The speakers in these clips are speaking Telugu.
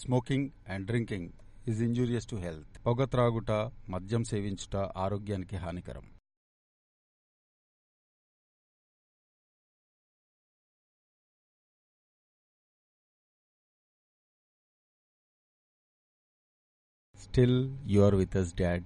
Smoking and drinking is injurious to health. పొగ త్రాగుట, మద్యం సేవించుట ఆరోగ్యానికి హానికరం. Still, you are with us, Dad.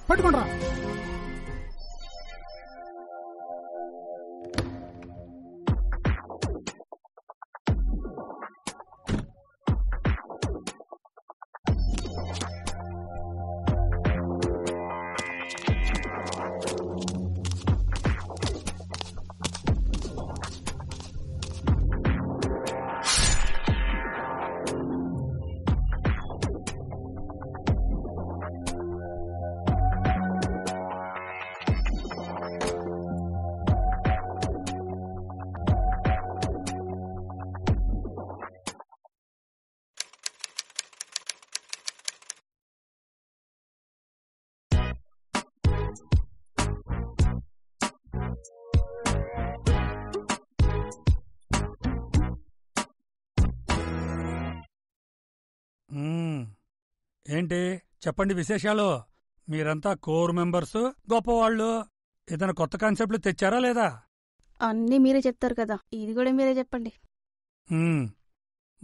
పట్టుకుంటా ఏంటి చెప్పండి విశేషాలు. మీరంతా కోర్ మెంబర్స్, గొప్పవాళ్ళు. ఏదైనా కొత్త కాన్సెప్ట్లు తెచ్చారా లేదా? అన్నీ మీరే చెప్తారు కదా, ఇది కూడా మీరే చెప్పండి.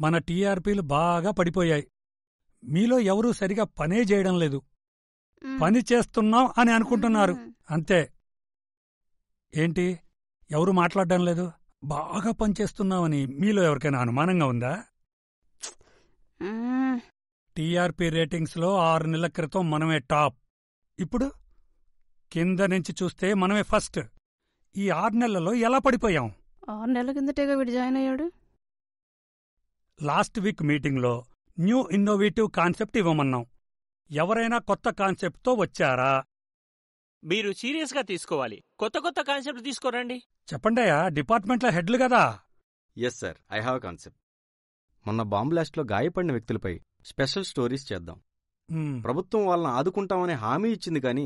మన టీఆర్పీలు బాగా పడిపోయాయి. మీలో ఎవరూ సరిగా పనే చేయడం లేదు. పని చేస్తున్నాం అని అనుకుంటున్నారు అంతే. ఏంటి ఎవరు మాట్లాడడం లేదు? బాగా పనిచేస్తున్నామని మీలో ఎవరికైనా అనుమానంగా ఉందా? టీఆర్పీ రేటింగ్స్లో 6 నెలల క్రితం మనమే టాప్. ఇప్పుడు కింద నుంచి చూస్తే మనమే ఫస్ట్. ఈ 6 నెలలలో ఎలా పడిపోయాం? 6 నెలల కిందటేగా వీడు జాయిన్ అయ్యాడు. లాస్ట్ వీక్ మీటింగ్లో న్యూ ఇన్నోవేటివ్ కాన్సెప్ట్ ఇవ్వమన్నాం. ఎవరైనా కొత్త కాన్సెప్ట్తో వచ్చారా? మీరు సీరియస్గా తీసుకోవాలి. కొత్త కొత్త కాన్సెప్ట్ తీసుకోరండి. చెప్పండియా, డిపార్ట్మెంట్ల హెడ్లు కదా. Yes sir, I have concept. మొన్న బాంబ్ బ్లాస్ట్లో గాయపడిన వ్యక్తులపై స్పెషల్ స్టోరీస్ చేద్దాం. ప్రభుత్వం వాళ్ళని ఆదుకుంటామని హామీ ఇచ్చింది, కానీ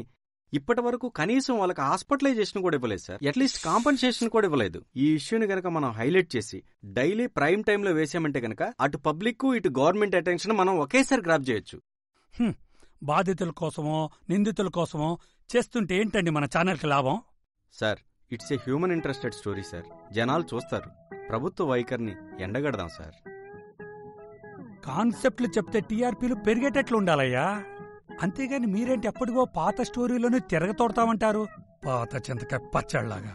ఇప్పటి వరకు కనీసం వాళ్ళకి హాస్పిటలైజేషన్ కూడా ఇవ్వలేదు సార్. అట్లీస్ట్ కాంపన్సేషన్ కూడా ఇవ్వలేదు. ఈ ఇష్యూని గనక మనం హైలైట్ చేసి డైలీ ప్రైమ్ టైంలో వేసామంటే గనక అటు పబ్లిక్ ఇటు గవర్నమెంట్ అటెన్షన్ మనం ఒకేసారి గ్రాప్ చేయొచ్చు. బాధితుల కోసమో నిందితుల కోసమో చేస్తుంటే ఏంటండి మన ఛానల్కి లాభం? Sir, it's a human interested story sir. జనాలు చూస్తారు. ప్రభుత్వ వైఖరిని ఎండగడదాం సార్. కాన్సెప్ట్లు చెప్తే టీఆర్పీలు పెరిగేటట్లు ఉండాలయ్యా. అంతేగాని మీరేంటి ఎప్పటికో పాత స్టోరీలోనే తిరగతోడతామంటారు, పాత చింతకాయ పచ్చడిలాగా.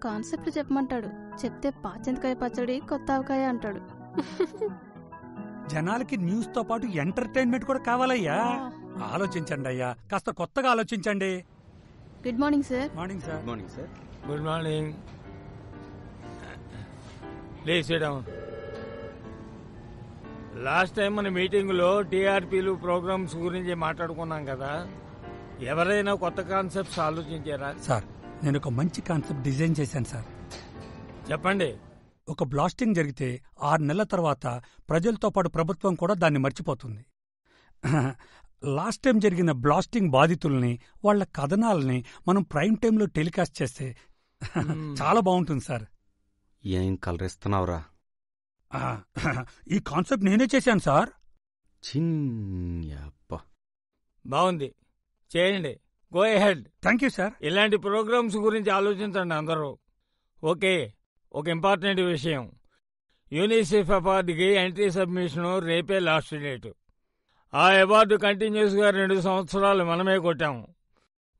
కాన్సెప్ట్ చెప్పమంటాడు, చెప్తే పాచింతకాయ పచ్చడి కొత్త ఆవకాయ అంటాడు. జనాలకి న్యూస్ తో పాటు ఎంటర్టైన్మెంట్ కూడా కావాలయ్యా. ఆలోచించండి అయ్యా, కాస్త కొత్తగా ఆలోచించండి. Good morning sir. Morning sir. Good morning sir. Good morning. లేచేయడం. లాస్ట్ టైం మన మీటింగులో టీఆర్పీలు ప్రోగ్రామ్స్ గురించి మాట్లాడుకున్నాం కదా, ఎవరైనా కొత్త కాన్సెప్ట్స్ ఆలోచించారా? సార్, నేను ఒక మంచి కాన్సెప్ట్ డిజైన్ చేశాను సార్. చెప్పండి. ఒక బ్లాస్టింగ్ జరిగితే 6 నెలల తర్వాత ప్రజలతో పాటు ప్రభుత్వం కూడా దాన్ని మర్చిపోతుంది. లాస్ట్ టైం జరిగిన బ్లాస్టింగ్ బాధితుల్ని, వాళ్ల కథనాలని మనం ప్రైమ్ టైంలో టెలికాస్ట్ చేస్తే చాలా బాగుంటుంది సార్. ఏం కలరిస్తున్నావురా? ఈ కాన్సెప్ట్ నేనే చేశాను సార్. బాగుంది, చేయండి. Go ahead. Thank you sir. ఇలాంటి ప్రోగ్రామ్స్ గురించి ఆలోచించండి అందరూ. ఓకే, ఒక ఇంపార్టెంట్ విషయం. యూనిసెఫ్ అవార్డుకి ఎంట్రీ సబ్మిషన్ రేపే లాస్ట్ డేట్. ఆ అవార్డు కంటిన్యూస్గా 2 సంవత్సరాలు మనమే కొట్టాము.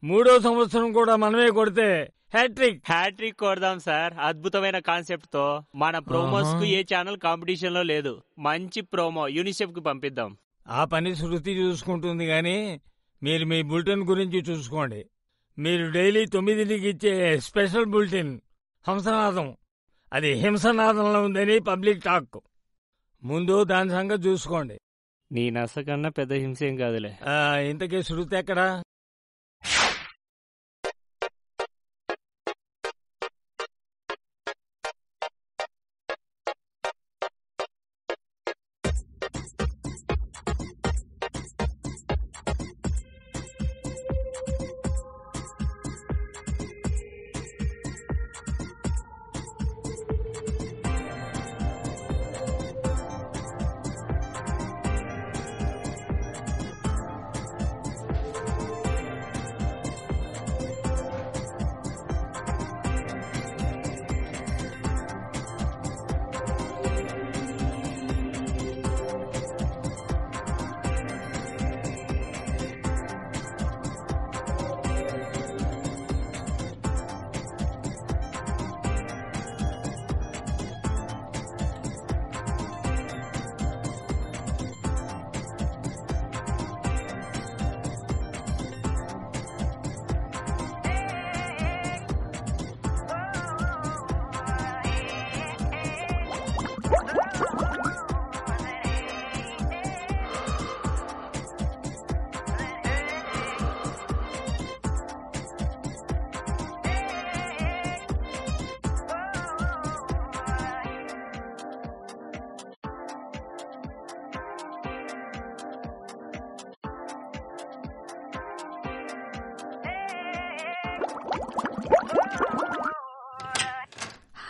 3వ సంవత్సరం కూడా మనమే కొడితే హ్యాట్రిక్ కొడదాం సార్. అద్భుతమైన కాన్సెప్ట్ తో మన ప్రోమోస్ కు ఏ ఛానల్ కాంపిటీషన్ లో లేదు. మంచి ప్రోమో యూనిసెఫ్ కి పంపిద్దాం. ఆ పని శృతి చూసుకుంటుంది గాని మీరు మీ బులెటిన్ గురించి చూసుకోండి. మీరు డైలీ 9కి ఇచ్చే స్పెషల్ బులెటిన్ హంసనాదం, అది హింసనాదంలో ఉందని పబ్లిక్ టాక్. ముందు దాని సంగతి చూసుకోండి. నీ నస కన్నా పెద్ద హింస ఏం కాదులే. ఇంతకీ శృతి ఎక్కడా?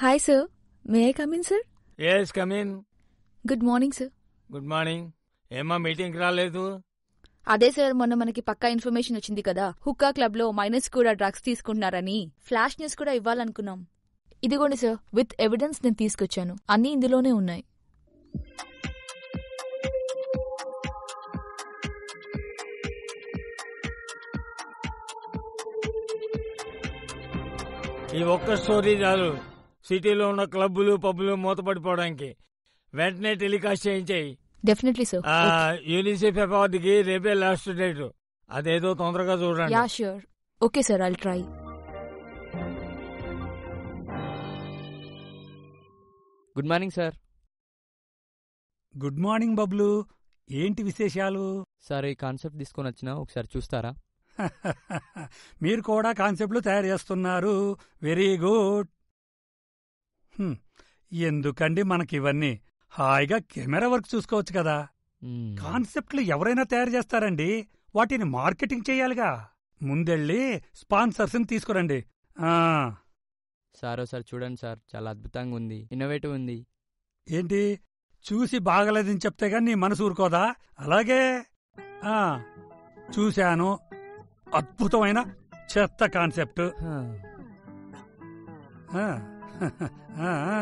Hi sir, may I come in sir? Yes, come in. Good morning sir. Good morning. ఏమా మీటింగ్కి రాలేదు? అదే సార్, మొన్న మనకి పక్కా ఇన్ఫర్మేషన్ వచ్చింది కదా, హుక్కా క్లబ్ లో మైనర్స్ కూడా డ్రగ్స్ తీసుకుంటున్నారని. ఫ్లాష్ న్యూస్ కూడా ఇవ్వాలనుకున్నాం. ఇదిగోండి సార్, విత్ ఎవిడెన్స్ నేను తీసుకొచ్చాను. అన్నీ ఇందులోనే ఉన్నాయి. ఈ ఒక్క స్టోరీ చాలు సిటీలో ఉన్న క్లబ్బులు పబ్బులు మూతపడిపోవడానికి. వెంటనే టెలికాస్ట్ చేయించాయి. Definitely sir. యూనిసెఫ్ అవార్డుకి రేపే లాస్ట్ డేట్. అదేదో తొందరగా చూడండి. Yeah sure. Okay sir, I'll try. Good morning sir. Good morning Bablu. ఏంటి విశేషాలు? సార్, ఈ కాన్సెప్ట్ తీసుకొని వచ్చినా ఒకసారి చూస్తారా? మీరు కూడా కాన్సెప్ట్లు తయారు చేస్తున్నారు. Very good. ఎందుకండి మనకివన్నీ? హాయిగా కెమెరా వర్క్ చూసుకోవచ్చు కదా. కాన్సెప్ట్లు ఎవరైనా తయారు చేస్తారండి, వాటిని మార్కెటింగ్ చేయాలిగా. ముందెళ్ళి స్పాన్సర్స్ని తీసుకురండి. ఆ, సార్ ఒకసారి చూడండి సార్, చాలా అద్భుతంగా ఉంది, ఇన్నోవేటివ్ ఉంది. ఏంటి చూసి బాగలేదని చెప్తే గాని నీ మనసు ఊరుకోదా? అలాగే ఆ చూశాను, అద్భుతమైన చెత్త కాన్సెప్ట్. హా. ఆ, ఆ, ఆ.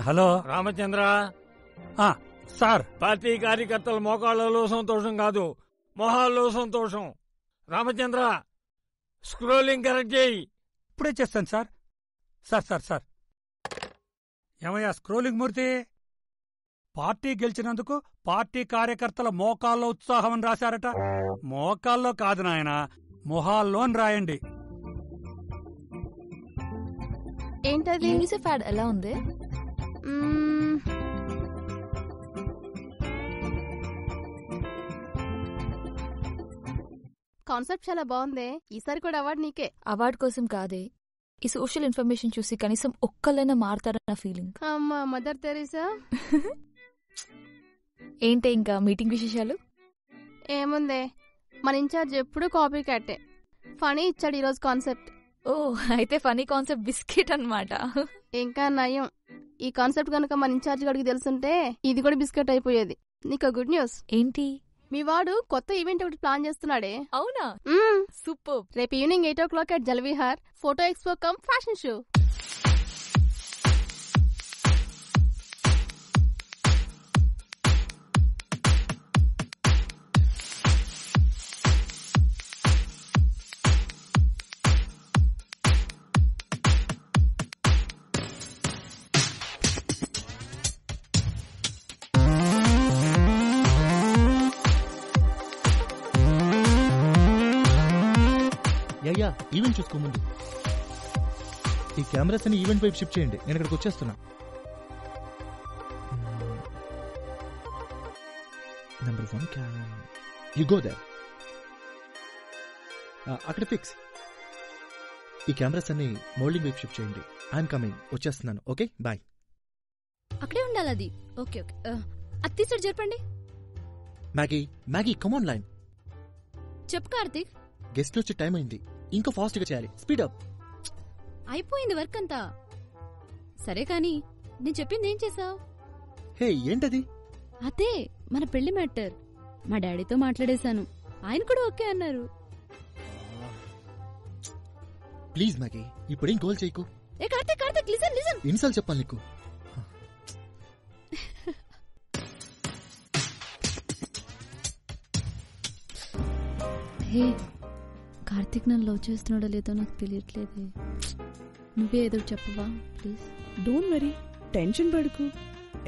Hello Ramachandra, sir. పార్టీ కార్యకర్తల మోకాళ్ళలో సంతోషం కాదు, మొహాల్లో సంతోషం. రామచంద్ర, స్క్రోలింగ్ కరెక్ట్ చేయి. ఇప్పుడే చేస్తాను సార్. సార్ సార్ సార్ ఏమయ్యా స్క్రోలింగ్ మూర్తి, పార్టీ గెలిచినందుకు పార్టీ కార్యకర్తల మోకాల్లో ఉత్సాహం అని రాశారట. మోకాల్లో కాదు నాయన, మొహాల్లోని రాయండి. ఏంటది? యూనిసెఫ్ యాడ్ ఎలా ఉంది? కాన్సెప్ట్ చాలా బాగుంది. ఈసారి కూడా అవార్డు నీకే. అవార్డు కోసం కాదే, ఈ సోషల్ ఇన్ఫర్మేషన్ చూసి కనీసం ఒక్కళ్ళైనా మారతారన్న ఫీలింగ్. అమ్మా మదర్ తెరీసా. ఏంటే ఇంకా మీటింగ్ విశేషాలు? ఏముందే, మన ఇన్ఛార్జ్ ఎప్పుడు కాపీ క్యాటే. ఫనీ ఇచ్చాడు ఈరోజు కాన్సెప్ట్. ఓ, అయితే ఫనీ కాన్సెప్ట్ బిస్కెట్ అన్నమాట. ఇంకా నయం, ఈ కాన్సెప్ట్ కనుక మన ఇన్ఛార్జ్ గడికి తెలుసుంటే ఇది కూడా బిస్కెట్ అయిపోయేది. నీకు గుడ్ న్యూస్. ఏంటి? మీ వాడు కొత్త ఈవెంట్ ఒకటి ప్లాన్ చేస్తున్నాడే. అవునా? సూపర్. రేపు evening 8 o'clock at Jalavihar photo expo cum fashion show. Yeah event చూసుకోముందు ఈ కెమెరాస్ అని ఈవెంట్ వైపు షిఫ్ట్ చేయండి, నేను ఇక్కడికి వచ్చేస్తున్నా. Number 1 you go there. అక్కడ ఫిక్స్. ఈ కెమెరాస్ అన్ని మోల్డింగ్ వైపు షిఫ్ట్ చేయండి. ఐఎమ్ కమింగ్, వచ్చేస్తున్నాను. Okay boy. అక్కడే ఉండాలి అది. ఓకే ఓకే, అది తీసాడు చెప్పండి. Maggie come on line. చెప్పు కార్తీక్. గెస్ట్ వచ్చే టైం అయింది, ఇంకా ఫాస్ట్ గా చేయాలి. Speed up. అయిపోయింది వర్క్ అంతా. సరే కానీ నేను చెప్పింది ఏం చేసావు? హే ఏంటది? అదే మన పెళ్లి మ్యాటర్. మా డాడీతో మాట్లాడేశాను, ఆయన కూడా ఓకే అన్నారు. ప్లీజ్ మ్యాగీ, ఇప్పుడేం గోల్ చేయకు. ఏ కార్తీక్ కార్తీక్ లిసన్ లిసన్. ఎన్నిసార్లు చెప్పాలి నీకు? హే కార్తీక్ నన్ను లవ్ చేస్తున్నాడో లేదో నాకు తెలియట్లేదే. నువ్వే ఏదో చెప్పవా ప్లీజ్. డోంట్ వరీ, టెన్షన్ పడుకు.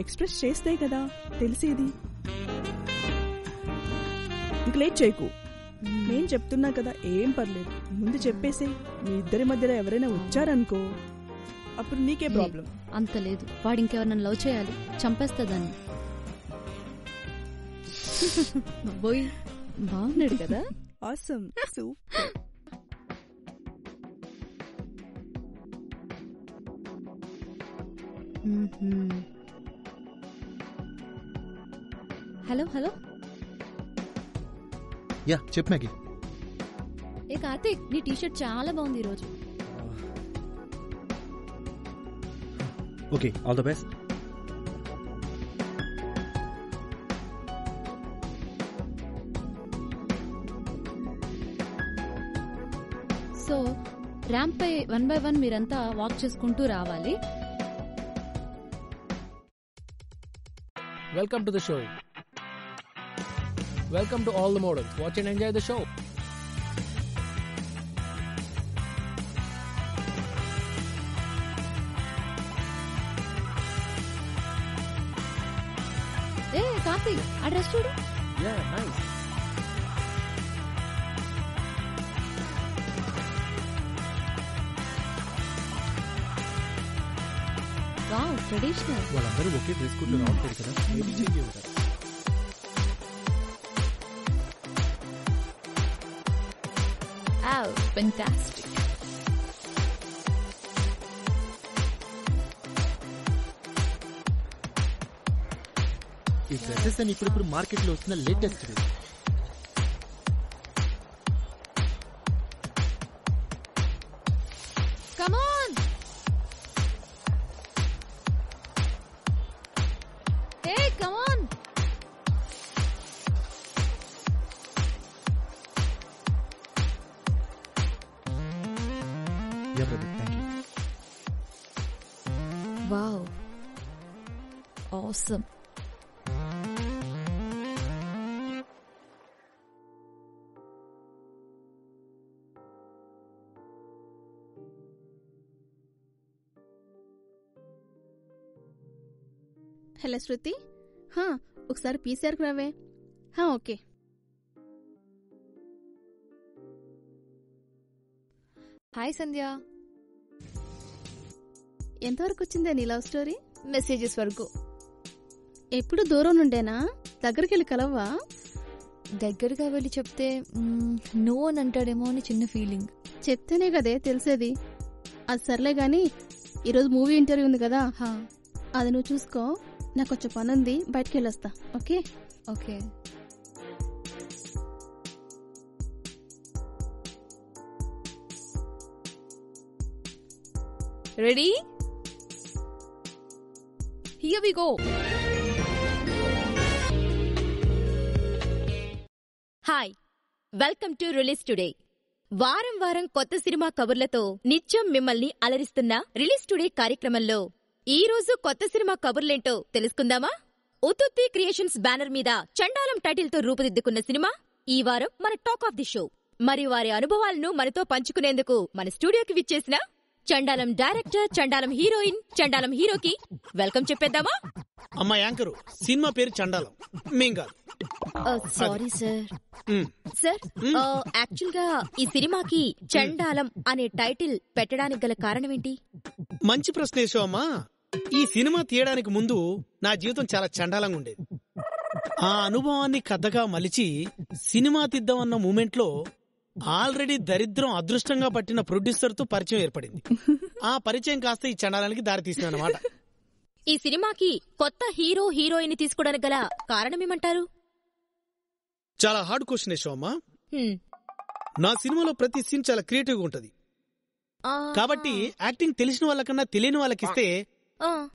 ఎక్స్ప్రెస్ చేస్తే కదా తెలిసేది. ఇంక లేట్ చేయకు. నేను చెప్తున్నా కదా, ఏం పర్లేదు, ముందు చెప్పేసే. మీ ఇద్దరి మధ్యలో ఎవరైనా వచ్చారనుకో, అప్పుడు నీకే ప్రాబ్లం. అంత లేదు, వాడు ఇంకెవరినన్ను లవ్ చేయాలి, చంపేస్తా దాన్ని. బాయ్ బాగున్నాడు కదా. Awesome, super. Hello hello. Yeah చెప్పు మ్యాగీ. ఏ కార్తీక్, నీ టీషర్ట్ చాలా బాగుంది ఈరోజు. Okay, all the best. So ramp పై 1 by 1 మీరంతా వాక్ చేసుకుంటూ రావాలి. Welcome to the show. Welcome to all the models. Watch and enjoy the show. ఏ కార్తీక్, ఆ డ్రెస్ చూడు. Yeah, nice. Wow, traditional. వాళ్ళందరూ ఒకే డ్రెస్ కోడ్ లో రావట్లేదు కదా, మేబీ చేంజ్ అవుతారు. Oh, fantastic. డ్రెస్సెస్ అని ఇప్పుడు మార్కెట్ లో వస్తున్న latest. Come on! Hey, come on! Yeah, brother, thank you. Wow. Awesome. Hello Shruti, ఒకసారి పీసీఆర్కి రావే. ఓకే. హాయ్ సంధ్య. ఎంతవరకు వచ్చిందే నీ లవ్ స్టోరీ? మెసేజెస్ వరకు. ఎప్పుడు దూరం నుండేనా? దగ్గరికి వెళ్ళి కలవ్వా? దగ్గరగా వెళ్ళి చెప్తే నో అని అంటాడేమో అని చిన్న ఫీలింగ్. చెప్తేనే కదే తెలిసేది. అది సర్లే గాని ఈరోజు మూవీ ఇంటర్వ్యూ ఉంది కదా, అది నువ్వు చూసుకో. నాకు కొంచెం పని ఉంది, బయటికి వెళ్ళొస్తా. Okay? Okay. Ready? Here we go. Hi, welcome to release today. వారం వారం కొత్త సినిమా కబుర్లతో నిత్యం మిమ్మల్ని అలరిస్తున్న రిలీజ్ టుడే కార్యక్రమంలో ఈ రోజు కొత్త సినిమా కబుర్లేంటో తెలుసుకుందామా? ఉతుత్తి క్రియేషన్స్ బ్యానర్ మీద చండాలం టైటిల్ తో రూపుదిద్దుకున్న సినిమా ఈ వారం మన టాక్ ఆఫ్ ది షో. మరి వారి అనుభవాలను మనతో పంచుకునేందుకు మన స్టూడియోకి విచ్చేసిన చండాలం డైరెక్టర్, చండాలం హీరోయిన్, చండాలం హీరోకి వెల్కమ్ చెప్పేద్దామా? అమ్మా యాంకరు, సినిమా పేరు చండాలం, మేం కాదు. Sorry sir. సార్, యాక్చువల్ గా ఈ సినిమాకి చండాలం అనే టైటిల్ పెట్టడానికి గల కారణం ఏంటి? మంచి ప్రశ్న వేసావమ్మా. ఈ సినిమా తీయడానికి ముందు నా జీవితం చాలా చండాలంగా ఉండేది. ఆ అనుభవాన్ని కథగా మలిచి సినిమా తీద్దామన్న మూమెంట్ లో ఆల్రెడీ దరిద్రం అదృష్టంగా పట్టిన ప్రొడ్యూసర్ తో పరిచయం ఏర్పడింది. ఆ పరిచయం కాస్త ఈ చండాలానికి దారి తీసిందన్నమాట. ఈ సినిమాకి కొత్త హీరో హీరోయిన్ తీసుకోవడానికి గల కారణమేమంటారు? చాలా హార్డ్ క్వశ్చన్ వేసావమ్మా. నా సినిమాలో ప్రతి సీన్ చాలా క్రియేటివ్ గా ఉంటది కాబట్టి యాక్టింగ్ తెలిసిన వాళ్ళకన్నా తెలియని వాళ్ళకి ఇస్తే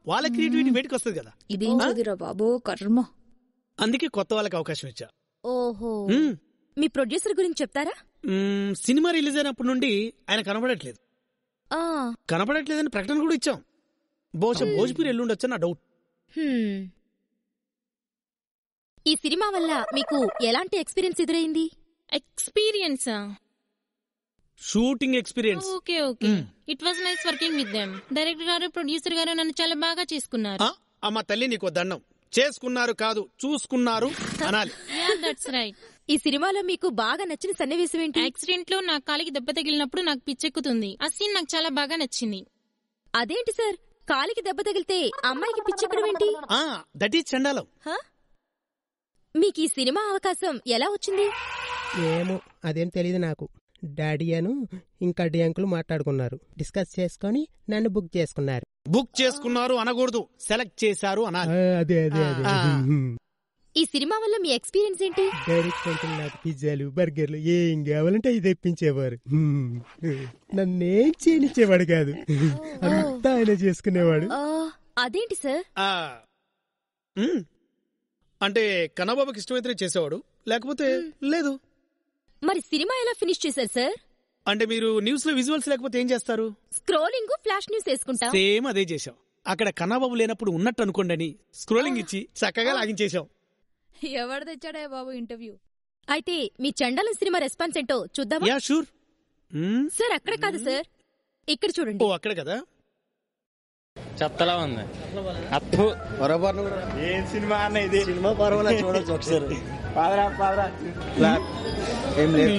వాళ్ళ క్రియేటివిటీ బయటకు వస్తుంది కదా. ఇదేం చదిరా బాబో కర్మ. అందుకే కొత్త వాళ్ళకి అవకాశం ఇచ్చా. ఓహో, మీ ప్రొడ్యూసర్ గురించి చెప్తారా? సినిమా రిలీజ్ అయినప్పటి నుండి ఆయన కనపడట్లేదని ప్రకటన కూడా ఇచ్చాం. బహుశా భోజ్పూర్ ఎల్లుండొచ్చా నా డౌట్. ఈ సినిమా వల్ల మీకు ఎలాంటి ఎక్స్పీరియన్స్ ఎదురైంది? ఎక్స్పీరియన్సా? Shooting experience. Okay okay, it was nice working with them. Director గారు, ప్రొడ్యూసర్ గారు నన్ను చాలా బాగా చేసుకున్నారు. అమ్మ తల్లి నీకు దండం. చేసుకున్నారు కాదు, చూసుకున్నారు అనాలి. That's right. ఈ సినిమాలో మీకు బాగా నచ్చిన సన్నివేశం ఏంటి? యాక్సిడెంట్ లో నా కాలికి దెబ్బ తగిలినప్పుడు నాకు పిచ్చెక్కుతుంది. ఆ సీన్ నాకు చాలా బాగా నచ్చింది. అదేంటి సార్, కాలికి దెబ్బ తగిలితే అమ్మాయికి పిచ్చెక్కడం ఏంటి? దట్ ఈజ్ చండాలం. మీకు ఈ సినిమా అవకాశం ఎలా వచ్చింది? ఏమో అదేం తెలీదు నాకు. డాడీ అను ఇంకా డి అంకుల్ మాట్లాడుకున్నారు, డిస్కస్ చేసుకుని నన్ను బుక్ చేసుకున్నారు. బుక్ చేసుకున్నారు అనకూడదు, సెలెక్ట్ చేశారు అనాలి. అదే అదే అదే. ఈ సినిమా వల్ల మీ ఎక్స్పీరియన్స్ ఏంటి? డైరెక్ట్ అంకుల్ నాకు పిజ్జాలు, బర్గర్లు ఏం కావాలంటే ఇది తెప్పించేవారు. నన్నేం చేయనిచ్చేవాడు కాదు, అంతా ఆయన చేసుకునేవాడు. అదేంటి సార్? అంటే కన్నబాబుకి ఇష్టమైతే చేసేవాడు, లేకపోతే లేదు. మరి సినిమా ఎలా ఫినిష్ చేశారు సార్? అంటే మీరు న్యూస్ లో విజువల్స్ లేకపోతే ఏం చేస్తారు? స్క్రోలింగ్, ఫ్లాష్ న్యూస్ వేసుకుంటాం. సేమ్ అదే చేశాం. అక్కడ కన్నబాబు లేనప్పుడు ఉన్నట్టు అనుకోండి, స్క్రోలింగ్ ఇచ్చి చక్కగా లాగించేశాం. ఎవరు తెచ్చాడే బాబు ఇంటర్వ్యూ? అయితే మీ చండాలం సినిమా రెస్పాన్స్ ఏంటో చూద్దామా? Yeah sure. సార్ అక్కడ కాదు సార్, ఇక్కడ చూడండి. ఓ అక్కడ కదా. చెత్తలా ఉంది. ఏం సినిమా అన్న ఇది? సినిమా పర్వాలా, చూడొచ్చు ఒకసారి. ఏం లేదు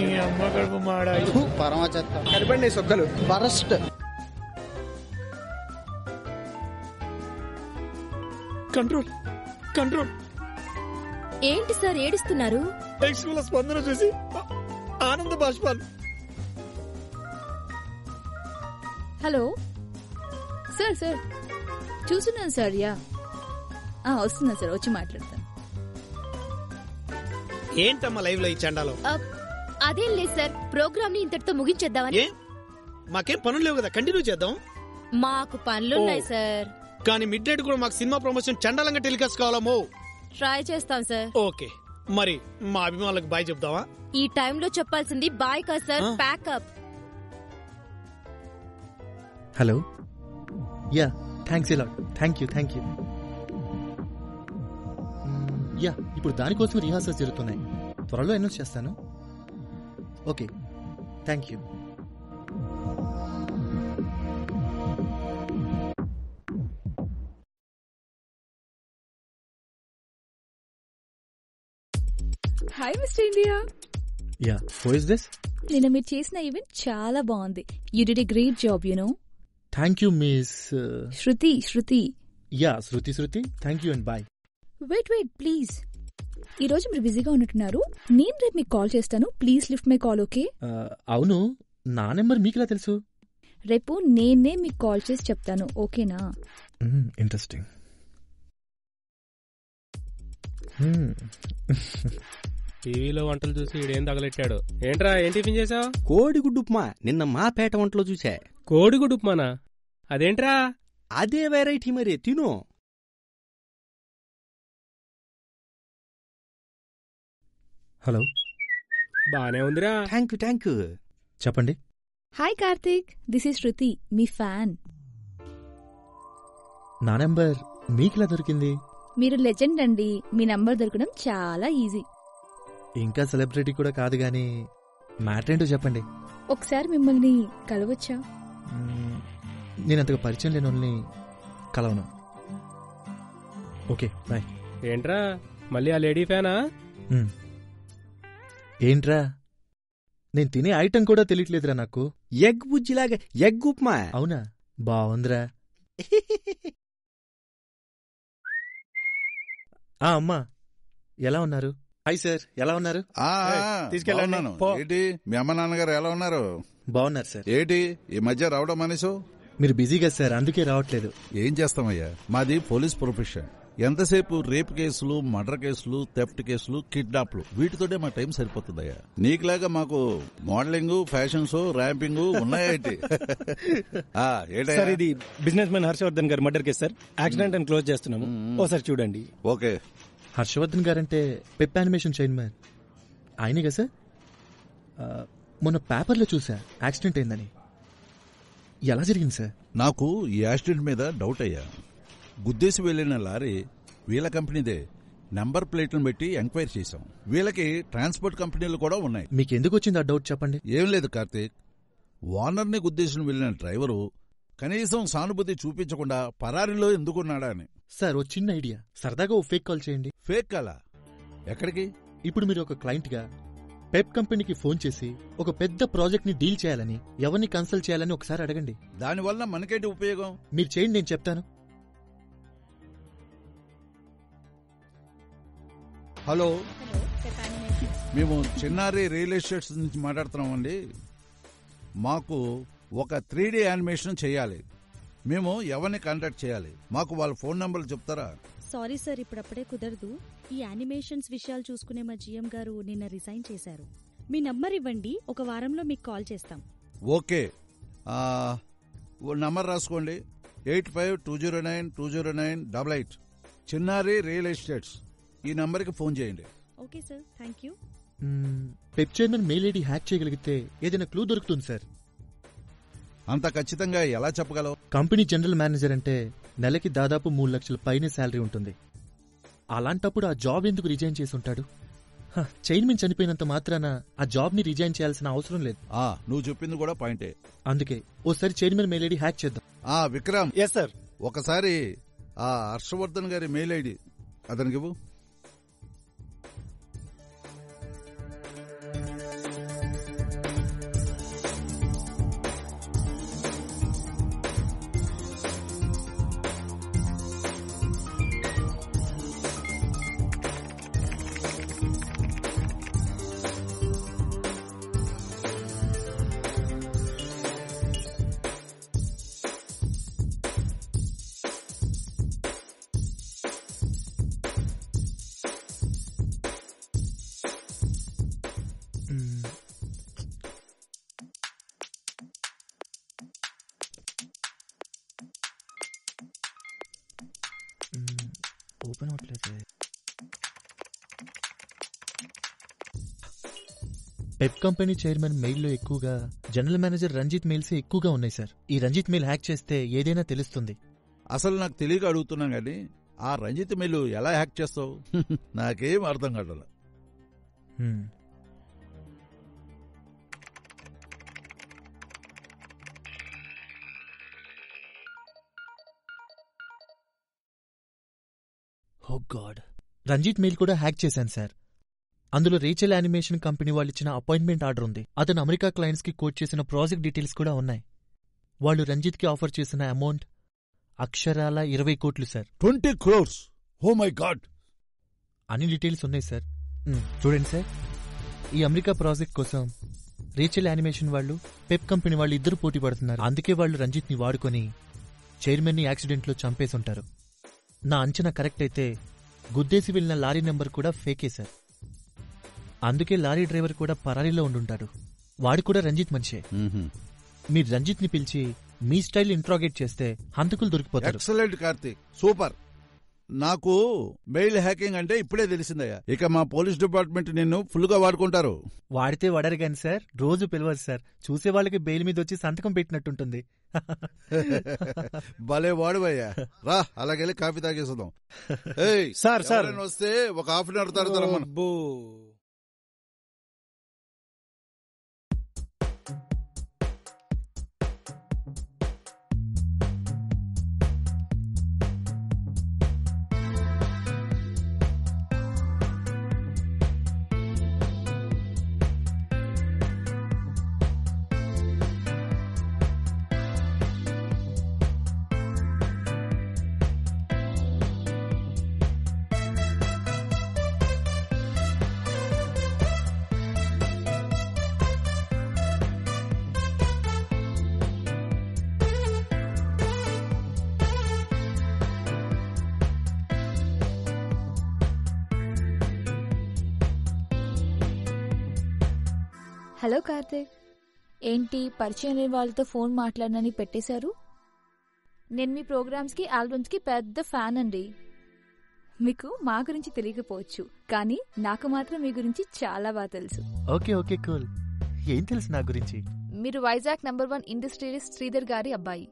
పరమా చెత్త. కనిపండి సొక్కలు ఫరెస్ట్. Control control. ఏంటి సార్ ఏడుస్తున్నారు? ప్రేక్షకుల స్పందన చూసి ఆనంద బాష్పాలు. హలో సార్, సార్ చూస్తున్నాను సార్. యా వస్తున్నాను సార్, వచ్చి మాట్లాడతాను. ఏంటమ్మా లైవ్ లో ఈ చండాలో? అదేం లేదు సార్, ప్రోగ్రామ్ ని ఇంతటితో ముగించేద్దామని. మాకేం పనులు లేవు కదా, కంటిన్యూ చేద్దాం. మాకు పనులున్నాయి సార్. కానీ మిడ్ నైట్ కూడా మాకు సినిమా ప్రమోషన్ చండాలంగా టెలికాస్ట్ కావాలమో. ట్రై చేస్తాం సార్. ఓకే, మరి మా అభిమానులకు బాయ్ చెప్దామా? ఈ టైంలో చెప్పాల్సింది బాయ్ కదా sir, pack up. Hello, yeah thanks ఎలా, థ్యాంక్ యూ. యా, ఇప్పుడు దానికోసం రిహార్సల్స్ జరుగుతున్నాయి, త్వరలో అనౌన్స్ చేస్తాను. Okay, thank you. Hi mister India. Yeah, who is this? నిన్న మీరు చేసిన ఈవెంట్ చాలా బాగుంది. You did a great job, you know. Thank you miss Shruti. Yeah, Shruti, thank you and boy. Wait please. ఈ రోజు మీరు బిజీగా ఉన్నట్టున్నారు, నేను రేపు మీకు కాల్ చేస్తాను. Please lift my call, okay? అవును, నా నెంబర్ మీకులా తెలుసు? రేపు నేనే మీకు కాల్ చేసి చెప్తాను, ఓకేనా? ఇంట్రెస్టింగ్. టీవీలో వంటలు చూసి ఈడేం తగలెట్టాడు. ఏంట్రా, ఏం టిఫిన్ చేసావు? కోడిగుడ్డు ఉప్మా. నిన్న మా పేట వంటలో చూసా. కోడిగుడ్డు ఉప్మానా? అదేంట్రా? అదే వెరైటీ మరి, తిను. హలో, బానే ఉందిరా. Thank you. చెప్పండి. Hi Karthik, this is Shruti, మీ ఫ్యాన్. నా నెంబర్ మీకులా దొరికింది? మీరు లెజెండ్ అండి, మీ నంబర్ దొరకడం చాలా ఈజీ. ఇంకా సెలబ్రిటీ కూడా కాదు గానీ మ్యాటర్ ఏంటో చెప్పండి. ఒకసారి మిమ్మల్ని కలవచ్చా? నేనంతగా పరిచయం లేని వాళ్ళని కలవను. Okay, bye. ఏంట్రా, మళ్ళీ ఆ లేడీ ఫ్యానా? ఏంట్రా, నేను తినే ఐటెం కూడా తెలియట్లేదురా నాకు. ఎగ్ బుజ్జిలాగా ఎగ్ ఉప్మా. అవునా, బాగుందిరా. అమ్మా, ఎలా ఉన్నారు? హాయ్ సార్, ఎలా ఉన్నారు? తీసుకెళ్ళాను. ఏంటి మీ అమ్మ నాన్నగారు ఎలా ఉన్నారు? బాగున్నారు సార్. ఏంటి ఈ మధ్య రావడం అనేసు? మీరు బిజీగా సార్, అందుకే రావట్లేదు. ఏం చేస్తామయ్యా, మాది పోలీస్ ప్రొఫెషన్. ఎంతసేపు రేప్ కేసులు, మర్డర్ కేసులు, థెఫ్ట్ కేసులు, కిడ్నాప్లు, వీటితోనే మా టైం సరిపోతుందయ్యా. నీకులాగా మాకు మోడలింగ్, ఫ్యాషన్ షో, ర్యాంపింగ్ ఉన్నాయేంటి? ఇది business man Harshavardhan garu murder case sir. Accident అని క్లోజ్ చేస్తున్నాము, ఓసారి చూడండి. ఓకే. హర్షవర్ధన్ గారంటే పెప్ యానిమేషన్ చైర్మన్ ఆయనే కదా సార్? మొన్న పేపర్లో చూసా యాక్సిడెంట్ అయిందని. ఎలా జరిగింది సార్? నాకు ఈ యాక్సిడెంట్ మీద డౌట్ అయ్యా. గుద్దేసి వెళ్లిన లారీ వీళ్ళ కంపెనీదే. నంబర్ ప్లేట్లను పెట్టి ఎంక్వైరీ చేశాం. వీళ్ళకి ట్రాన్స్పోర్ట్ కంపెనీలు కూడా ఉన్నాయి. మీకు ఎందుకు వచ్చింది ఆ డౌట్ చెప్పండి. ఏం లేదు కార్తీక్, ఓనర్ని గుద్దేసి వెళ్లిన డ్రైవరు కనీసం సానుభూతి చూపించకుండా పరారీలో ఎందుకున్నాడా అని. సార్, ఓ చిన్న ఐడియా, సరదాగా ఓ ఫేక్ కాల్ చేయండి. ఫేక్ కాలా? ఎక్కడికి? ఇప్పుడు మీరు ఒక క్లయింట్ గా పెప్ కంపెనీకి ఫోన్ చేసి ఒక పెద్ద ప్రాజెక్ట్ ని డీల్ చేయాలని, ఎవరిని కన్సల్ట్ చేయాలని ఒకసారి అడగండి. దానివల్ల మనకేంటి ఉపయోగం? మీరు చేయండి, నేను చెప్తాను. హలో, మేము చిన్నారి రియల్ ఎస్టేట్స్ నుంచి మాట్లాడుతున్నామండి. మాకు ఒక 3D యానిమేషన్ చేయాలి. మేము ఎవరిని కాంటాక్ట్ చేయాలి? మాకు వాళ్ళ ఫోన్ నంబర్లు చెప్తారా? సారీ సార్, ఇప్పుడప్పుడే కుదరదు. ఈ యానిమేషన్స్ విషయాలు చూసుకునే మా GM గారు నిన్న రిజైన్ చేశారు. మీ నంబర్ ఇవ్వండి, ఒక వారంలో మీకు కాల్ చేస్తాం. ఓకే, నంబర్ రాసుకోండి. 8520920988. చిన్నారి రియల్ ఎస్టేట్స్. ఈ నంబర్కి ఫోన్ చేయండి. Okay sir, thank you. Pep chairman mail ID hack చేయగలిగితే ఏదైనా క్లూ దొరుకుతుంది సార్. అంత ఖచ్చితంగా ఎలా చెప్పగలవు? కంపెనీ జనరల్ మేనేజర్ అంటే నెలకి దాదాపు 3 లక్షల పైనే శాలరీ ఉంటుంది. అలాంటప్పుడు ఆ జాబ్ ఎందుకు రిజైన్ చేసి ఉంటాడు? చైర్మన్ చనిపోయినంత మాత్రాన ఆ జాబ్ ని రిజైన్ చేయాల్సిన అవసరం లేదు. నువ్వు చెప్పింది కూడా పాయింటే. అందుకే ఓసారి చైర్మన్ మెయిల్ ఐడి హ్యాక్ చేద్దాం. విక్రమ్. Yes sir. ఒకసారి ఆ హర్షవర్ధన్ గారి మెయిల్ ఐడి అతనికి ఇవ్వు. ఓపెన్ అవ్వట్లేదు. పెప్ కంపెనీ చైర్మన్ మెయిల్లో ఎక్కువగా జనరల్ మేనేజర్ రంజిత్ మెయిల్స్ ఎక్కువగా ఉన్నాయి సార్. ఈ రంజిత్ మెయిల్ హ్యాక్ చేస్తే ఏదైనా తెలుస్తుంది. అసలు నాకు తెలియక అడుగుతున్నాం గానీ ఆ రంజిత్ మెయిల్ ఎలా హ్యాక్ చేస్తావు? నాకేం అర్థం కావట్లేదు. ఓ గాడ్, రంజిత్ మెయిల్ కూడా హ్యాక్ చేశాను సార్. అందులో రేచల్ యానిమేషన్ కంపెనీ వాళ్ళు ఇచ్చిన అపాయింట్మెంట్ ఆర్డర్ ఉంది. అతను అమెరికా క్లయింట్స్ కి కోట్ చేసిన ప్రాజెక్ట్ డీటెయిల్స్ కూడా ఉన్నాయి. వాళ్ళు రంజిత్ కి ఆఫర్ చేసిన అమౌంట్ అక్షరాల 20 కోట్లు సార్. 20 crores. Oh my God. అన్ని డీటెయిల్స్ ఉన్నాయి సార్. చూడండి సార్, ఈ అమెరికా ప్రాజెక్ట్ కోసం రేచల్ యానిమేషన్ వాళ్ళు పెప్ కంపెనీ వాళ్ళు ఇద్దరు పోటీ పడుతున్నారు. అందుకే వాళ్ళు రంజిత్ ని వాడుకొని చైర్మన్ ని యాక్సిడెంట్లో చంపేసుంటారు. నా అంచనా కరెక్ట్ అయితే గుద్దేసి వెళ్లిన లారీ నెంబర్ కూడా ఫేకే సార్. అందుకే లారీ డ్రైవర్ కూడా పరారీలో ఉండుంటాడు. వాడు కూడా రంజిత్ మనిషే. మీరు రంజిత్ ని పిలిచి మీ స్టైల్ ఇంట్రాగేట్ చేస్తే హంతకులు దొరికిపోతారు. Excellent Karthik, super. నాకు మెయిల్ హ్యాకింగ్ అంటే ఇప్పుడే తెలిసిందయ్యా. ఇక మా పోలీస్ డిపార్ట్మెంట్ నిన్ను ఫుల్ గా వాడుకుంటారు. వాడితే వాడరు గాని సార్, రోజు పిలవరు సార్. చూసే వాళ్ళకి బెయిల్ మీద వచ్చి సంతకం పెట్టినట్టుంటుంది. భలే వాడువయ్యా. రా అలాగెళ్ళి కాఫీ తాగేసుదాం. సార్ వస్తే ఒక హాఫ్ అన్ అవర్ తర్వాత. హలో కార్తీక్, ఏంటి పరిచయం లేని వాళ్ళతో ఫోన్ మాట్లాడనని పెట్టేశారు? నేను మీ ప్రోగ్రామ్స్కి ఆల్బమ్స్కి పెద్ద ఫ్యాన్ అండి. మీకు మా గురించి తెలియకపోవచ్చు, కానీ నాకు మాత్రం మీ గురించి చాలా బాగా తెలుసు. Okay okay cool. ఏం తెలుసు నా గురించి? మీరు వైజాగ్ #1 ఇండస్ట్రియలిస్ట్ శ్రీధర్ గారి అబ్బాయి.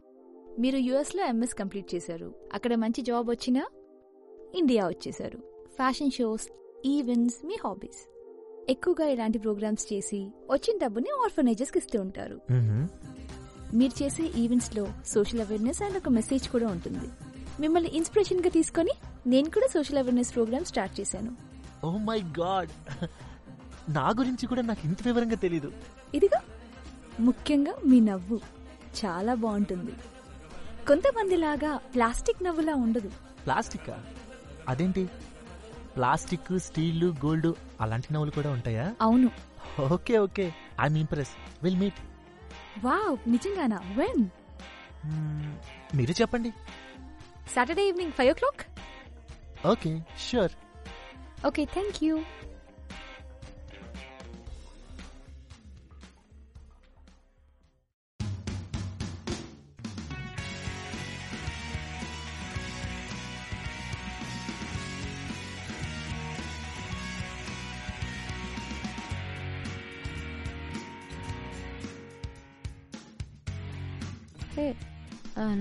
మీరు యుఎస్లో ఎంఎస్ కంప్లీట్ చేశారు. అక్కడ మంచి జాబ్ వచ్చినా ఇండియా వచ్చేశారు. ఫ్యాషన్ షోస్, ఈవెంట్స్ మీ హాబీస్. ఎక్కువగా ఇలాంటి ప్రోగ్రామ్స్ చేసి వచ్చిన డబ్బుని ఆర్ఫనేజెస్కి ఇస్తూ ఉంటారు. మీరు చేసే ఈవెంట్స్ లో సోషల్ అవేర్నెస్ అండ్ ఒక మెసేజ్ కూడా ఉంటుంది. మిమ్మల్ని ఇన్స్పిరేషన్ గా తీసుకొని నేను కూడా సోషల్ అవేర్నెస్ ప్రోగ్రామ్ స్టార్ట్ చేశాను. ఓ మై గాడ్, నా గురించి కూడా నాకు ఇంత వివరంగా తెలీదు. ఇదిగో, ముఖ్యంగా మీ నవ్వు చాలా బాగుంటుంది. కొంతమంది లాగా ప్లాస్టిక్ నవ్వులా ఉండదు. ప్లాస్టికా? అదేంటి? ప్లాస్టిక్, స్టీల్, గోల్డ్ అలాంటి నవ్వులు కూడా ఉంటాయా? అవును. Okay okay, I'm impress. Will meet. Wow, నిజంగానా? వెన్? మీరు చెప్పండి. Saturday evening 5 o'clock. Okay, sure. Okay, thank you.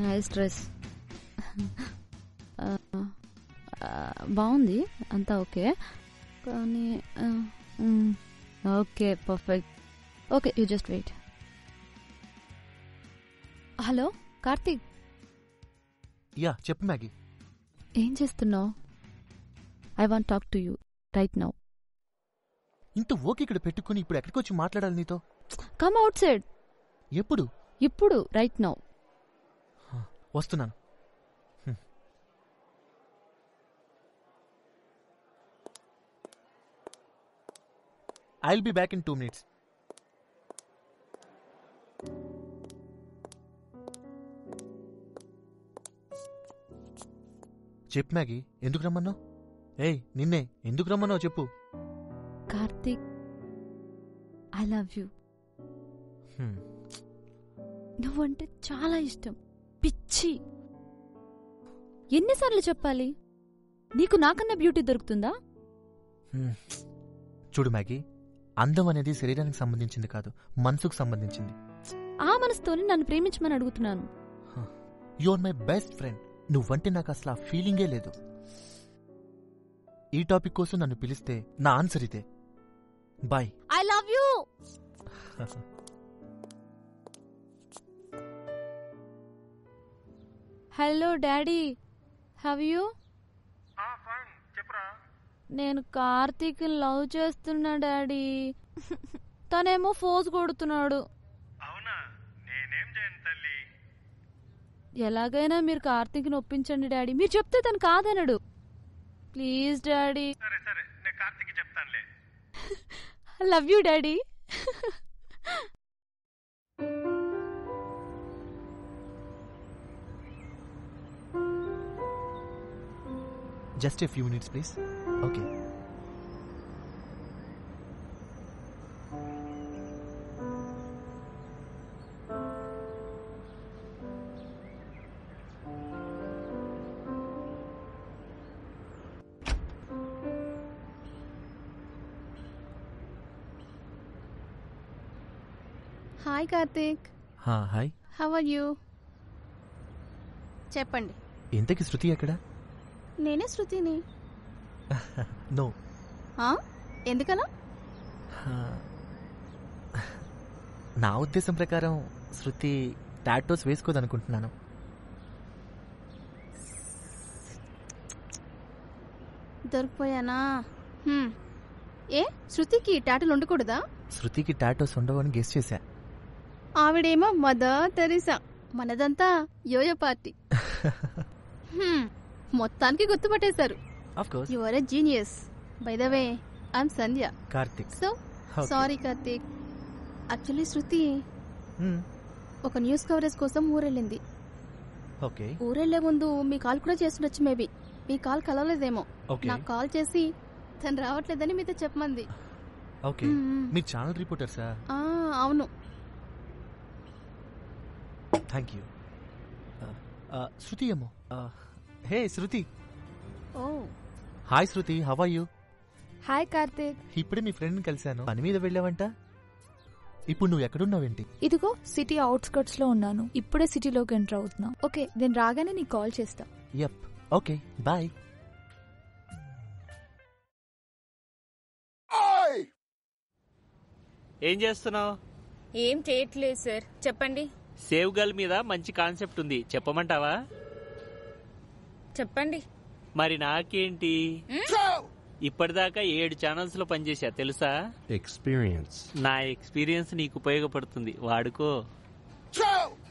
Nice dress. బాగుంది, అంతా ఓకే. కానీ okay, perfect. Okay, you just wait. Hello Karthik. Yeah, చెప్పు మ్యాగీ. ఏం చేస్తున్నావు? I want talk to you right now. ఇంత ఓకే ఇక్కడ పెట్టుకుని ఇప్పుడు ఎక్కడికి వచ్చి మాట్లాడాలి నీతో? Come outside. ఎప్పుడు? ఇప్పుడు, రైట్ నౌ. వస్తున్నాను. I'll be back in 2 minutes. చెప్పు మ్యాగీ, ఎందుకు రమ్మన్నావు? ఏయ్, నిన్నే ఎందుకు రమ్మన్నావు చెప్పు. Karthik, I love you. నువ్వంటే చాలా ఇష్టం, పిచ్చి. ఎన్నిసార్లు చెప్పాలి? నీకు నాకన్నా బ్యూటీ దొరుకుతుందా? చూడు మ్యాగీ, అందం అనేది శరీరానికి సంబంధించింది కాదు, మనసుకు సంబంధించింది. ఆ మనసుతోనే నన్ను ప్రేమించమని అడుగుతున్నాను. You are my best friend. నువ్వంటే నాకు అసలు ఆ ఫీలింగే లేదు. ఈ టాపిక్ కోసం నన్ను పిలిస్తే నా ఆన్సర్ ఇదే. Bye. I love you. Hello daddy, how you? నేను కార్తీక్ లవ్ చేస్తున్నా డాడీ. తనేమో ఫోర్స్ కొడుతున్నాడు. ఎలాగైనా మీరు కార్తీక్ని ఒప్పించండి డాడీ. మీరు చెప్తే తను కాదనడు. Please daddy. Love you daddy. Just a few minutes, please. Okay. Hi Karthik. Hi. How are you? చెప్పండి. ఇంతకీ శృతి ఎక్కడ? నేనే శృతిని. నో. ఎందుకలా? నా ఉద్దేశం ప్రకారం శృతి టాటోస్ వేసుకోదనుకుంటున్నాను. దొరికిపోయానా? ఏ శృతికి టాటోలు ఉండకూడదా? శృతికి టాటోస్ ఉండవని గెస్ చేశా. ఆవిడేమో మదర్ తెరీసా, మనదంతా యోయో పార్టీ. మొత్తానికి గుర్తుపట్టేశారు. You are a genius. By the way, I'm Sandhya. Karthik. So sorry Karthik. Actually Shruti ఒక న్యూస్ కవరేజ్ కోసం ఊరెళ్ళింది. ఊరెళ్లే ముందు మీ కాల్ కూడా చేస్తుండొచ్చు. మేబీ మీ కాల్ కలవలేదేమో. నాకు కాల్ చేసి తను రావట్లేదని మీతో చెప్పమంది. మీరు ఛానల్ రిపోర్టర్సా? అవును. Thank you. శృతి ఏమో. Hey Shruti. Hi Shruti, how are you? Hi Karthik. ఇప్పుడే మీ ఫ్రెండ్ కలిశాను. పని మీద వెళ్ళావంట. ఇప్పుడు నువ్వు ఎక్కడున్నావేంటి? ఇదిగో సిటీ అవుట్స్కర్ట్స్ లో ఉన్నాను. ఇప్పుడే సిటీలోకి ఎంటర్ అవుతున్నా. ఓకే, నేను రాగానే నీకు కాల్ చేస్తా. యప్. Okay, bye. ఏం చేస్తున్నావు? ఏం చేయట్లేదు సార్. చెప్పండి. సేవ్ గర్ల్ మీద మంచి కాన్సెప్ట్ ఉంది, చెప్పమంటావా? చెప్పండి. మరి నాకేంటి, ఇప్పటిదాకా 7 ఛానల్స్ లో పనిచేసా తెలుసా? ఎక్స్పీరియన్స్. నా ఎక్స్పీరియన్స్ నీకు ఉపయోగపడుతుంది, వాడుకో.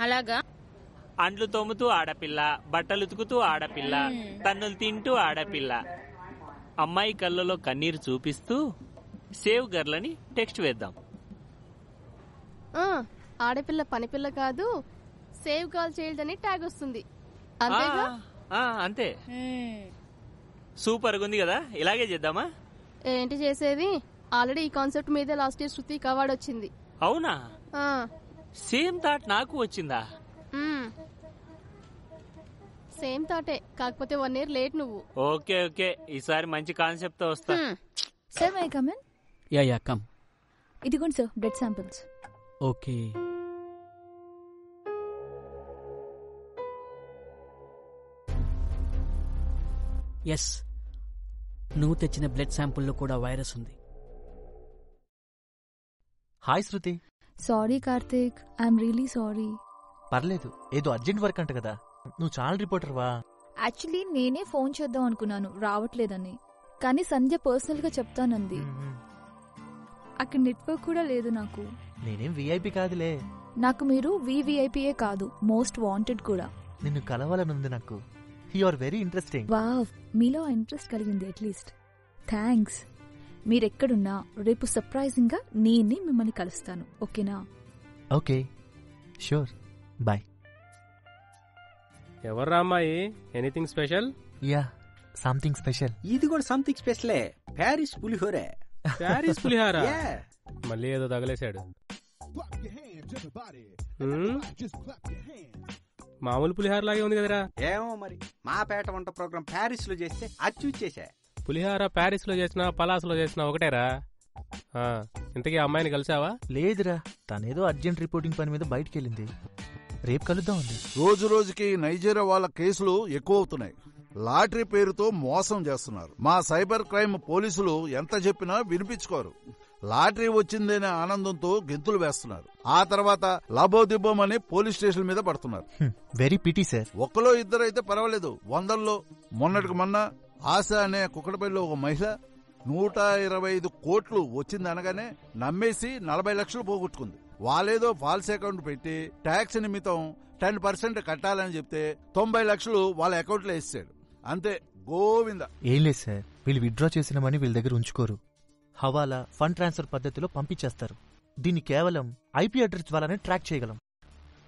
అలాగా? అండ్లు తోముతూ ఆడపిల్ల, బట్టలు ఉతుకుతూ ఆడపిల్ల, తన్నులు తింటూ ఆడపిల్ల, అమ్మాయి కళ్ళలో కన్నీరు చూపిస్తూ సేవ్ గర్ల్ అని టెక్స్ట్ వేద్దాం. ఆడపిల్ల పనిపిల్ల కాదు, సేవ్ గర్ల్ చైల్డ్ అని ట్యాగ్ వస్తుంది. అంతేగా? అంతే. సూపర్ గా ఉంది కదా, ఇలాగే చేద్దామా? ఏంటి చేసేది? ఆల్రెడీ ఈ కాన్సెప్ట్ మీద లాస్ట్ ఇయర్ శృతికి అవార్డు వచ్చింది. అవునా? సేమ్ థాట్ నాకు వచ్చిందా? సేమ్ థాటే, కాకపోతే 1 year లేట్ నువ్వు. ఓకే ఓకే, ఈసారి మంచి కాన్సెప్ట్ తో వస్తా. Sir may come in? Yeah come. ఇదిగోండి sir blood samples. Okay. Yes, నువ్వు తెచ్చిన బ్లడ్ శాంపుల్లో కూడా వైరస్ ఉంది. Hi Shruti. Sorry Karthik, I'm really sorry. పర్లేదు, ఏదో అర్జెంట్ వర్క్ అంట కదా. నువ్వు ఛానల్ రిపోర్టర్ వా? యాక్చువల్లీ నేనే ఫోన్ చేద్దాం అనుకున్నాను, రావట్లేదని. కానీ సంధ్య పర్సనల్ గా చెప్తానంది. అక్కడ నెట్వర్క్ కూడా లేదు నాకు. నేనేం విఐపి కాదులే. నాకు మీరు వివిఐపియే కాదు, మోస్ట్ వాంటెడ్ కూడా. నిన్ను కలవాలనుంది నాకు. You are very interesting. Wow, మీలో ఇంట్రెస్ట్ కలిగింది అట్లీస్ట్. థ్యాంక్స్. మీరెక్కడున్నా రేపు సర్ప్రైజింగ్ గా నేనే మిమ్మల్ని కలుస్తాను, ఓకేనా? Okay, sure. బాయ్. ఎవర్రా అమ్మాయి? Anything special? Yeah, something special. ఇది కూడా సంథింగ్ స్పెషలే. ప్యారిస్ పులిహోరే. ప్యారిస్ పులిహార? మళ్ళీ ఏదో తగలేశాడు. మామూలు పులిహార లాగే ఉంది కదరా. ఏమో మరి, మా పేట వంట ప్రోగ్రామ్ ప్యారిస్ లో చేస్తే అచ్చూచేసా. పులిహార ప్యారిస్ లో చేసినా పలాస్ లో చేసినా ఒకటేరా. ఇంతకీ అమ్మాయిని కలిసావా? లేదురా, తనేదో అర్జెంట్ రిపోర్టింగ్ పని మీద బయటికి వెళ్ళింది. రేపు కలుద్దాం అంది. రోజు రోజుకి నైజీరియా వాళ్ళ కేసులు ఎక్కువ అవుతున్నాయి. లాటరీ పేరుతో మోసం చేస్తున్నారు. మా సైబర్ క్రైమ్ పోలీసులు ఎంత చెప్పినా వినిపించుకోరు. లాటరీ వచ్చిందనే ఆనందంతో గెంతులు వేస్తున్నారు. ఆ తర్వాత లాభోదిబ్బోమని పోలీస్ స్టేషన్ మీద పడుతున్నారు. Very pity sir. ఒక్కలో ఇద్దరైతే పర్వాలేదు, వందల్లో. మొన్నటికి మొన్న ఆశ అనే కుక్కడపల్లిలో ఒక మహిళ 125 కోట్లు వచ్చిందనగానే నమ్మేసి 40 లక్షలు పోగొట్టుకుంది. వాళ్ళేదో ఫాల్స్ అకౌంట్ పెట్టి ట్యాక్స్ నిమిత్తం 10% కట్టాలని చెప్తే 90 లక్షలు వాళ్ళ అకౌంట్ లో వేసాడు. అంతే, గోవింద. ఏం లేదు సార్, వీళ్ళు విత్డ్రా చేసిన మనీ వీళ్ళ దగ్గర ఉంచుకోరు. హవాలా, ఫండ్ ట్రాన్స్ఫర్ పద్ధతిలో పంపించేస్తారు. దీన్ని కేవలం ఐపీ అడ్రస్ ద్వారానే ట్రాక్ చేయగలం.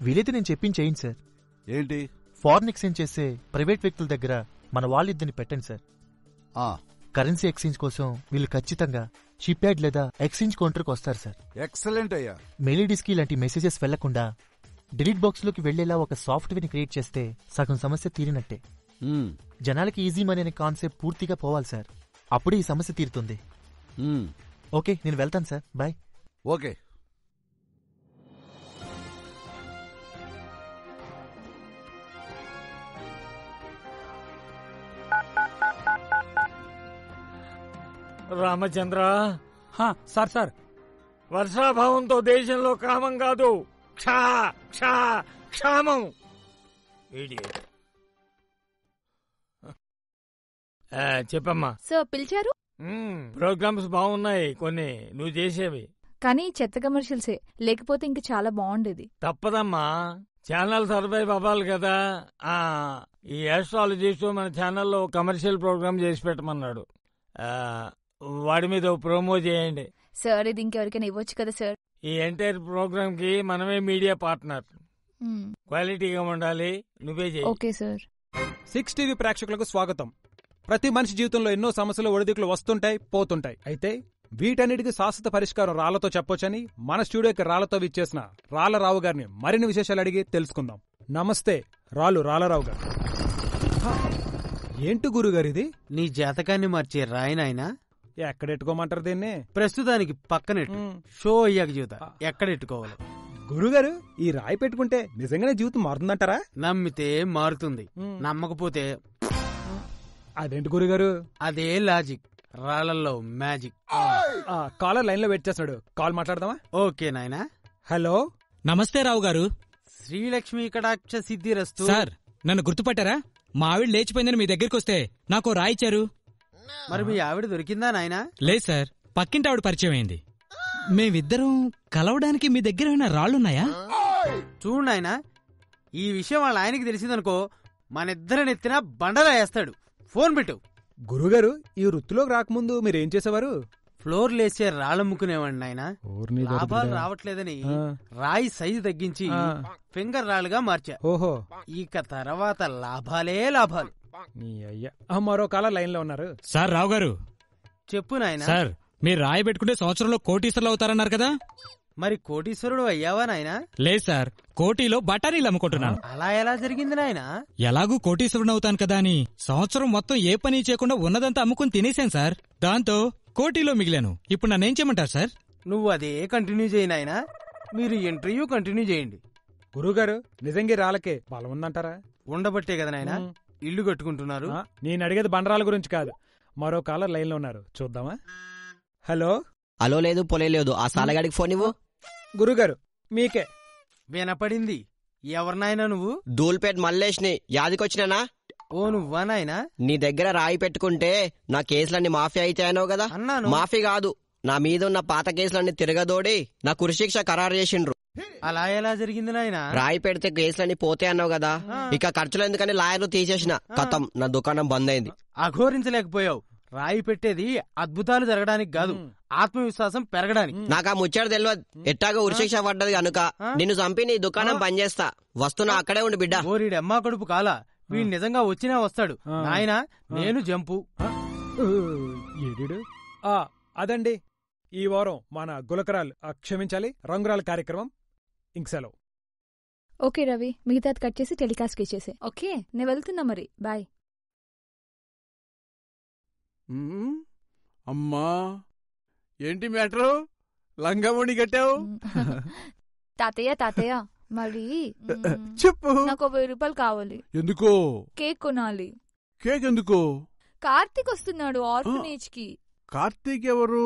వీలైతే నేను చెప్పింది చేయండి సార్. ఏంటి? ఫారెన్ ఎక్స్చేంజ్ చేసే ప్రైవేట్ వ్యక్తుల దగ్గర మన వాళ్ళిద్దరిని పెట్టండి సార్. కరెన్సీ ఎక్స్చేంజ్ కోసం వీళ్ళు ఖచ్చితంగా షిప్ యార్డ్ లేదా ఎక్స్చేంజ్ కౌంటర్కి వస్తారు సార్. ఎక్సలెంట్ అయ్యా. మెయిల్ కి ఇలాంటి మెసేజెస్ వెళ్లకుండా డిలీట్ బాక్స్ లోకి వెళ్లేలా ఒక సాఫ్ట్వేర్ ని క్రియేట్ చేస్తే సగం సమస్య తీరినట్టే. జనాలకి ఈజీ మనీ అనే కాన్సెప్ట్ పూర్తిగా పోవాలి సార్. అప్పుడే ఈ సమస్య తీరుతుంది. ఓకే, నేను వెళ్తాను sir. Bye. Okay. Ramachandra. Sir sir, వర్షాభావంతో దేశంలో కామం కాదు, క్షామం. చెప్పమ్మా. సార్ పిలిచారు? ప్రోగ్రామ్స్ బాగున్నాయి కొన్ని నువ్వు చేసేవి, కానీ చెత్త కమర్షియల్సే. లేకపోతే ఇంక చాలా బాగుండేది. తప్పదమ్మా, ఛానల్ సర్వైవ్ అవ్వాలి కదా. ఈ ఆస్ట్రాలజిస్ట్ మన ఛానల్లో కమర్షియల్ ప్రోగ్రామ్ చేసి పెట్టమన్నాడు. వాడి మీద ప్రోమో చేయండి సార్. ఇది ఇంకెవరికైనా ఇవ్వచ్చు కదా సార్. ఈ ఎంటైర్ ప్రోగ్రామ్ కి మనమే మీడియా పార్ట్నర్. క్వాలిటీగా ఉండాలి, నువ్వే చేయి. Okay sir. 6 టీవీ ప్రేక్షకులకు స్వాగతం. ప్రతి మనిషి జీవితంలో ఎన్నో సమస్యలు ఒడిదుడుకులు వస్తుంటాయి, పోతుంటాయి. అయితే వీటన్నిటికీ శాశ్వత పరిష్కారం రాళ్లతో చెప్పొచ్చని మన స్టూడియోకి రాళ్లతో విచ్చేసిన రాళ్లరావు గారిని మరిన్ని విశేషాలు అడిగి తెలుసుకుందాం. నమస్తే రాళ్లరావు గారు. ఏంటి గురుగారు ఇది? నీ జాతకాన్ని మార్చే రాయినాయనా. ఎక్కడెట్టుకోమంటారు దీన్ని? ప్రస్తుతానికి పక్కనెట్టు, షో అయ్యాక జీవితం ఎక్కడెట్టుకోవాలి. గురుగారు, ఈ రాయి పెట్టుకుంటే నిజంగానే జీవితం మారుతుందంటారా? నమ్మితే మారుతుంది, నమ్మకపోతే. అదేంటి గురుగారు? అదే లాజిక్, రాళ్లలో మ్యాజిక్. కాలర్ లైన్ లో వెయిట్ చేస్తున్నాడు, కాల్ మాట్లాడదామా? ఓకే నాయనా. హలో. నమస్తే రావు గారు. శ్రీలక్ష్మి కటాక్ష సిద్ధిరస్తు. సార్, నన్ను గుర్తుపట్టారా? మా ఆవిడ లేచిపోయిందని మీ దగ్గరికి వస్తే నాకు రాయిచ్చారు. మరి మీ ఆవిడ దొరికిందా నాయనా? లేదు సార్, పక్కింటి ఆవిడ పరిచయం అయింది. మేమిద్దరం కలవడానికి మీ దగ్గర ఏమైనా రాళ్లున్నాయా? చూడు నాయనా, ఈ విషయం వాళ్ళ ఆయనకి తెలిసిందనుకో మనిద్దరిని ఎత్తినా బండలా వేస్తాడు. ఫోన్ పెట్టు. గురుగారు, ఈ వృత్తిలోకి రాకముందు మీరేం చేసేవారు? ఫ్లోర్ లేసే రాళ్లమ్ముకునేవాడిని నాయన. లాభాలు రావట్లేదని రాయి సైజు తగ్గించి ఫింగర్ రాళ్ళుగా మార్చా. ఓహో. ఇక తర్వాత లాభాలే లాభాలు. నీ అయ్యా. మరో కాల లైన్ లో ఉన్నారు. సార్ రావు గారు. చెప్పు నాయన. సార్, మీరు రాయి పెట్టుకుంటే సంవత్సరంలో కోటీశ్వరులు అవుతారన్నారు కదా. మరి కోటీశ్వరుడు అయ్యావా నాయన? లేదు సార్, కోటీలో బఠానీలు అమ్ముకుంటున్నాను. అలా ఎలా జరిగింది నాయన? ఎలాగూ కోటీశ్వరుడు అవుతాను కదా అని సంవత్సరం మొత్తం ఏ పని చేయకుండా ఉన్నదంతా అమ్ముకుని తినేశాను సార్. దాంతో కోటీలో మిగిలాను. ఇప్పుడు నన్నేం చేయమంటారు సార్? నువ్వు అదే కంటిన్యూ చేయి నాయన. మీరు ఇంటర్వ్యూ కంటిన్యూ చేయండి. గురుగారు, నిజంగా రాళ్ళకే బలం ఉందంటారా? ఉండబట్టే కదా నాయన ఇల్లు కట్టుకుంటున్నారు. నేను అడిగేది బండరాల గురించి కాదు. మరో కాలర్ లైన్ లో ఉన్నారు, చూద్దామా? హలో. హలో. లేదు పొలే లేదు, ఆ సాలగాడికి ఫోన్ ఇవ్వు. గురుగారు, మీకే. వినపడింది. ఎవరినాయనా నువ్వు? ధూల్పేట్ మల్లేష్ని. యాదికొచ్చినానా? ఓ నువ్వా నాయనా? నీ దగ్గర రాయి పెట్టుకుంటే నా కేసులన్నీ మాఫీ అయితే అన్నావు కదా. మాఫీ కాదు, నా మీద ఉన్న పాత కేసులన్నీ తిరగదోడి నా కురిశిక్ష ఖరారు చేసిండ్రు. అలా ఎలా జరిగింది నాయనా? రాయి పెడితే కేసులన్నీ పోతే అన్నావు కదా. ఇక ఖర్చులు ఎందుకని లాయర్లు తీసేసిన. కథం, నా దుకాణం బంద్ అయింది. అఘోరించలేకపోయావు. రాయి పెట్టేది అద్భుతాలు జరగడానికి కాదు, ఆత్మవిశ్వాసం పెరగడానికి. నాకు ఆ ముచ్చట తెలియదు. ఎట్టాగా ఉరిశిక్ష పడ్డది కనుక నిన్ను చంపి నీ దుకాణం పని చేస్తా. వస్తున్నా, అక్కడే ఉండి బిడ్డ. ఓరిడి అమ్మా కడుపు కాలా, వీడు నిజంగా వచ్చినా వస్తాడు నాయనా. నేను జంపు. అదండి ఈ వారం మన గులకరాలు క్షమించాలి రంగురాల కార్యక్రమం. ఇంక సెలవు. ఓకే రవి, మిగతాది కట్ చేసి టెలికాస్ట్ ఇచ్చేసే. ఓకే, నేను వెళ్తున్నా మరి. బాయ్. అమ్మా, ఏంటి మ్యాటరు? లంగామణి కట్టావు? తాతయ్య మరి చెప్పు. నాకు 1000 రూపాయలు కావాలి. ఎందుకో? కేక్ కొనాలి. కేక్ ఎందుకో? కార్తీక్ వస్తున్నాడు ఆర్ఫనేజ్ కి. కార్తీక్ ఎవరు?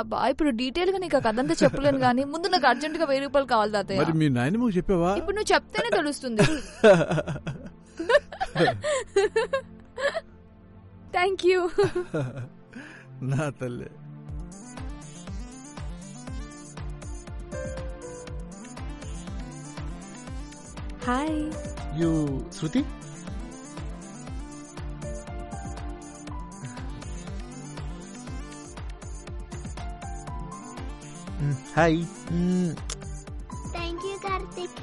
అబ్బా, ఇప్పుడు డీటెయిల్ గా నీకు అదంతా చెప్పలేను గానీ ముందు నాకు అర్జెంట్ గా 1000 రూపాయలు కావాలి తాతయ్య. మరి మీ నాయనమ్మకు చెప్పావా? ఇప్పుడు నువ్వు చెప్తేనే తెలుస్తుంది. Thank you. నా తల్లి. Hi. You Shruti? Hi. Thank you Karthik.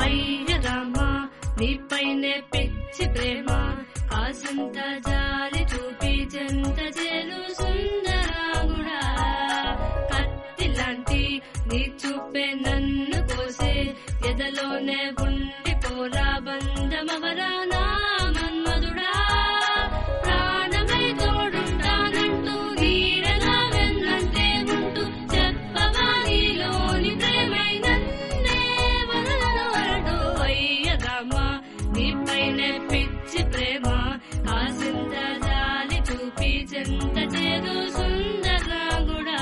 అయ్యరామా, నీపైనే పిచ్చి ప్రేమ, కాసంత జాలి చూపి జంత చేరు సుందరాగుడా. కత్తిలాంటి నీ చూపే నన్ను కోసే, ఎదలోనే ఉండిపోరా బంధమవరా నా మన్మధుడా. ప్రాణమై తోడుంటానంటూ నీడలా వెన్నంటే ఉంటూ చెప్పవా నీలోని ప్రేమై నన్నే వదలను వరడు. అయ్యరామా, నీపైనే పిచ్చి ప్రేమ, కాసింత జాలి చూపి జంత చేరు సుందరాగుడా.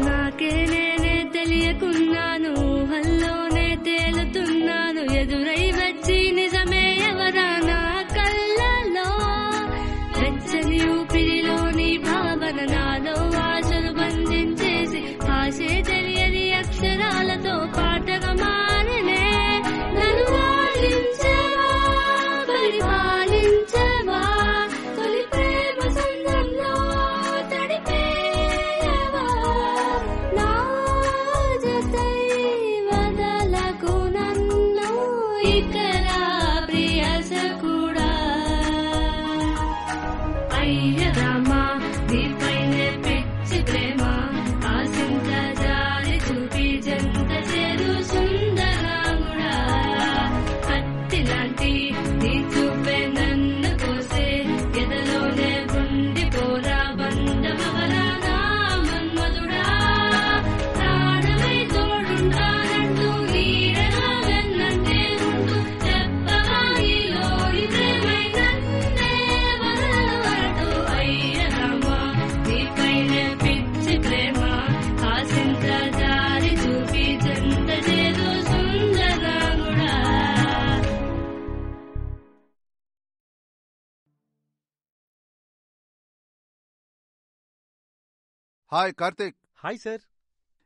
నాకే నేనే తెలియకున్నాను, ఊహల్లోనే తేలుతున్నాను, ఎదురై వచ్చి నిజమే ఎవరా నా కళ్ళలో. వెచ్చని ఊపిరిలోని భావన నాలో ఆశలు బంధించేసి, ఆశే తెలియని అక్షరాలతో పాటగా మారనే. నన్ను పాలించవా, పరిపాలించవా, తొలి ప్రేమ సంద్రంలో తడిపేయవా. నా జతై వదలకు నన్ను ఇకరా ప్రియసకుడా. అయ్యరామా, నీపైనే పిచ్చి ప్రేమ, కాసింత జాలి చూపి జంత చేరు సుందరాగుడా. కత్తిలాంటి నీ చూపే నన్ను కోసే, ఎదలోనే ఉండిపోరా బంధమవరా నా మన్మధుడా. ప్రాణమై తోడుంటానంటూ నీడలా వెన్నంటే ఉంటూ చెప్పవా నీలోని ప్రేమై నన్నే వదలను వరడు. అయ్యరామా, నీపైనే పిచ్చి ప్రేమ, కాసింత జాలి చూపి జంత చేరు సుందరాగుడా. హాయ్ కార్తీక్. Hi sir.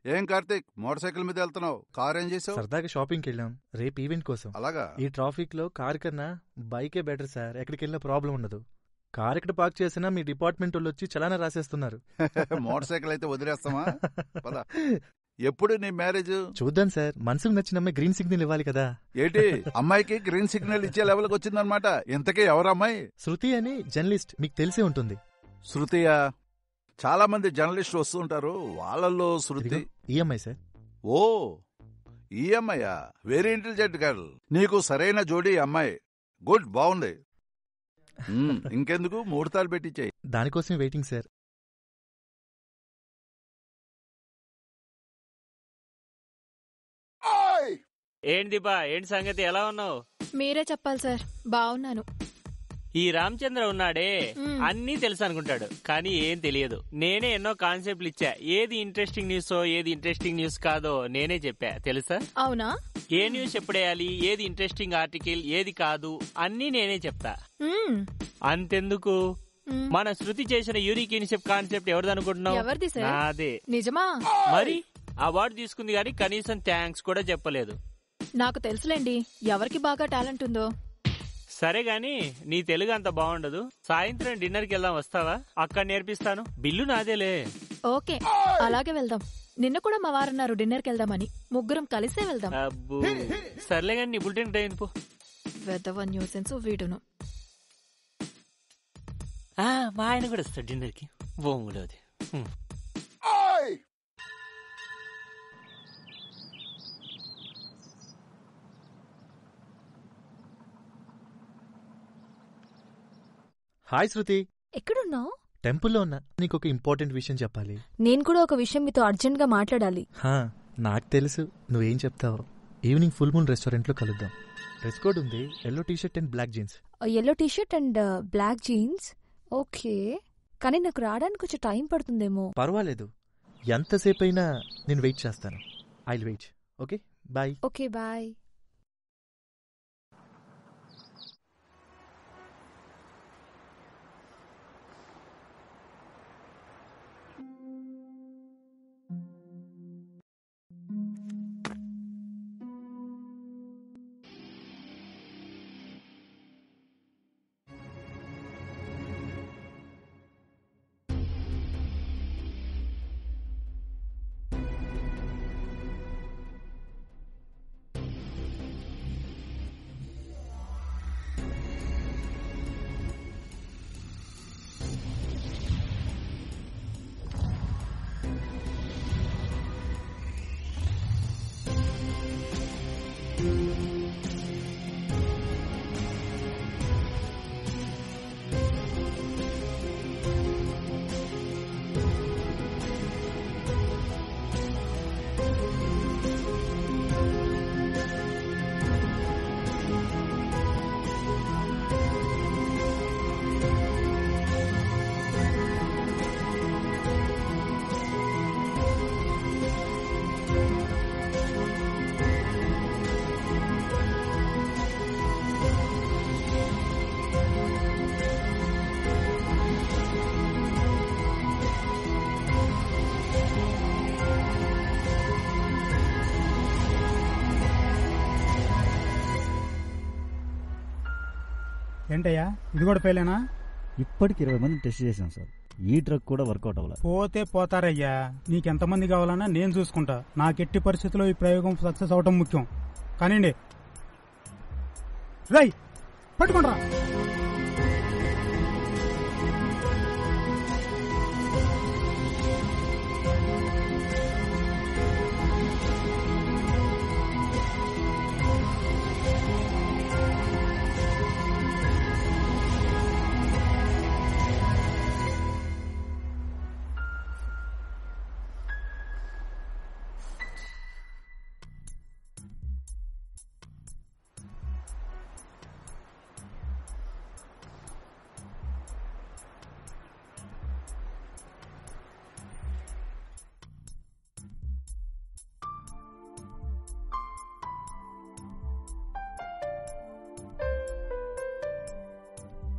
ఏం కార్తీక్, మోటార్ సైకిల్ మీద వెళ్తున్నావు? కార్ ఏం చేసావు? సరదాగా షాపింగ్కి వెళ్ళాం రేపు ఈవెంట్ కోసం. అలాగా? ఈ ట్రాఫిక్ లో కార్ కన్నా బైకే బెటర్ సార్. ఎక్కడికి వెళ్ళినా ప్రాబ్లం ఉండదు. కార్ ఎక్కడ పార్క్ చేసినా మీ డిపార్ట్మెంట్ వాళ్ళు వచ్చి చలానా రాసేస్తున్నారు. మోటార్ సైకిల్ అయితే వదిలేస్తామా? పద. ఎప్పుడు నీ మ్యారేజ్? చూద్దాం సార్, మనసుకు నచ్చిన అమ్మాయి గ్రీన్ సిగ్నల్ ఇవ్వాలి కదా. ఏంటి, అమ్మాయికి గ్రీన్ సిగ్నల్ ఇచ్చే లెవెల్కి వచ్చిందనమాట. ఇంతకీ ఎవరమ్మాయి? శృతి అని జర్నలిస్ట్, మీకు తెలిసే ఉంటుంది. శృతియా? చాలా మంది జర్నలిస్టులు వస్తూ ఉంటారు, వాళ్ళల్లో శృతి. EMI sir. ఓ ఈఎంఐయా? Very intelligent girl. నీకు సరైన జోడీ అమ్మాయి. గుడ్, బాగుంది. ఇంకెందుకు, ముహూర్తాలు పెట్టించాయి. దానికోసమే వెయిటింగ్ సార్. ఏంటి దీపా, ఏంటి సంగతి, ఎలా ఉన్నావు? మీరే చెప్పాలి సార్. బాగున్నాను. ఈ రామచంద్ర ఉన్నాడే, అన్నీ తెలుసు అనుకుంటాడు, కానీ ఏం తెలియదు. నేనే ఎన్నో కాన్సెప్ట్లు ఇచ్చా. ఏది ఇంట్రెస్టింగ్ న్యూస్ ఏది ఇంట్రెస్టింగ్ న్యూస్ కాదో నేనే చెప్పా, తెలుసా? అవునా? ఏ న్యూస్ ఎప్పుడేయాలి, ఏది ఇంట్రెస్టింగ్ ఆర్టికల్, ఏది కాదు అన్నీ నేనే చెప్తా. అంతెందుకు, మన శృతి చేసిన యూనిక్ ఇనిషియేటివ్ కాన్సెప్ట్ ఎవరిదనుకుంటున్నావు? ఎవరిది సార్? నాదే. నిజమా? మరి అవార్డు తీసుకుంది కానీ కనీసం థ్యాంక్స్ కూడా చెప్పలేదు. నాకు తెలుసులేండి ఎవరికి బాగా టాలెంట్ ఉందో. సరే గాని నీ తెలుగు అంత బాగుండదు. సాయంత్రం డిన్నర్కి వెళ్దాం, వస్తావా? అక్కడ నేర్పిస్తాను. బిల్లు నాదేలే. ఓకే, అలాగే వెళ్దాం. నిన్న కూడా మా వారన్నారు డిన్నర్కి వెళ్దామని. ముగ్గురం కలిసే వెళ్దాం. అబ్బో సర్లే గాని నీ బులెటిన్ టైం పో. వెదవ న్యూసెన్స్ వీడును. మా ఆయన కూడా వస్తాడు డిన్నర్కి. బొంగులోది. హాయ్ శృతి. ఎక్కడున్నావు? టెంపుల్లో ఉన్నా. నీకు ఒక ఇంపార్టెంట్ విషయం చెప్పాలి. నేను కూడా ఒక విషయం మీతో అర్జెంట్ గా మాట్లాడాలి. నాకు తెలుసు నువ్వేం చెప్తావు. ఈవినింగ్ ఫుల్ మూన్ రెస్టారెంట్ లో కలుద్దాం. డ్రెస్ కోడ్ ఉంది, yellow T-shirt and black jeans. Yellow T-shirt and black jeans. Okay, కానీ నాకు రావడానికి కొంచెం టైం పడుతుందేమో. పర్వాలేదు, ఎంతసేపు అయినా నేను వెయిట్ చేస్తాను. I will wait. Okay bye. Okay bye. ఏంటయ్యా ఇది కూడా ఫెయిలేనా? ఇప్పటికి 20 మంది టెస్ట్ చేశాం సార్. ఈ డ్రగ్ కూడా వర్కౌట్ అవ్వలేదు. పోతే పోతారయ్యా, నీకెంతమంది కావాలన్నా నేను చూసుకుంటా. నాకెట్టి పరిస్థితుల్లో ఈ ప్రయోగం సక్సెస్ అవటం ముఖ్యం. కానివ్వండి. రై పట్టుకుంటా.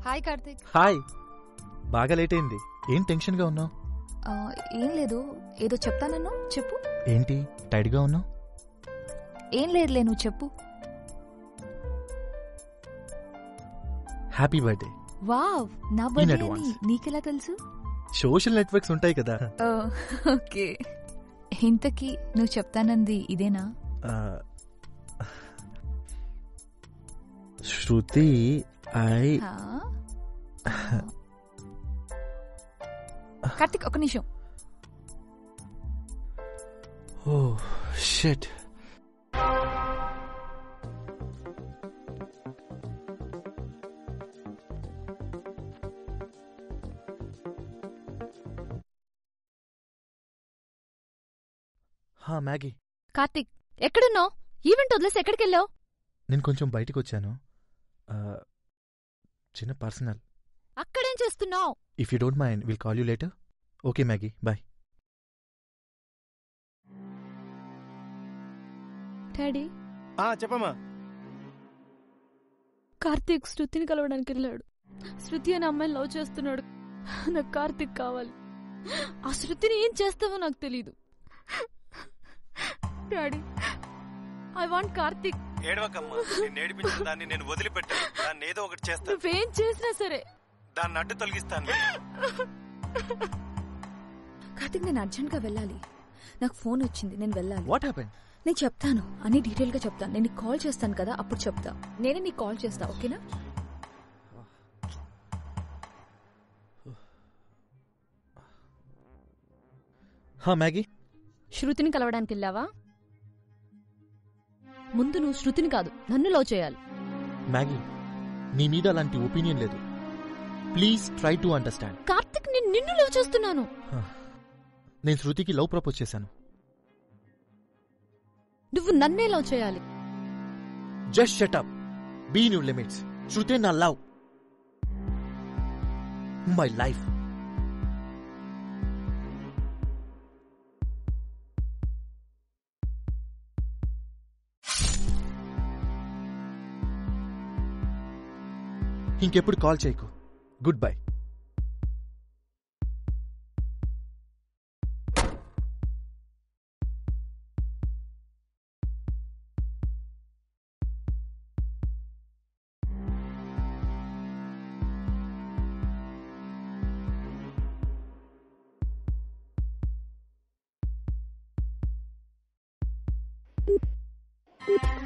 హాయ్ కార్తిక్. హాయ్. బాగా లేట్ అయింది. ఏం టెన్షన్ గా ఉన్నావు? ఏం లేదు, ఏదో చెప్తానన్నా. చెప్పు. ఏంటి టైడ్ గా ఉన్నావు? ఏం లేదులే, నువ్వు చెప్పు. Happy birthday. వావ్, నా బర్త్డే అని నీకెలా తెలుసు? సోషల్ నెట్వర్క్స్ ఉంటాయి కదా. ఓకే. ఇంతకీ నువ్వు చెప్తానంది ఇదేనా? శృతి, కార్తిక్ ఒక నిమిషం. Oh shit. మ్యాగీ. కార్తిక్ ఎక్కడున్నావు? ఈవెంట్ వదిలేసి ఎక్కడికి వెళ్ళావు? నేను కొంచెం బయటకు వచ్చాను. చిన్న పర్సనల్. అక్కడేం చేస్తున్నావు? If you don't mind will call you later. Okay Maggie, bye. Daddy చెప్పమ్మా. కార్తీక్ శృతిని కలవడానికి వెళ్ళాడు. శృతి అనే అమ్మాయిని లవ్ చేస్తున్నాడు. నాకు కార్తీక్ కావాలి. ఆ శృతిని ఏం చేస్తావో నాకు తెలీదు. Daddy, I want Karthik. ఏడవకమ్మా, నేను ఏడిపించిన దాన్ని నేను వదిలిపెట్టాను. దాన్ని ఏదో ఒకటి చేస్తాను. నువ్వేం చేసినా సరే దాన్ని అడ్డు తొలగిస్తాను. కార్తీక్, నేను అర్జెంట్ గా వెళ్ళాలి. నాకు ఫోన్ వచ్చింది, నేను వెళ్ళాలి. What happened? నేను చెప్తాను, అన్ని డీటెయిల్ గా చెప్తాను. నేను నీకు కాల్ చేస్తాను కదా, అప్పుడు చెప్తా. నేనే నీకు కాల్ చేస్తా, ఓకేనా? మ్యాగీ, శృతిని కలవడానికి వెళ్ళావా? ముందు నువ్వు శృతిని కాదు, నన్ను లవ్ చేయాలి. మ్యాగీ, నీ మీద అలాంటి ఒపీనియన్ లేదు. Please try to understand. Karthik, నేను నిన్ను లవ్ చేస్తున్నాను. నేను శృతికి లవ్ ప్రపోజ్ చేశాను. నువ్వు నన్నే లవ్ చేయాలి. Just shut up, be in your limits. Shruti నా లవ్, మై లైఫ్. ఇంకెప్పుడు కాల్ చేయకు. Good bye.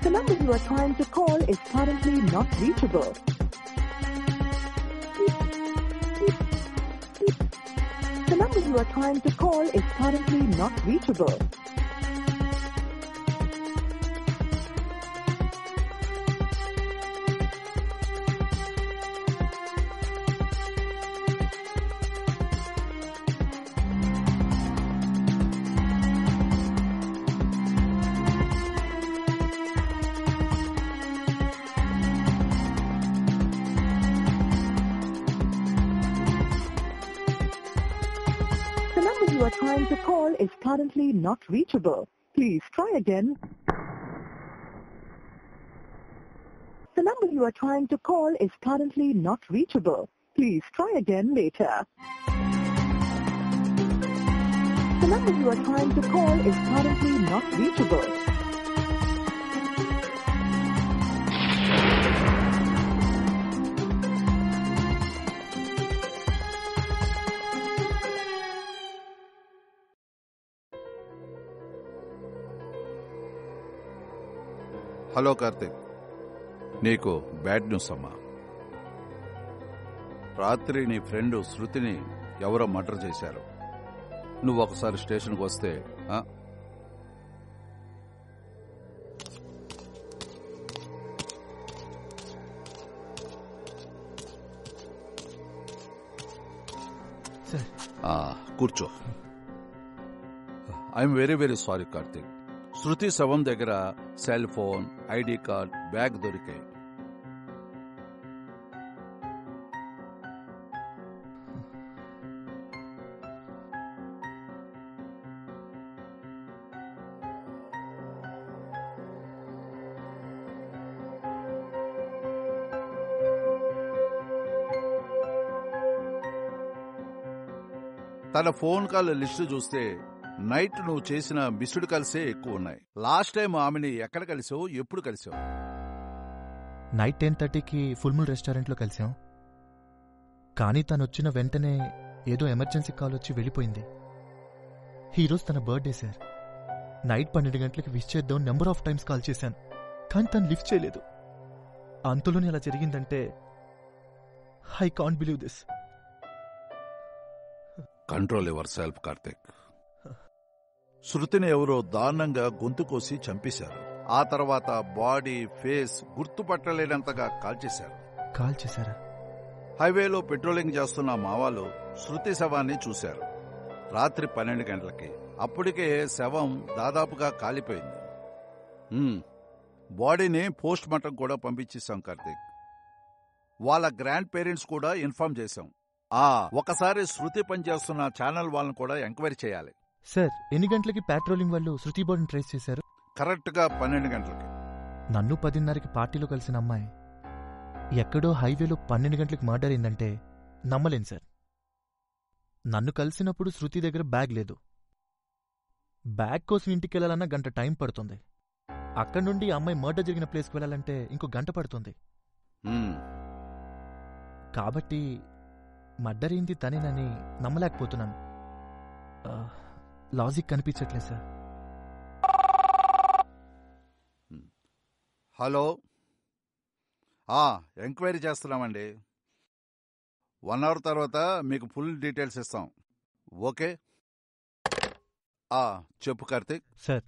The number you are trying to call is currently not reachable. The number you are trying to call is currently not reachable. You are trying to call is currently not reachable. Please try again. The number you are trying to call is currently not reachable. Please try again later. The number you are trying to call is currently not reachable. Hello Karthik, నీకు బ్యాడ్ న్యూస్ అమ్మా. రాత్రి నీ ఫ్రెండ్ శృతిని ఎవరో మర్డర్ చేశారు. నువ్వు ఒకసారి స్టేషన్కి వస్తే కూర్చో. I'm very very sorry Karthik. Shruti శవం దగ్గర cell phone, ID card, bag దొరికాయి. తన ఫోన్ కాల్ లిస్టు చూస్తే నైట్ నువ్వు చేసిన మిస్డ్ కాల్సే ఎక్కువ ఉన్నాయి. లాస్ట్ టైం ఆమెని ఎక్కడ కలిసావు, ఎప్పుడు కలిసావు? నైట్ 10:30కి ఫుల్ మూన్ రెస్టారెంట్లో కలిసాం. కానీ తను వచ్చిన వెంటనే ఏదో ఎమర్జెన్సీ కాల్ వచ్చి వెళ్ళిపోయింది. ఈరోజు తన బర్త్డే సార్. నైట్ 12 గంటలకి విష్ చేద్దాం నెంబర్ ఆఫ్ టైమ్స్ కాల్ చేశాను, కానీ తను లిఫ్ట్ చేయలేదు. అంతలోనే అలా జరిగిందంటే I can't believe this. Control your self Karthik. శృతిని ఎవరో దారుణంగా గొంతు కోసి చంపేశారు. ఆ తర్వాత బాడీ, ఫేస్ గుర్తుపట్టలేనంతగా కాల్చేశారా? హైవేలో పెట్రోలింగ్ చేస్తున్న మావాలు శృతి శవాన్ని చూశారు రాత్రి 12 గంటలకి. అప్పటికే శవం దాదాపుగా కాలిపోయింది. బాడీని పోస్ట్ మార్టం కూడా పంపించేశాం కార్తిక్. వాళ్ళ గ్రాండ్ పేరెంట్స్ కూడా ఇన్ఫార్మ్ చేశాం. ఒకసారి శృతి పనిచేస్తున్న ఛానల్ వాళ్ళని కూడా ఎంక్వైరీ చేయాలి. సార్, ఎన్ని గంటలకి పెట్రోలింగ్ వాళ్ళు శృతి బాడీని ట్రేస్ చేశారు? కరెక్ట్ గా 12 గంటలకి. నన్ను 10:30కి పార్టీలో కలిసిన అమ్మాయి ఎక్కడో హైవేలో 12 గంటలకు మర్డర్ అయిందంటే నమ్మలేను సార్. నన్ను కలిసినప్పుడు శృతి దగ్గర బ్యాగ్ లేదు. బ్యాగ్ కోసం ఇంటికెళ్లాలన్నా గంట టైం పడుతుంది. అక్కడి నుండి ఆ అమ్మాయి మర్డర్ జరిగిన ప్లేస్కి వెళ్ళాలంటే ఇంకో గంట పడుతుంది. కాబట్టి మర్డర్ అయింది తనేనని నమ్మలేకపోతున్నాను. లాజిక్ కనిపించట్లేదు సార్. హలో, ఎంక్వైరీ చేస్తున్నామండి. 1 అవర్ తర్వాత మీకు ఫుల్ డీటెయిల్స్ ఇస్తాం. ఓకే? చెప్పు కార్తీక్. సార్,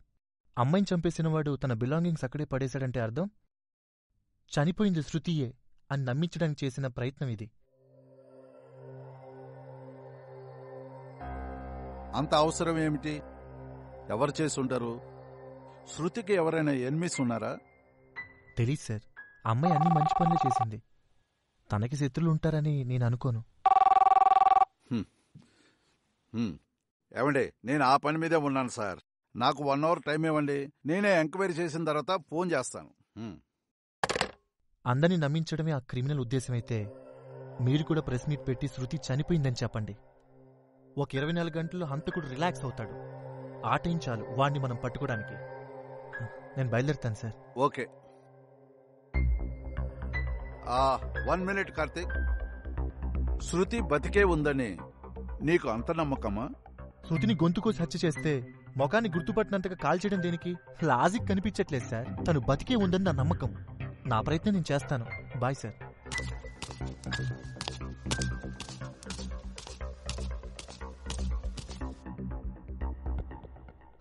అమ్మాయిని చంపేసిన వాడు తన బిలాంగింగ్స్ అక్కడే పడేశాడంటే అర్థం చనిపోయింది శృతియే అని నమ్మించడానికి చేసిన ప్రయత్నం ఇది. అంత అవసరం ఏమిటి? ఎవరు చేసి ఉంటారు? శృతికి ఎవరైనా ఎనిమిస్ ఉన్నారా? తెలీదు సార్. అమ్మాయి అన్ని మంచి పనులు చేసింది. తనకి శత్రులు ఉంటారని నేను అనుకోను. ఏమండి, నేను ఆ పని మీదే ఉన్నాను సార్. నాకు 1 అవర్ టైం ఇవ్వండి. నేనే ఎంక్వైరీ చేసిన తర్వాత ఫోన్ చేస్తాను. అందరినీ నమ్మించడమే ఆ క్రిమినల్ ఉద్దేశమైతే మీరు కూడా ప్రెస్ మీట్ పెట్టి శృతి చనిపోయిందని చెప్పండి. ఒక 24 గంటల్లో హంతకుడు రిలాక్స్ అవుతాడు. ఆ టైం చాలు వాణ్ణి మనం పట్టుకోవడానికి. నేను బయలుదేరుతాను సార్. ఓకే. 1 మినిట్ కార్తీక్. శృతి బతికే ఉందని నీకు అంత నమ్మకమా? శృతిని గొంతుకోసి హత్య చేస్తే మొఖాన్ని గుర్తుపట్టినంతగా కాల్చేయడం దేనికి? లాజిక్ కనిపించట్లేదు సార్. తను బతికే ఉందని నా నమ్మకం. నా ప్రయత్నం నేను చేస్తాను. Bye sir.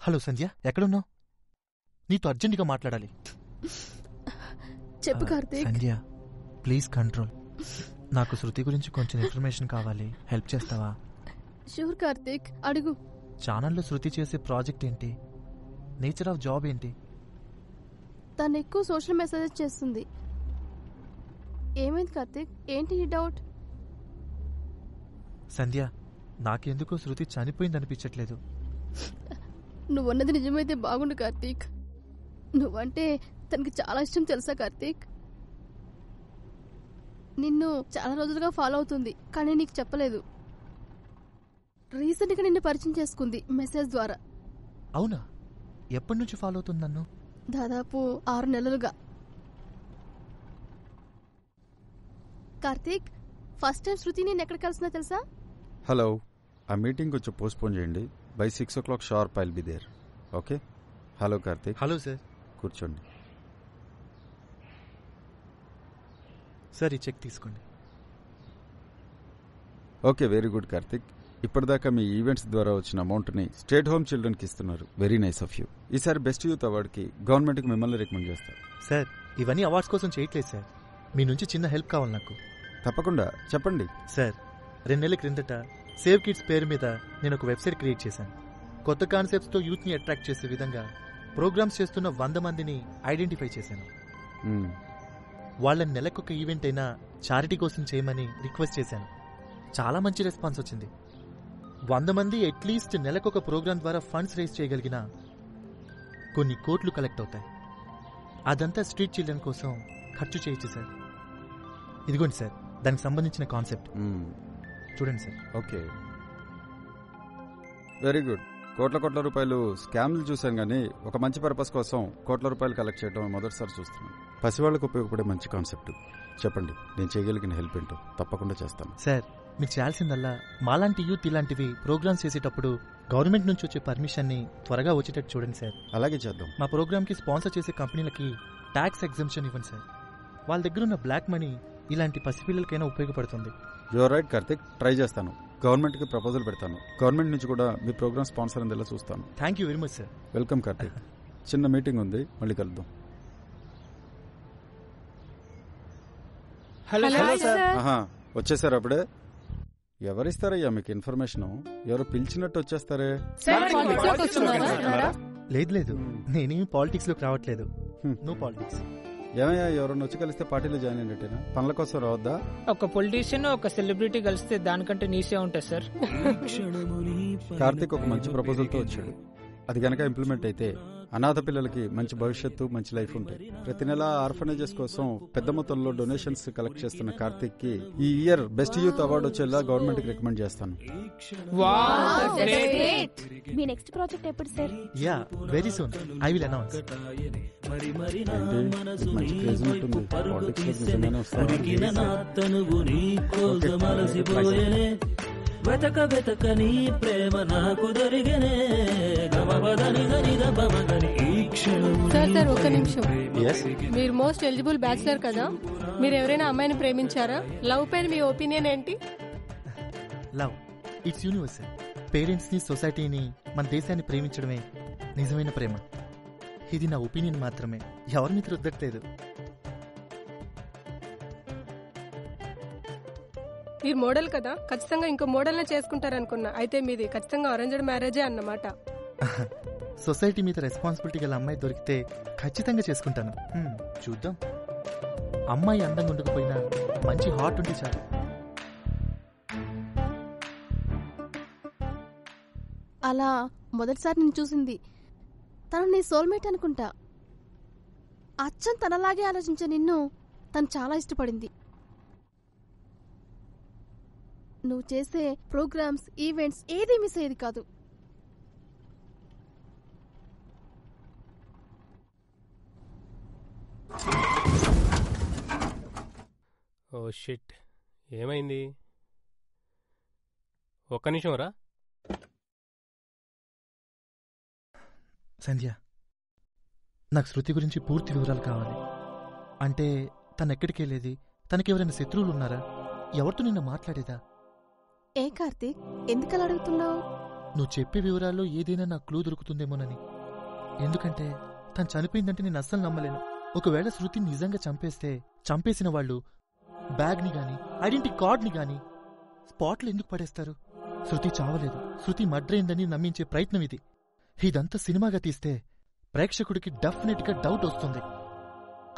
హలో సంధ్య, ఎక్కడున్నావు? నీతో అర్జెంటుగా మాట్లాడాలి. చెప్పు కార్తీక్. సంధ్య, ప్లీజ్ కంట్రోల్. నాకు శృతి గురించి కొంచెం ఇన్ఫర్మేషన్ కావాలి. హెల్ప్ చేస్తావా? షూర్ కార్తీక్, అడుగు. ఛానల్లో శృతి చేసే ప్రాజెక్ట్ ఏంటి? నేచర్ ఆఫ్ జాబ్ ఏంటి? తను ఎక్కువ సోషల్ మెసేజెస్ చేస్తుంది. ఏమైంది కార్తీక్? ఏంటి ఈ డౌట్? సంధ్య, నాకెందుకో శృతి చనిపోయిందనిపించట్లేదు. నువ్వన్నది నిజమైతే బాగుండు కార్తీక్. నువ్వంటే తనకి చాలా ఇష్టం తెలుసా కార్తీక్? నిన్ను చాలా రోజులుగా ఫాలో అవుతుంది, కానీ నీకు చెప్పలేదు. రీసెంట్గా నిన్ను పరిచయం చేసుకుంది మెసేజ్ ద్వారా. అవునా? ఎప్పటి నుంచి ఫాలో అవుతుంది నన్ను? దాదాపు 6 నెలలుగా. కార్తీక్, ఫస్ట్ టైం శృతి నేను ఎక్కడ కలిసినా తెలుసా? హలో, ఆ మీటింగ్ కొంచెం పోస్ట్పోన్ చేయండి. By 6 o'clock sharp I'll be there. Okay? Hello Karthik. Hello sir. కూర్చోండి. సార్, ఈ చెక్ తీసుకోండి. Okay, very good Karthik. ఇప్పటిదాకా మీ ఈవెంట్స్ ద్వారా వచ్చిన అమౌంట్ని స్టేట్ హోమ్ చిల్డ్రన్కి ఇస్తున్నారు. Very nice of you. ఈసారి బెస్ట్ యూత్ అవార్డ్కి గవర్నమెంట్కి మిమ్మల్ని రికమెండ్ చేస్తారు. సార్, ఇవన్నీ అవార్డ్స్ కోసం చేయట్లేదు సార్. మీ నుంచి చిన్న హెల్ప్ కావాలి నాకు. తప్పకుండా, చెప్పండి. సార్, 2 నెలల క్రిందట సేవ్ కిడ్స్ పేరు మీద నేను ఒక వెబ్సైట్ క్రియేట్ చేశాను. కొత్త కాన్సెప్ట్స్తో యూత్ని అట్రాక్ట్ చేసే విధంగా ప్రోగ్రామ్స్ చేస్తున్న 100 మందిని ఐడెంటిఫై చేశాను. వాళ్ళని నెలకొక ఈవెంట్ అయినా చారిటీ కోసం చేయమని రిక్వెస్ట్ చేశాను. చాలా మంచి రెస్పాన్స్ వచ్చింది. 100 మంది అట్లీస్ట్ నెలకొక ప్రోగ్రాం ద్వారా ఫండ్స్ రేస్ చేయగలిగిన కొన్ని కోట్లు కలెక్ట్ అవుతాయి. అదంతా స్ట్రీట్ చిల్డ్రన్ కోసం ఖర్చు చేయొచ్చు సార్. ఇదిగోండి సార్, దానికి సంబంధించిన కాన్సెప్ట్. చూడండి సార్. Okay, very good. కోట్ల రూపాయలు స్కామ్లు చూశాను, కానీ ఒక మంచి పర్పస్ కోసం కోట్ల రూపాయలు కలెక్ట్ చేయడం మొదటిసారి చూస్తున్నాను. పసివాళ్లకు ఉపయోగపడే మంచి కాన్సెప్ట్. చెప్పండి, నేను చేయగలిగిన హెల్ప్ ఏంటో తప్పకుండా చేస్తాను. సార్, మీరు చేయాల్సిందల్లా మాలాంటి యూత్ ఇలాంటివి ప్రోగ్రామ్స్ చేసేటప్పుడు గవర్నమెంట్ నుంచి వచ్చే పర్మిషన్ని త్వరగా వచ్చేటట్టు చూడండి సార్. అలాగే చేద్దాం. మా ప్రోగ్రామ్కి స్పాన్సర్ చేసే కంపెనీలకి ట్యాక్స్ ఎగ్జంప్షన్ ఇవ్వండి సార్. వాళ్ళ దగ్గర ఉన్న బ్లాక్ మనీ ఇలాంటి పసిపిల్లలకైనా ఉపయోగపడుతుంది. యువర్ రైట్ కార్తిక్, ట్రై చేస్తాను. గవర్నమెంట్కి ప్రపోజల్ పెడతాను. గవర్నమెంట్ నుంచి కూడా మీ ప్రోగ్రామ్ స్పాన్సర్ అందేలా చూస్తాను. Thank you very much sir. Welcome Karthik. చిన్న మీటింగ్ ఉంది, మళ్ళీ కలుద్దాం. Hello sir. వచ్చేసారు అప్పుడే? ఎవరిస్తారయ్యా మీకు ఇన్ఫర్మేషన్? ఎవరు పిలిచినట్టు వచ్చేస్తారే? లేదు, నేనేమి పాలిటిక్స్ లోకి రావట్లేదు. No politics. ఏమయ్యా, ఎవరన్నా వచ్చి కలిస్తే పార్టీలో జాయిన్ అయినట్టేనా? పనుల కోసం రావద్దా? ఒక పొలిటీషియన్ ఒక సెలబ్రిటీ కలిస్తే దానికంటే నీసే ఉంటుంది సార్. కార్తిక్ ఒక మంచి ప్రపోజల్ తో వచ్చాడు. అది గనక ఇంప్లిమెంట్ అయితే అనాథ పిల్లలకి మంచి భవిష్యత్తు, మంచి లైఫ్ ఉంటాయి. ప్రతి నెల ఆర్ఫనేజెస్ కోసం పెద్ద మొత్తంలో డొనేషన్స్ కలెక్ట్ చేస్తున్న కార్తిక్ కి ఈ ఇయర్ బెస్ట్ యూత్ అవార్డు వచ్చేలా గవర్నమెంట్ కి రికమెండ్ చేస్తాను. మీ నెక్స్ట్ ప్రాజెక్ట్ ఎప్పుడు sir? Yeah, very soon I will announce. మంచి క్రేజ్ ఉంటుంది. పాలిటిక్స్ లో నిజంగానే వెతక వెతక నీ ప్రేమ నాకు దొరిగనే సార్ ఒక నిమిషం. మీరు మోస్ట్ ఎలిజిబుల్ బ్యాచిలర్ కదా, మీరు ఎవరైనా అమ్మాయిని ప్రేమించారా? లవ్ పైన మీ ఒపీనియన్ ఏంటి? Love it's universal. పేరెంట్స్ ని, సొసైటీని, మన దేశాన్ని ప్రేమించడమే నిజమైన ప్రేమ. ఇది నా ఒపీనియన్ మాత్రమే, ఎవరి మీద రుద్దట్లేదు. మీరు మోడల్ కదా, ఖచ్చితంగా ఇంకో మోడల్ నే చేసుకుంటారనుకున్నా. అయితే మీది ఖచ్చితంగా అరేంజ్డ్ మ్యారేజే అన్నమాట. సొసైటీ మీద రెస్పాన్సిబిలిటీ గల అమ్మాయి దొరికితే ఖచ్చితంగా చేసుకుంటాను. చూద్దాం. అమ్మాయి అందంగా ఉండకపోయినా మంచి హార్ట్ ఉంటే చాలు. అలా మొదటిసారి నేను చూసింది తను నీ సోల్మేట్ అనుకుంటా. అచ్చం తనలాగే ఆలోచించే నిన్ను తను చాలా ఇష్టపడింది. నువ్వు చేసే ప్రోగ్రామ్స్, ఈవెంట్స్ ఏదీ మిస్ అయ్యేది కాదు. ఓ షిట్, ఏమైంది? ఒక్క నిమిషం రా. సంధ్య, నాకు శృతి గురించి పూర్తి వివరాలు కావాలి. అంటే తనెక్కడికి వెళ్ళేది? తనకెవరైనా శత్రువులు ఉన్నారా? ఎవరితో నిన్న మాట్లాడేదా? ఏ కార్తీక్, ఎందుకలా అడుగుతున్నావు? నువ్వు చెప్పే వివరాల్లో ఏదైనా నాకు క్లూ దొరుకుతుందేమోనని. ఎందుకంటే తను చనిపోయిందంటే నేను అస్సలు నమ్మలేను. ఒకవేళ శృతి నిజంగా చంపేస్తే చంపేసిన వాళ్ళు బ్యాగ్ని గాని, ఐడెంటిటీ కార్డ్ని గాని స్పాట్లో ఎందుకు పడేస్తారు? శృతి చావలేదు, శృతి మర్డర్ అయిందని నమ్మించే ప్రయత్నం ఇది. ఇదంతా సినిమాగా తీస్తే ప్రేక్షకుడికి డెఫినెట్ గా డౌట్ వస్తుంది.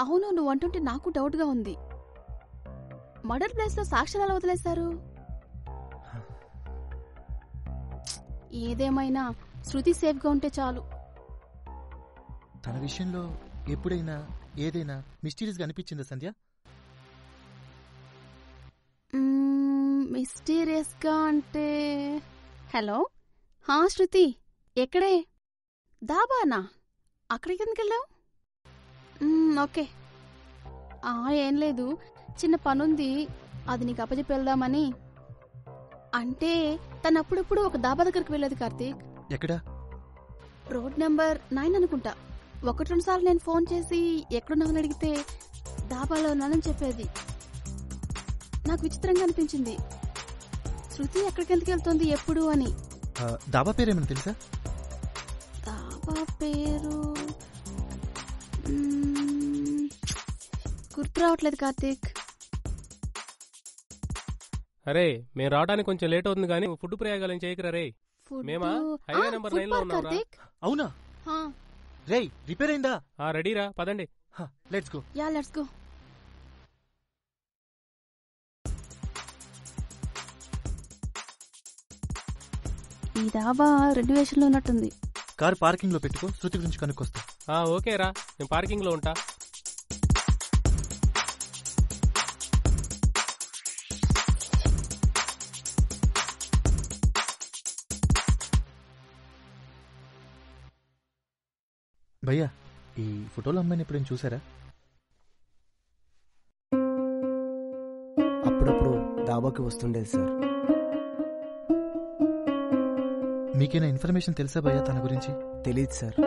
అవును, నువ్వు అంటుంటే నాకు డౌట్ గా ఉంది. మర్డర్ ప్లేస్ లో సాక్ష్యాలు ఎలా వదిలేశారు? ఏదేమైనా శృతి సేఫ్ గా ఉంటే చాలు. తన విషయంలో ఎప్పుడైనా ఏదైనా మిస్టీరియస్ గా అనిపించిందా సంధ్య? మిస్టీరియస్ గా అంటే హలో, హా శృతి, ఎక్కడే? దాబానా? అక్కడికి ఎందుకు వెళ్ళావు? ఓకే. ఏం లేదు, చిన్న పనుంది, అది నీకు అప్పచెప్పి వెళ్దామని. అంటే తను అప్పుడప్పుడు ఒక దాబా దగ్గరికి వెళ్ళేది కార్తీక్. ఎక్కడా? రోడ్ నెంబర్ 9 అనుకుంటా. 1-2 సార్లు నేను ఫోన్ చేసి ఎక్కడున్నామని అడిగితే దాబాలో ఉన్నానని చెప్పేది. నాకు విచిత్రంగా అనిపించింది. శృతి ఎక్కడికెందుకు వెళ్తుంది ఎప్పుడు అని. దాబా పేరేమైనా తెలుసా? దాబా పేరు గుర్తు రావట్లేదు కార్తీక్. అరే, మేము రావడానికి కొంచెం లేట్ అవుతుంది కానీ ఫుడ్ ప్రయోగాలు ఏం చేయకరా రే. మేమా హైవే నెంబర్ 9 లో ఉన్నాం. అవునా? రే, రిపేర్ అయిందా? రెడీరా, పదండి. Let's go. Yeah, let's go. ఈ దాబా రెనోవేషన్ లో ఉన్నట్టుంది. కారు పార్కింగ్ లో పెట్టుకో, శృతి గురించి కనుక్కొస్తా. ఓకేరా, నేను పార్కింగ్ లో ఉంటా. భయ్యా, ఈ ఫోటోలో అమ్మాయిని ఎప్పుడైనా చూసారా? అప్పుడప్పుడు దాబాకి వస్తుండేది సార్. మీకేనా ఇన్ఫర్మేషన్ తెలుసా భయ్యా తన గురించి? తెలీదు sir.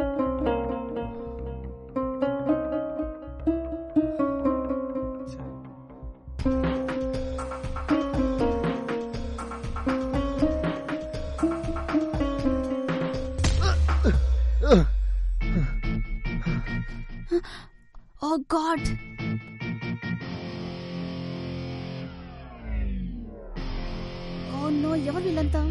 Oh God! Oh no! ఎవరు వీళ్ళంతా?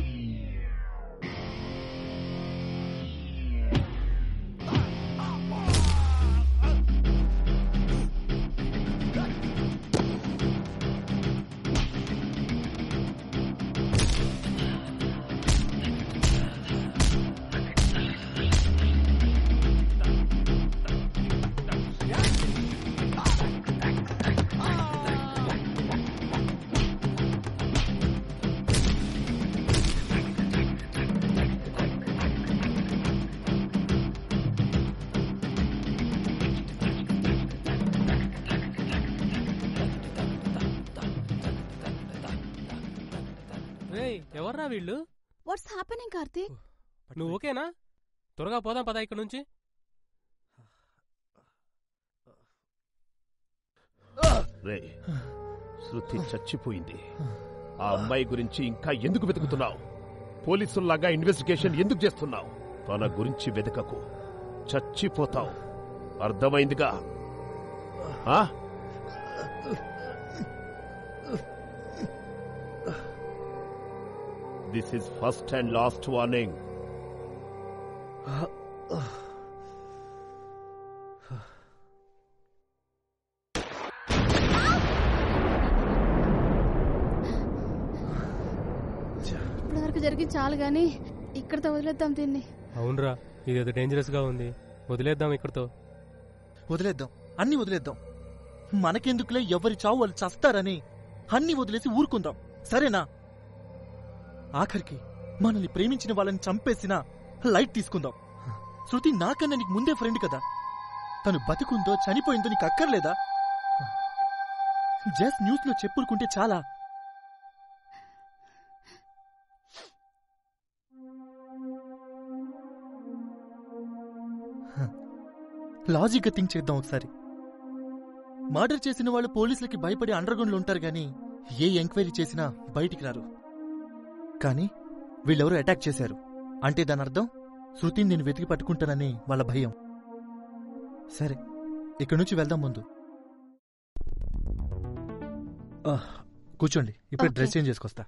ఎవర్రా వీళ్ళు? What's happening Karthik? నువ్వు ఓకేనా? త్వరగా పోదాం పదా ఇక్కడ నుంచి. రే, శృతి చచ్చిపోయింది. ఆ అమ్మాయి గురించి ఇంకా ఎందుకు వెతుకుతున్నావు? పోలీసుల్లాగా ఇన్వెస్టిగేషన్ ఎందుకు చేస్తున్నావు? తన గురించి వెతకకు, చచ్చిపోతావు. అర్థమైందిగా? This is first and last warning. ఇప్పటివరకు జరిగింది చాలు గాని ఇక్కడితో వదిలేద్దాం దీన్ని. అవునరా, ఇదేదో డేంజరస్ గా ఉంది. వదిలేద్దాం ఇక్కడతో. వదిలేద్దాం, అన్ని వదిలేద్దాం. మనకెందుకులే, ఎవరి చావు వాళ్ళు చస్తారని అన్ని వదిలేసి ఊరుకుందాం, సరేనా? ఆఖరికి మనల్ని ప్రేమించిన వాళ్ళని చంపేసినా లైట్ తీసుకుందాం. శృతి నాకన్నా నీకు ముందే ఫ్రెండ్ కదా. తను బతుకుందో చనిపోయిందో నీకు అక్కర్లేదా? జస్ట్ న్యూస్ లో చెప్పుకుంటే చాలా. లాజిక్గా థింక్ చేద్దాం ఒకసారి. మర్డర్ చేసిన వాళ్ళు పోలీసులకి భయపడి అండర్గ్రౌండ్ లో ఉంటారు గాని ఏ ఎంక్వైరీ చేసినా బయటికి రారు. కానీ వీళ్ళెవరో అటాక్ చేశారు అంటే దాని అర్థం శృతిని నేను వెతికి పట్టుకుంటానని వాళ్ళ భయం. సరే, ఇక్కడి నుంచి వెళ్దాం. ముందు కూర్చోండి, ఇప్పుడు డ్రెస్ చేంజ్ చేసుకొస్తా.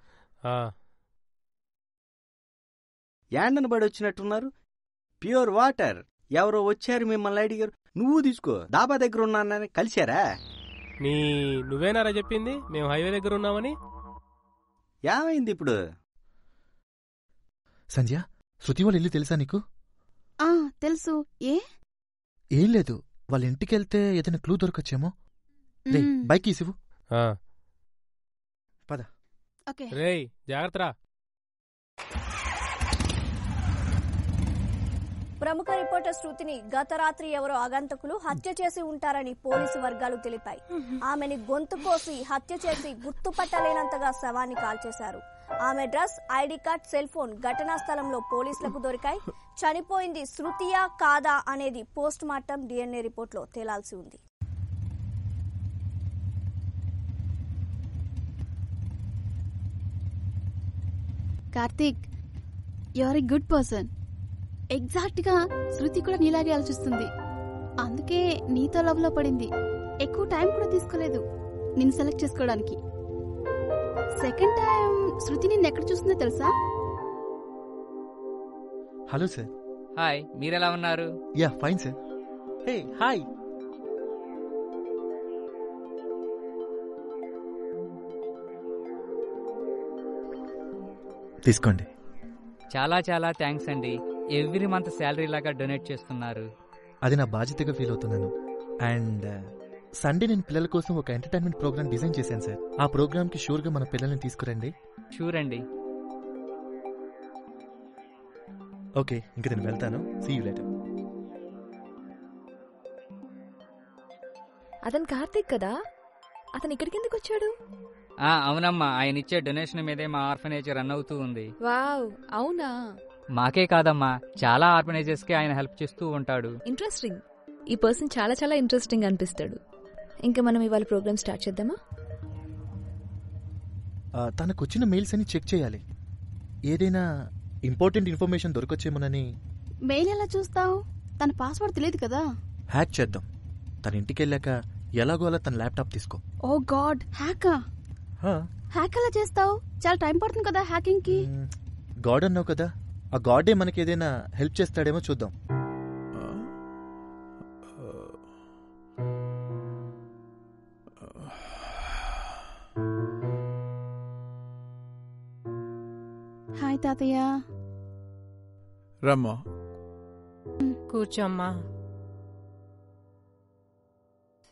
యాండన బడి వచ్చినట్టున్నారు. Pure water. ఎవరో వచ్చారు, మిమ్మల్ని అడిగారు. నువ్వు తీసుకో. డాబా దగ్గర ఉన్నానని కలిశారా? నువ్వేనారా చెప్పింది మేము హైవే దగ్గర ఉన్నామని? ఏమైంది ఇప్పుడు? సంధ్య, శృతి వాళ్ళ ఇల్లు తెలుసా నీకు? తెలుసు. ఏం లేదు, వాళ్ళ ఇంటికెళ్తే ఏదైనా క్లూ దొరకొచ్చేమో. రే, బైక్ ఇసివు. పద. రేయ్, జాగ్రత్త. ప్రముఖ రిపోర్టర్ శృతిని గత రాత్రి ఎవరో ఆగంతకులు హత్య చేసి ఉంటారని పోలీసు వర్గాలు తెలిపాయి. ఆమెని గొంతు కోసి హత్య చేసి గుర్తుపట్టలేనంతగా శవాన్ని కాల్చేశారు. ఆమె dress, ID card, cell phone ఘటనా స్థలంలో పోలీసులకు దొరికాయి. చనిపోయింది శృతియా కాదా అనేది పోస్ట్ మార్టం DNA రిపోర్ట్లో తేలాల్సి ఉంది. Karthik, you are a good person. Exact గా శృతి కూడా నీలాగే ఆలోచిస్తుంది. అందుకే నీతో లవ్ లో పడింది. ఎక్కువ టైం కూడా తీసుకోలేదు నిన్ను సెలెక్ట్ చేసుకోవడానికి. సెకండ్ టైం శృతి నిన్ను ఎక్కడ చూస్తుందో తెలుసా? Hello sir. హాయ్, మీరెలా ఉన్నారు? Yeah, fine sir. Hey, hi. తీసుకోండి. చాలా చాలా థ్యాంక్స్ అండి. ఎవ్రీ మంత్ శాలరీ లాగా డొనేట్ చేస్తున్నారు. అది నా బాధ్యతగా ఫీల్ అవుతున్నాను. అండ్ సండే నేను పిల్లల కోసం ఒక ఎంటర్టైన్మెంట్ ప్రోగ్రామ్ డిజైన్ చేశాను సార్. ఆ ప్రోగ్రామ్ కి షూర్ గా మన పిల్లల్ని తీసుకురండి. షూర్ అండి. ఓకే, ఇంక నేను వెళ్తాను. See you later. అతను కార్తీక్ కదా? అతను ఇక్కడికి ఎందుకు వచ్చాడు? అవునమ్మా, ఆయన ఇచ్చే డొనేషన్ మీదే మా ఆర్ఫనేజ్ రన్ అవుతూ ఉంది. వావ్, అవునా? మాకే కాదమ్మా, చాలా ఆర్ఫనేజెస్ కి ఆయన హెల్ప్ చేస్తూ ఉంటాడు. ఇంట్రెస్టింగ్. ఈ పర్సన్ చాలా చాలా ఇంట్రెస్టింగ్ అనిపిస్తాడు. ఇంకా మనం ఇవాళ ప్రోగ్రామ్ స్టార్ట్ చేద్దామా? తనకు వచ్చిన మెయిల్స్ అని చెక్ చేయాలి. ఏదైనా ఇంపార్టెంట్ ఇన్ఫర్మేషన్ దొరకొచ్చేమోనని. మెయిల్ ఎలా చూస్తావు? తన పాస్వర్డ్ తెలియదు కదా. హ్యాక్ చేద్దాం. తన ఇంటికి వెళ్ళాక ఎలాగో అలా తన ల్యాప్టాప్ తీసుకో. ఓ గాడ్, హ్యాకా? హ్యాక్ ఎలా చేస్తావు? చాలా టైం పడుతుంది కదా హ్యాకింగ్ కి. గాడ్ అన్నావు కదా, ఆ గాడే మనకి ఏదైనా హెల్ప్ చేస్తాడేమో చూద్దాం. హాయ్ తాతయ్య. రమ్మా. కూర్చోమ్మా.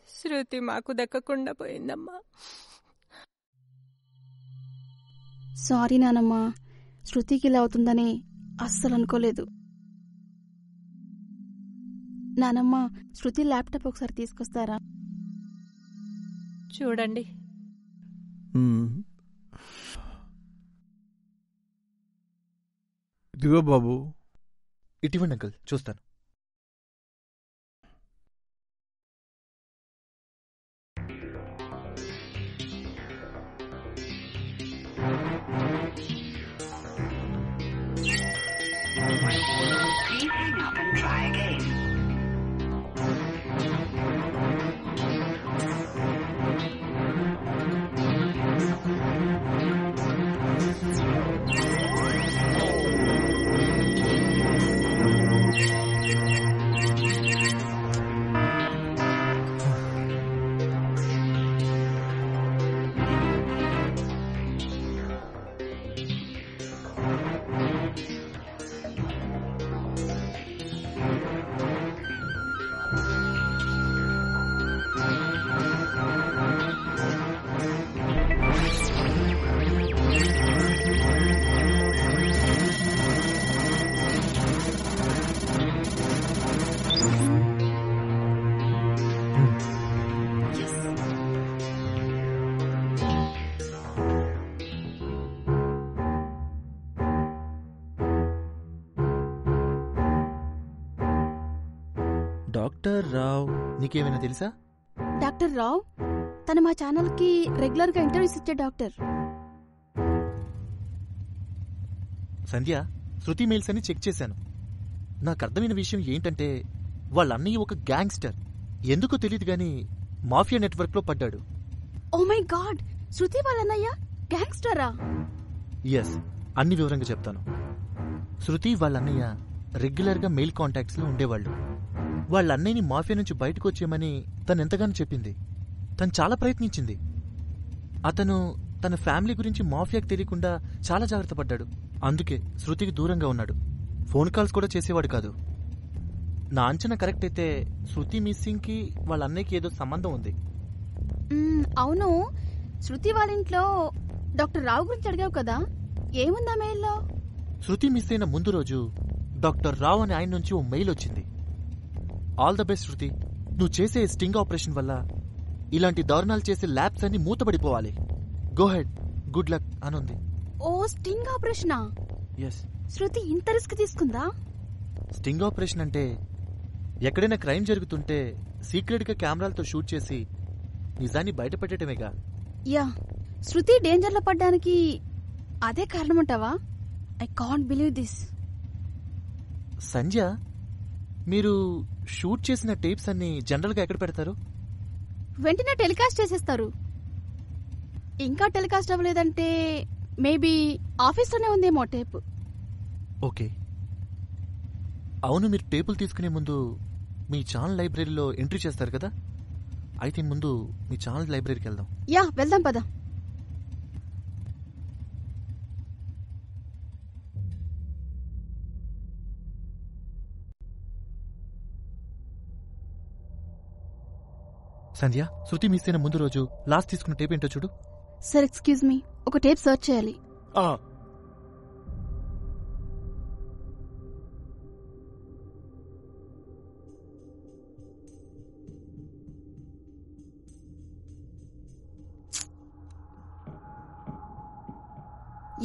శృతి మాకు దక్కకుండా పోయిందమ్మా. సారీ నానమ్మా, శృతికి ఇలా అవుతుందని అస్సలు అనుకోలేదు. నానమ్మ, శృతి ల్యాప్టాప్ ఒకసారి తీసుకొస్తారా? చూడండి. ఇదిగో బాబు. ఇటువంటి అంకుల్ చూస్తాను. డాక్టర్ రావ్ నీకేమైనా తెలుసా? డాక్టర్ రావ్ తను మా ఛానల్ కి రెగ్యులర్ గా ఇంటర్వ్యూస్ ఇచ్చే డాక్టర్. సంధ్య, శృతి మెయిల్స్ అని చెక్ చేశాను. నాకు అర్థమైన విషయం ఏంటంటే వాళ్ళ అన్నయ్య ఒక గ్యాంగ్స్టర్. ఎందుకో తెలియదు గాని మాఫియా నెట్వర్క్ లో పడ్డాడు. ఓ మై గాడ్, శృతి వాళ్ళన్నయ్య గ్యాంగ్స్టరా? ఎస్, అన్ని వివరంగా చెప్తాను. శృతి వాళ్ళ అన్నయ్య రెగ్యులర్ గా మెయిల్ కాంటాక్ట్స్ లో ఉండేవాళ్ళు. వాళ్ళ అన్నయ్యని మాఫియా నుంచి బయటకు వచ్చేయమని తను ఎంతగానో చెప్పింది. తను చాలా ప్రయత్నించింది. అతను తన ఫ్యామిలీ గురించి మాఫియాకి తెలియకుండా చాలా జాగ్రత్త పడ్డాడు. అందుకే శృతికి దూరంగా ఉన్నాడు. ఫోన్ కాల్స్ కూడా చేసేవాడు కాదు. నా అంచనా కరెక్ట్ అయితే శృతి మిస్సింగ్ కి వాళ్ళ అన్నయ్యకి ఏదో సంబంధం ఉంది. అవును, శృతి వాళ్ళ ఇంట్లో డాక్టర్ రావు గురించి అడిగావు కదా, ఏముందా మెయిల్లో? శృతి మిస్ అయిన ముందు రోజు డాక్టర్ రావు అని ఆయన నుంచి ఓ మెయిల్ వచ్చింది. ఆల్ ద బెస్ట్ శృతి, నువ్వు చేసే స్టింగ్ ఆపరేషన్ వల్ల ఇలాంటి దారుణాలు చేసే ల్యాబ్స్ అన్ని మూతపడిపోవాలి. గో హెడ్, గుడ్ లక్ అనుంది. ఓ స్టింగ్ ఆపరేషనా? ఎస్. శృతి ఇంత రిస్క్ తీసుకుందా? స్టింగ్ ఆపరేషన్ అంటే ఎక్కడైనా క్రైమ్ జరుగుతుంటే సీక్రెట్ గా కెమెరాలతో షూట్ చేసి నిజాన్ని బయటపెట్టడమేగా. యా, శృతి డేంజర్ లో పడ్డానికి అదే కారణమంటావా? I can't believe this. Sandhya, మీరు షూట్ చేసిన టేప్స్ అన్ని జనరల్ గా ఎక్కడ పెడతారు? వెంటనే టెలికాస్ట్ చేసేస్తారు. ఇంకా టెలికాస్ట్ అవ్వలేదంటే మేబీ ఆఫీస్లోనే ఉందేమో టేప్. ఓకే. అవును, మీరు టేపులు తీసుకునే ముందు మీ ఛానల్ లైబ్రరీలో ఎంట్రీ చేస్తారు కదా? అయితే ముందు మీ ఛానల్ లైబ్రరీకి వెళ్దాం. యా, వెళ్దాం పద. సంధ్య, శృతి మిస్ అయిన ముందు రోజు లాస్ట్ తీసుకున్న టేప్ ఏంటో చూడు. సార్ ఎక్స్క్యూజ్ మీ, ఒక టేప్ సర్చ్ చేయాలి.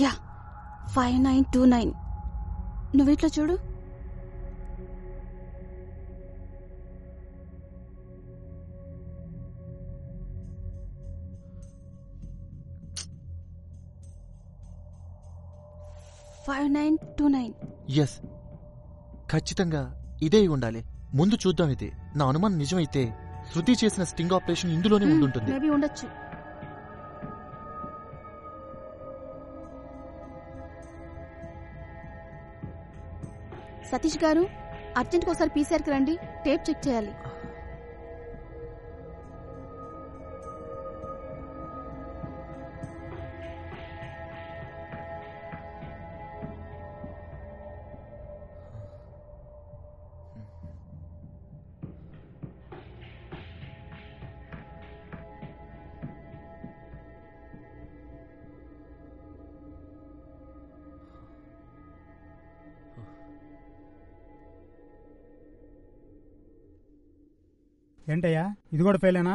యా, 5929. నువ్వు ఇట్లా చూడు. ఎస్, ఖచ్చితంగా ఇదే ఉండాలి. ముందు చూద్దాం. ఇది నా అనుమానం నిజమైతే శృతి చేసిన స్టింగ్ ఆపరేషన్ ఇందులోనే ఉండుంటుంది. మేబీ ఉండొచ్చు. సతీష్ గారు, అర్జెంట్గా ఒకసారి పీసీఆర్కి రండి, టేప్ చెక్ చేయాలి. ఏంటయ్యా, ఇది కూడా ఫెయిలేనా?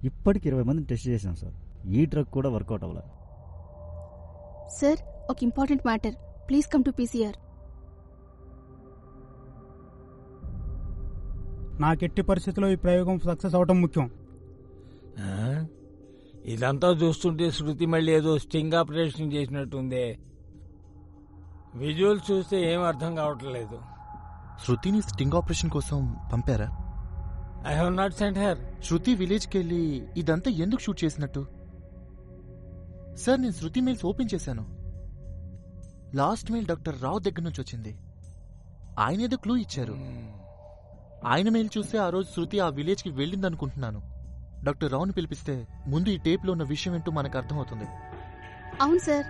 ఇప్పటికి 20 మందిని టెస్ట్ చేశాం సార్. ఈ డ్రగ్ కూడా వర్కౌట్ అవ్వలేదు. సార్ ఒక important matter, please come to PCR. నాకెట్టి పరిస్థితుల్లో ఈ ప్రయోగం సక్సెస్ అవటం ముఖ్యం. ఇదంతా చూస్తుంటే శృతి మళ్ళీ ఏదో స్టింగ్ ఆపరేషన్ చేసినట్టుందే. విజువల్స్ చూస్తే ఏం అర్థం కావట్లేదు. శృతిని స్టింగ్ ఆపరేషన్ కోసం పంపారా? I have not sent her. Shruti విలేజ్కి వెళ్ళి ఇదంతా ఎందుకు షూట్ చేసినట్టు? సార్, నేను శృతి మెయిల్స్ ఓపెన్ చేశాను. లాస్ట్ మెయిల్ డాక్టర్ రావు దగ్గర నుంచి వచ్చింది. ఆయన ఏదో క్లూ ఇచ్చారు. ఆయన మెయిల్ చూస్తే ఆ రోజు శృతి ఆ విలేజ్కి వెళ్ళిందనుకుంటున్నాను. డాక్టర్ రావుని పిలిపిస్తే ముందు ఈ టేప్లో ఉన్న విషయం ఏంటో మనకు అర్థమవుతుంది. అవును సార్,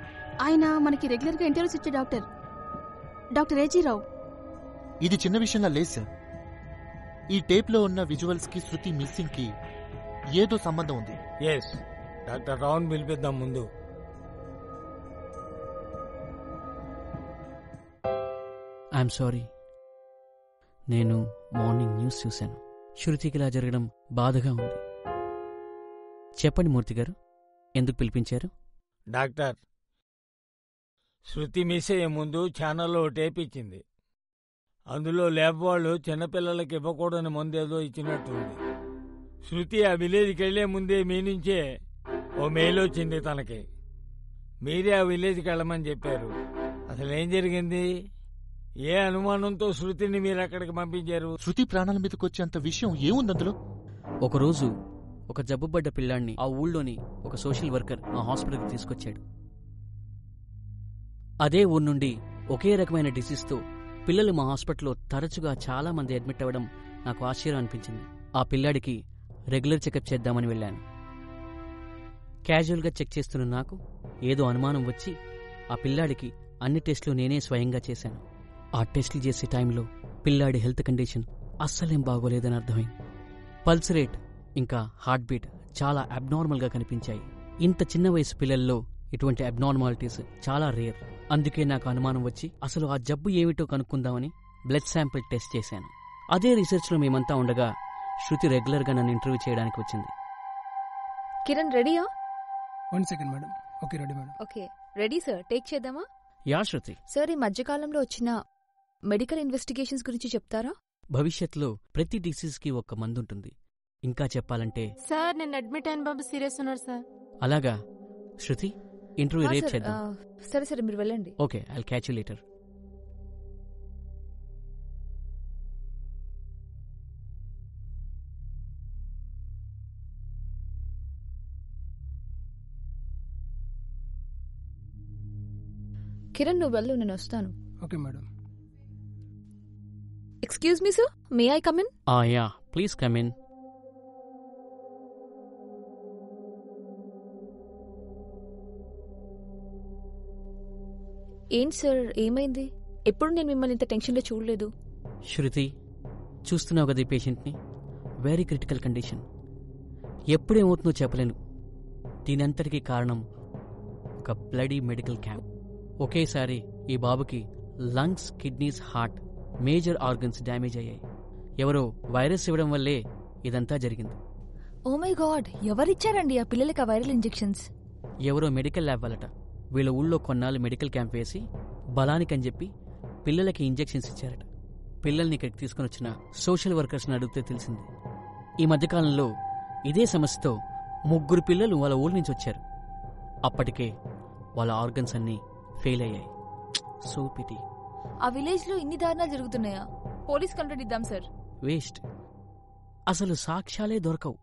ఆయన మనకి రెగ్యులర్గా ఇంటర్వ్యూస్ ఇచ్చే డాక్టర్ ఏజీ రావు. ఇది చిన్న విషయంలా లేదు సార్. ఈ టేప్లో ఉన్న విజువల్స్ కి శృతి మిస్సింగ్ కి ఏదో సంబంధం ఉంది. ఎస్, డాక్టర్ రావుని పిలిపిద్దాం ముందు. I'm sorry. నేను మార్నింగ్ న్యూస్ చూశాను. శృతికి ఇలా జరగడం బాధగా ఉంది. చెప్పండి మూర్తి గారు, ఎందుకు పిలిపించారు? డాక్టర్, శృతి మిస్ అయ్యే ముందు ఛానల్లో టేప్ ఇచ్చింది. అందులో ల్యాబ్ వాళ్ళు చిన్నపిల్లలకి ఇవ్వకూడని ముందేదో ఇచ్చినట్టుంది. శృతి ఆ విలేజ్కి వెళ్లే ముందే మీ నుంచే ఓ మెయిల్ వచ్చింది తనకి. మీరే ఆ విలేజ్కి వెళ్ళమని చెప్పారు. అసలు ఏం జరిగింది? ఏ అనుమానంతో శృతిని మీరు అక్కడికి పంపించారు? శృతి ప్రాణాల మీదకి వచ్చేంత విషయం ఏముంది అందులో? ఒకరోజు ఒక జబ్బుపడ్డ పిల్లాడిని ఆ ఊళ్ళోని ఒక సోషల్ వర్కర్ మా హాస్పిటల్కి తీసుకొచ్చాడు. అదే ఊరు నుండి ఒకే రకమైన డిసీజ్తో పిల్లలు మా హాస్పిటల్లో తరచుగా చాలా మంది అడ్మిట్ అవ్వడం నాకు ఆశ్చర్యం అనిపించింది. ఆ పిల్లాడికి రెగ్యులర్ చెకప్ చేద్దామని వెళ్ళాను. క్యాజువల్గా చెక్ చేస్తున్న నాకు ఏదో అనుమానం వచ్చి ఆ పిల్లాడికి అన్ని టెస్టులు నేనే స్వయంగా చేశాను. ఆ టెస్టులు చేసే టైంలో పిల్లాడి హెల్త్ కండిషన్ అస్సలేం బాగోలేదని అర్థమైంది. పల్స్ రేట్ ఇంకా హార్ట్ బీట్ చాలా అబ్నార్మల్గా కనిపించాయి. ఇంత చిన్న వయసు పిల్లల్లో ఇటువంటి అబ్నార్మాలిటీస్ చాలా రేర్. అందుకే నాకు అనుమానం వచ్చి అసలు ఆ జబ్బు ఏమిటో కనుక్కుందామని బ్లడ్ శాంపిల్ టెస్ట్ చేశాను. అదే రీసెర్చ్లో మేమంతా ఉండగా శృతి రెగ్యులర్గా నన్ను ఇంటర్వ్యూ చేయడానికి వచ్చింది. కిరణ్ రెడీయా? 1 second madam. Okay, ready madam. Okay, ready sir. Take చేద్దామా? యా శృతి. సార్, ఈ మధ్యకాలంలో వచ్చిన మెడికల్ ఇన్వెస్టిగేషన్స్ గురించి చెప్తారా? భవిష్యత్తులో ప్రతి డిసీజ్కి ఒక మందుంటుంది. ఇంకా చెప్పాలంటే సార్, నేను అడ్మిట్ అయిన బాబు సీరియస్ ఉన్నారు సార్. అలాగా శృతి, ఇంటర్వ్యూ రేపు చేద్దాం. సరే సరే, మీరు వెళ్ళండి. Okay, I'll catch you later. Kiran, నువ్వు వెళ్ళు, నేను వస్తాను. Okay madam. Excuse me sir, may I come in? Yeah, please come in. ఏంటి సార్, ఏమైంది? ఎప్పుడు నేను మిమ్మల్ని ఇంత టెన్షన్లో చూడలేదు. శృతి, చూస్తున్నావు కదా ఈ పేషెంట్ని. Very critical condition. ఎప్పుడేమవుతుందో చెప్పలేను. దీనంతటికీ కారణం ఒక బ్లడీ మెడికల్ క్యాంప్. ఒకేసారి ఈ బాబుకి lungs, kidneys, heart, major organs damage అయ్యాయి. ఎవరో వైరస్ ఇవ్వడం వల్లే ఇదంతా జరిగింది. ఓ మై గాడ్, ఎవరిచ్చారండి ఆ పిల్లలకి ఆ వైరల్ ఇంజెక్షన్స్? ఎవరో మెడికల్ ల్యాబ్ వాళ్ళట. వీళ్ళ ఊళ్ళో కొన్నాళ్ళు మెడికల్ క్యాంప్ వేసి బలానికని చెప్పి పిల్లలకి ఇంజెక్షన్స్ ఇచ్చారట. పిల్లల్ని ఇక్కడికి తీసుకుని వచ్చిన సోషల్ వర్కర్స్ని అడిగితే తెలిసింది. ఈ మధ్యకాలంలో ఇదే సమస్యతో 3 పిల్లలు వాళ్ళ ఊళ్ళ నుంచి వచ్చారు. అప్పటికే వాళ్ళ ఆర్గన్స్ అన్నీ ఫెయిల్ అయ్యాయి. So PT. ఆ విలేజ్ లో ఇన్ని దారుణాలు జరుగుతున్నాయా? పోలీస్ కంప్లైంట్ ఇద్దాం సార్. వేస్ట్. అసలు సాక్ష్యాలే దొరకవు.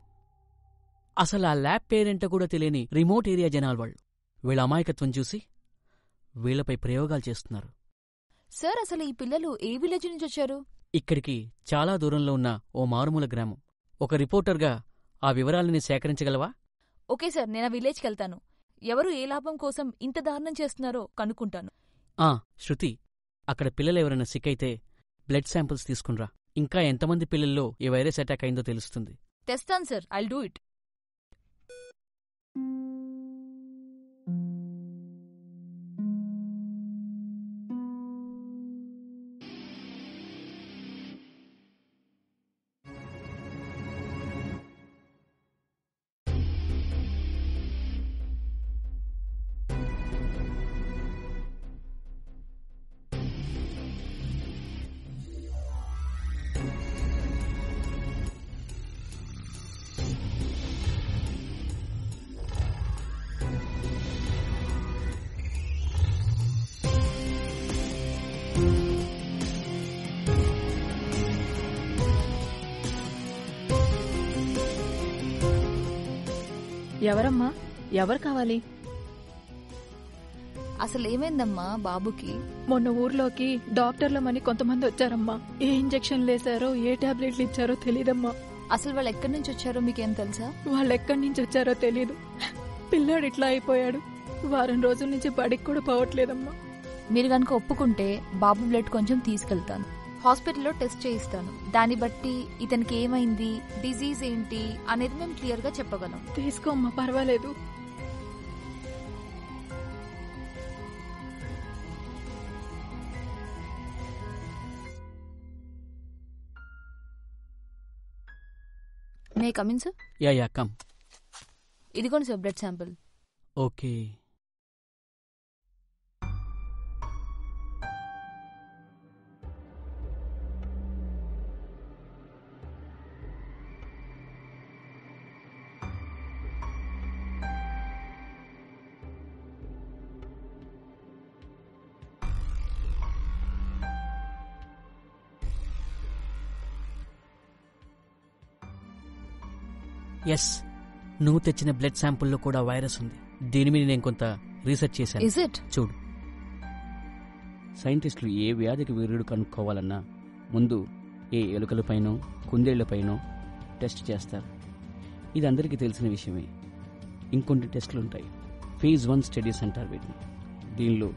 అసలు ఆ ల్యాబ్ పేరెంట్ కూడా తెలియని రిమోట్ ఏరియా జనాలు వాళ్ళు. వీళ్ళ అమాయకత్వం చూసి వీళ్లపై ప్రయోగాలు చేస్తున్నారు. సార్, అసలు ఈ పిల్లలు ఏ విలేజ్ నుంచి వచ్చారు? ఇక్కడికి చాలా దూరంలో ఉన్న ఓ మారుమూల గ్రామం. ఒక రిపోర్టర్గా ఆ వివరాలని సేకరించగలవా? ఓకే సార్, నేను ఆ విలేజ్కి వెళ్తాను. ఎవరు ఏ లాభం కోసం ఇంత దారుణం చేస్తున్నారో కనుక్కుంటాను. శృతి, అక్కడ పిల్లలు ఎవరైనా సిక్ అయితే బ్లడ్ శాంపిల్స్ తీసుకునిరా. ఇంకా ఎంతమంది పిల్లల్లో ఈ వైరస్ అటాక్ అయిందో తెలుస్తుంది. తెస్తాను సార్, ఐల్ డూ ఇట్. ఎవరమ్మా? ఎవరు కావాలి? అసలు ఏమైందమ్మా బాబుకి? మొన్న ఊర్లోకి డాక్టర్లమని కొంతమంది వచ్చారమ్మా. ఏ ఇంజెక్షన్లు వేశారో ఏ టాబ్లెట్లు ఇచ్చారో తెలీదమ్మా. అసలు వాళ్ళు ఎక్కడి నుంచి వచ్చారో మీకేం తెలుసా? వాళ్ళు ఎక్కడి నుంచి వచ్చారో తెలీదు. పిల్లాడు ఇట్లా అయిపోయాడు. వారం రోజుల నుంచి బడికి కూడా పోవట్లేదమ్మా. మీరు కనుక ఒప్పుకుంటే బాబు బ్లడ్ కొంచెం తీసుకెళ్తాను, హాస్పిటల్లో టెస్ట్ చేయిస్తాను. దాన్ని బట్టి ఇతనికి ఏమైంది, డిజీజ్ ఏంటి అనేది మేము క్లియర్ గా చెప్పగలం. తీసుకోమ్మా, పర్వాలేదు. May come in sir? Yeah come. ఇదిగోండి sir blood sample. Okay. Yes, నువ్వు తెచ్చిన బ్లడ్ శాంపుల్లో కూడా వైరస్ ఉంది. దీని మీద నేను కొంత రీసెర్చ్ చేశాను. Is it? చూడు, సైంటిస్టులు ఏ వ్యాధికి వీరుడు కనుక్కోవాలన్నా ముందు ఏ ఎలుకలపైనో కుందేళ్లపైనో టెస్ట్ చేస్తారు. ఇది అందరికీ తెలిసిన విషయమే. ఇంకొన్ని టెస్టులుంటాయి, ఫేజ్ 1 స్టడీస్ అంటారు వీటిని. దీనిలో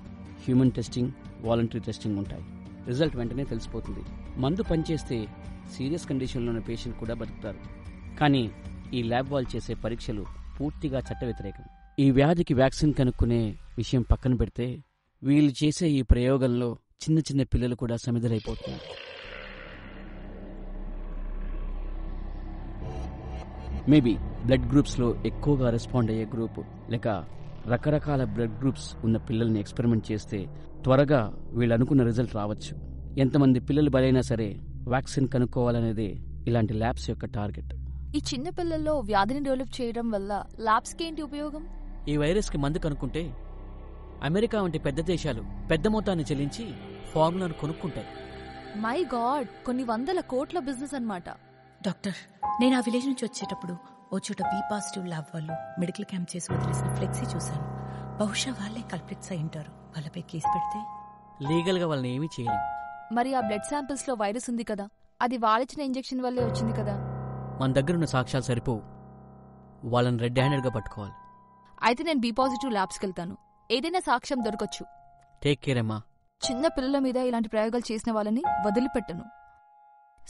హ్యూమన్ టెస్టింగ్, వాలంటరీ టెస్టింగ్ ఉంటాయి. రిజల్ట్ వెంటనే తెలిసిపోతుంది. మందు పనిచేస్తే సీరియస్ కండిషన్లో ఉన్న పేషెంట్ కూడా బతుకుతారు. కానీ ఈ ల్యాబ్ వాళ్ళు చేసే పరీక్షలు పూర్తిగా చట్ట వ్యతిరేకం. ఈ వ్యాధికి వ్యాక్సిన్ కనుక్కునే విషయం పక్కన పెడితే వీళ్ళు చేసే ఈ ప్రయోగంలో చిన్న చిన్న పిల్లలు కూడా సమిధులైపోతున్నారు. మేబీ బ్లడ్ గ్రూప్స్లో ఎక్కువగా రెస్పాండ్ అయ్యే గ్రూప్ లేక రకరకాల బ్లడ్ గ్రూప్స్ ఉన్న పిల్లల్ని ఎక్స్పెరిమెంట్ చేస్తే త్వరగా వీళ్ళు అనుకున్న రిజల్ట్ రావచ్చు. ఎంతమంది పిల్లలు బలైనా సరే వ్యాక్సిన్ కనుక్కోవాలనేదే ఇలాంటి ల్యాబ్స్ యొక్క టార్గెట్. ఈ చిన్న పిల్లల్లో వ్యాధిని డెవలప్ చేయడం వల్ల ల్యాబ్స్కి ఏంటి ఉపయోగం? ఈ వైరస్కి మందు కనుక్కుంటే అమెరికా వంటి పెద్ద దేశాలు పెద్ద మొత్తాన్ని చెల్లించి ఫార్ములాను కొనుక్కుంటాయి. మై గాడ్, కొన్ని వందల కోట్ల బిజినెస్ అన్నమాట. డాక్టర్, నేను ఆ విలేజ్ నుంచి వచ్చేటప్పుడు ఓ చోట బి పాజిటివ్ ల్యాబ్ వాళ్ళు మెడికల్ క్యాంప్ చేసి వదిలేసిన ఫ్లెక్సీ చూశాను. బహుశా వాళ్ళే కల్ప్రిట్స్ అయి ఉంటారు. వాళ్ళపై కేసు పెడితే లీగల్ గా వాళ్ళని ఏమీ చేయలేం. మరి ఆ బ్లడ్ శాంపిల్స్ లో వైరస్ ఉంది కదా, అది వాళ్ళిచ్చిన ఇంజెక్షన్ వల్లే వచ్చింది కదా. మన దగ్గరున్న సాక్ష్యాలు సరిపోవు, వాళ్ళని రెడ్ హ్యాండెడ్ గా పట్టుకోవాలి. అయితే నేను బి పాజిటివ్ ల్యాబ్స్కి వెళ్తాను, ఏదైనా సాక్ష్యం దొరకచ్చు. టేక్ కేర్ అమ్మా. చిన్న పిల్లల మీద ఇలాంటి ప్రయోగాలు చేసిన వాళ్ళని వదిలిపెట్టను.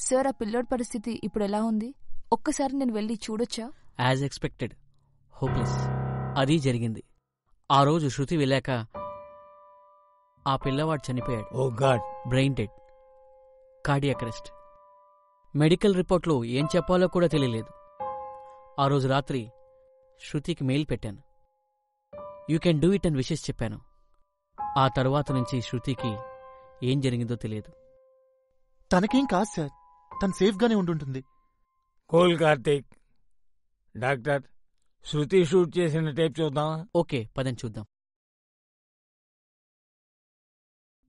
సార్, ఆ పిల్లోడి పరిస్థితి ఇప్పుడు ఎలా ఉంది? ఒక్కసారి నేను వెళ్ళి చూడొచ్చా? As expected, hopeless. అది జరిగింది. ఆ రోజు శృతి వెళ్ళాక ఆ పిల్లవాడు చనిపోయాడు. Oh god. Brain dead, cardiac arrest. Medical రిపోర్ట్లో ఏం చెప్పాలో కూడా తెలియలేదు. ఆ రోజు రాత్రి శృతికి మెయిల్ పెట్టాను, యూ కెన్ డూ ఇట్ అని విషెస్ చెప్పాను. ఆ తర్వాత నుంచి శృతికి ఏం జరిగిందో తెలియదు. తనకేం కాదు సార్, తను సేఫ్గానే ఉండుంటుంది. కూల్ కార్తీక్. డాక్టర్, శృతి షూట్ చేసిన టేప్ చూద్దాం. ఓకే, పదని చూద్దాం.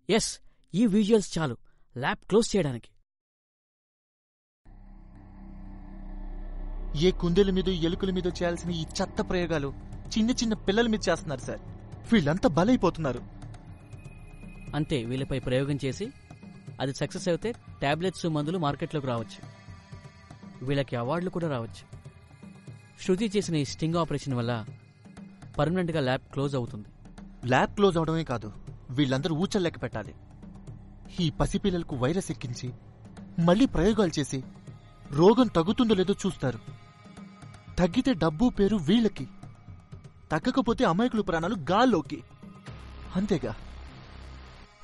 ఎస్, ఈ విజువల్స్ చాలు ల్యాబ్ క్లోజ్ చేయడానికి. ఏ కుందేల మీద ఎలుకల మీద చేయాల్సిన ఈ చెత్త ప్రయోగాలు చిన్న చిన్న పిల్లల మీద చేస్తున్నారు సార్. వీళ్ళంతా బలైపోతున్నారు. అంతే, వీళ్ళపై ప్రయోగం చేసి అది సక్సెస్ అయితే టాబ్లెట్స్, మందులు మార్కెట్లోకి రావచ్చు. వీళ్ళకి అవార్డులు కూడా రావచ్చు. శృతి చేసిన ఈ స్టింగ్ ఆపరేషన్ వల్ల పర్మనెంట్గా ల్యాబ్ క్లోజ్ అవుతుంది. ల్యాబ్ క్లోజ్ అవడమే కాదు, వీళ్ళందరూ ఊచల్లెక్క పెట్టాలి. ఈ పసిపిల్లలకు వైరస్ ఎక్కించి మళ్లీ ప్రయోగాలు చేసి రోగం తగ్గుతుందో లేదో చూస్తారు. తగ్గితే డబ్బు పేరు వీళ్ళకి, తగ్గకపోతే అమాయకుల ప్రాణాలు గాల్లోకి. అంతేగా,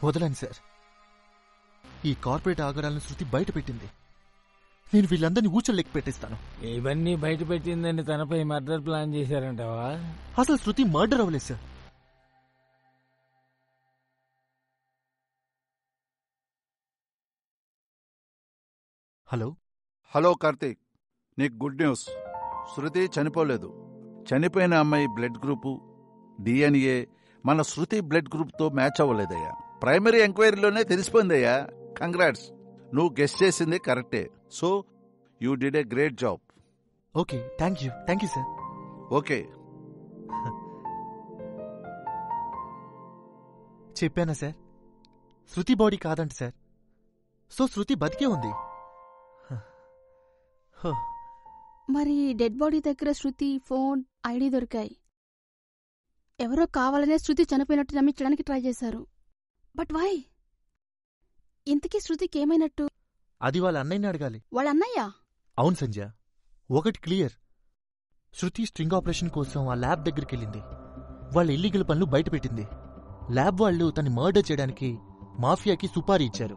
వదలండి సార్. ఈ కార్పొరేట్ ఆగడాలను శృతి బయట పెట్టింది. నేను వీళ్ళందరినీ ఊచల్లెక్కి పెట్టిస్తాను. ఇవన్నీ బయట పెట్టిందని తనపై మర్డర్ ప్లాన్ చేశారంటావా? అసలు శృతి మర్డర్ అవ్వలేదు సార్. హలో హలో కార్తీక్, నీకు గుడ్ న్యూస్. శృతి చనిపోలేదు. చనిపోయిన అమ్మాయి బ్లడ్ గ్రూపు డిఎన్ఏ మన శృతి బ్లడ్ గ్రూప్తో మ్యాచ్ అవ్వలేదయ్యా. ప్రైమరీ ఎంక్వైరీలోనే తెలిసిపోయిందయ్యా. కంగ్రాట్స్, నువ్వు గెస్ చేసింది కరెక్టే. So you did a great job. Okay, thank you sir. Okay. చెప్పానా సార్, శృతి బాడీ కాదంట సార్. సో శృతి బతికే ఉంది. మరి డెడ్ బాడీ దగ్గర శృతి ఫోన్, ఐడి దొరికాయి. ఎవరో కావాలనే శృతి చనిపోయినట్టు నమ్మించడానికి ట్రై చేశారు. But why? ఇంతకీ శృతికి ఏమైనట్టు? అది వాళ్ళ అన్నయ్యని అడగాలి. వాళ్ళ అన్నయ్య? అవును సంజయ్, ఒకటి క్లియర్. శృతి స్ట్రింగ్ ఆపరేషన్ కోసం ఆ ల్యాబ్ దగ్గరికెళ్ళింది. వాళ్ళ ఇల్లీగల్ పనులు బయటపెట్టింది. ల్యాబ్ వాళ్ళు తన్ని మర్డర్ చేయడానికి మాఫియాకి సుపారీ ఇచ్చారు.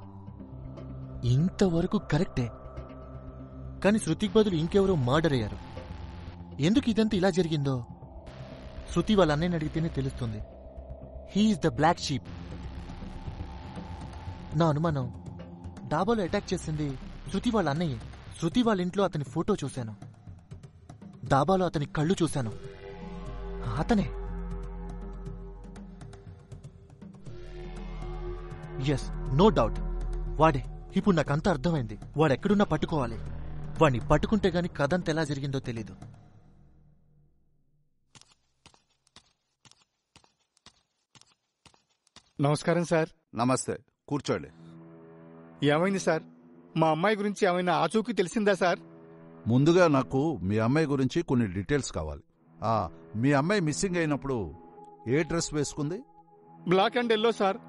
ఇంతవరకు కరెక్టే. కాని శృతికి బదులు ఇంకెవరో మర్డర్ అయ్యారు. ఎందుకు ఇదంతా ఇలా జరిగిందో శృతి వాళ్ళ అన్నయ్యని అడిగితేనే తెలుస్తుంది. He's the black sheep. నా అనుమానం, డాబాలో అటాక్ చేసింది శృతి వాళ్ళ అన్నయ్యే. శృతి వాళ్ళ ఇంట్లో అతని ఫోటో చూశాను, డాబాలో అతని కళ్ళు చూశాను. అతనే. ఎస్, నో డౌట్, వాడే. ఇప్పుడు నాకంతా అర్థమైంది. వాడెక్కడున్నా పట్టుకోవాలి. వాణ్ణి పట్టుకుంటే గాని కథంత ఎలా జరిగిందో తెలీదు. నమస్కారం సార్. నమస్తే, కూర్చోండి. ఏమైంది సార్? మా అమ్మాయి గురించి ఏమైనా ఆచూకీ తెలిసిందా సార్? ముందుగా నాకు మీ అమ్మాయి గురించి కొన్ని డీటెయిల్స్ కావాలి. మీ అమ్మాయి మిస్సింగ్ అయినప్పుడు ఏ డ్రెస్ వేసుకుంది? Black and yellow sir.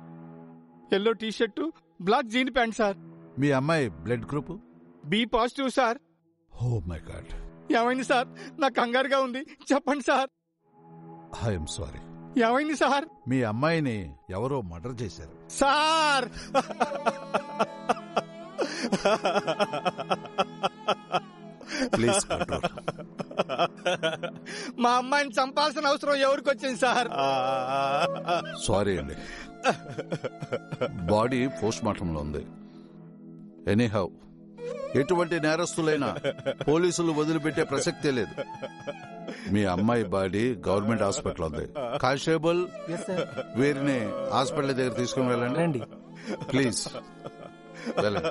Yellow T-shirt, black jean pant sir. మీ అమ్మాయి blood group? B positive sir. Oh my god. ఏమైంది సార్? నాకు కంగారుగా ఉంది, చెప్పండి సార్. I'm sorry. ఏమైంది సార్? మీ అమ్మాయిని ఎవరో మర్డర్ చేశారు సార్. Please control. మా అమ్మాయిని చంపాల్సిన అవసరం ఎవరికి వచ్చింది సార్? సారీ అండి. బాడీ పోస్ట్ మార్టంలో ఉంది. ఎనీహౌ, ఎటువంటి నేరస్తులైనా పోలీసులు వదిలిపెట్టే ప్రసక్తే లేదు. మీ అమ్మాయి బాడీ గవర్నమెంట్ హాస్పిటల్ ఉంది. కానిస్టేబుల్, వీరిని హాస్పిటల్ దగ్గర తీసుకుని వెళ్ళండి ప్లీజ్. వెళ్ళండి.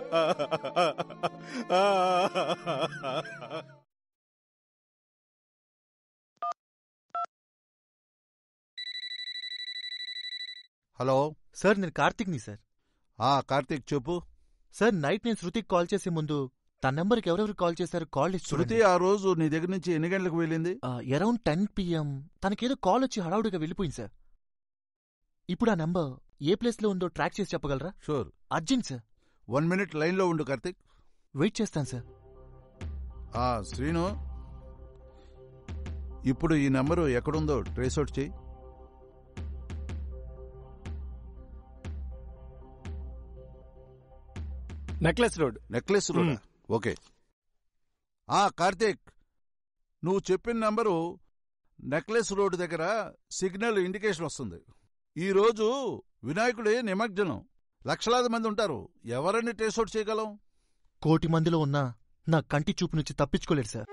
హలో సార్, నేను కార్తీక్ని సార్. కార్తీక్ చెప్పు. సార్, నైట్ నేను శృతికి కాల్ చేసే ముందు తన నెంబర్కి ఎవరెవరు కాల్ చేశారు కాల్ లిస్ట్. శృతి ఆ రోజు నీ దగ్గర నుంచి ఎన్ని గంటలకు వెళ్ళింది? Around 10 PM. తనకేదో కాల్ వచ్చి హడావుడిగా వెళ్ళిపోయింది సార్. ఇప్పుడు ఆ నెంబర్ ఏ ప్లేస్ లో ఉందో ట్రాక్ చేసి చెప్పగలరా? షూర్. Urgent sir. 1 minute లైన్లో ఉండు కార్తీక్. వెయిట్ చేస్తాను సార్. శ్రీను, ఇప్పుడు ఈ నెంబరు ఎక్కడుందో ట్రేస్ అవుట్ చేయి. Necklace road. Necklace road, okay. Karthik, నువ్వు చెప్పిన నెంబరు నెక్లెస్ రోడ్ దగ్గర సిగ్నల్ ఇండికేషన్ వస్తుంది. ఈ రోజు వినాయకుడే నిమజ్జనం. లక్షలాది మంది ఉంటారు. ఎవరని ట్రేస్ అవుట్ చేయగలం? 1 కోటి మందిలో ఉన్నా నా కంటి చూపు నుంచి తప్పించుకోలేరు సార్.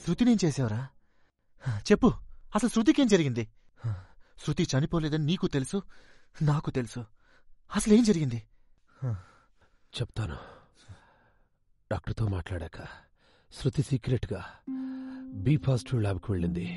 శృతినేం చేసావురా? చెప్పు, అసలు శృతికేం జరిగింది? శృతి చనిపోలేదని నీకు తెలుసు, నాకు తెలుసు. అసలేం జరిగింది? చెప్తాను. డాక్టర్తో మాట్లాడాక శృతి సీక్రెట్గా బి పాజిటివ్ ల్యాబ్కి వెళ్ళింది.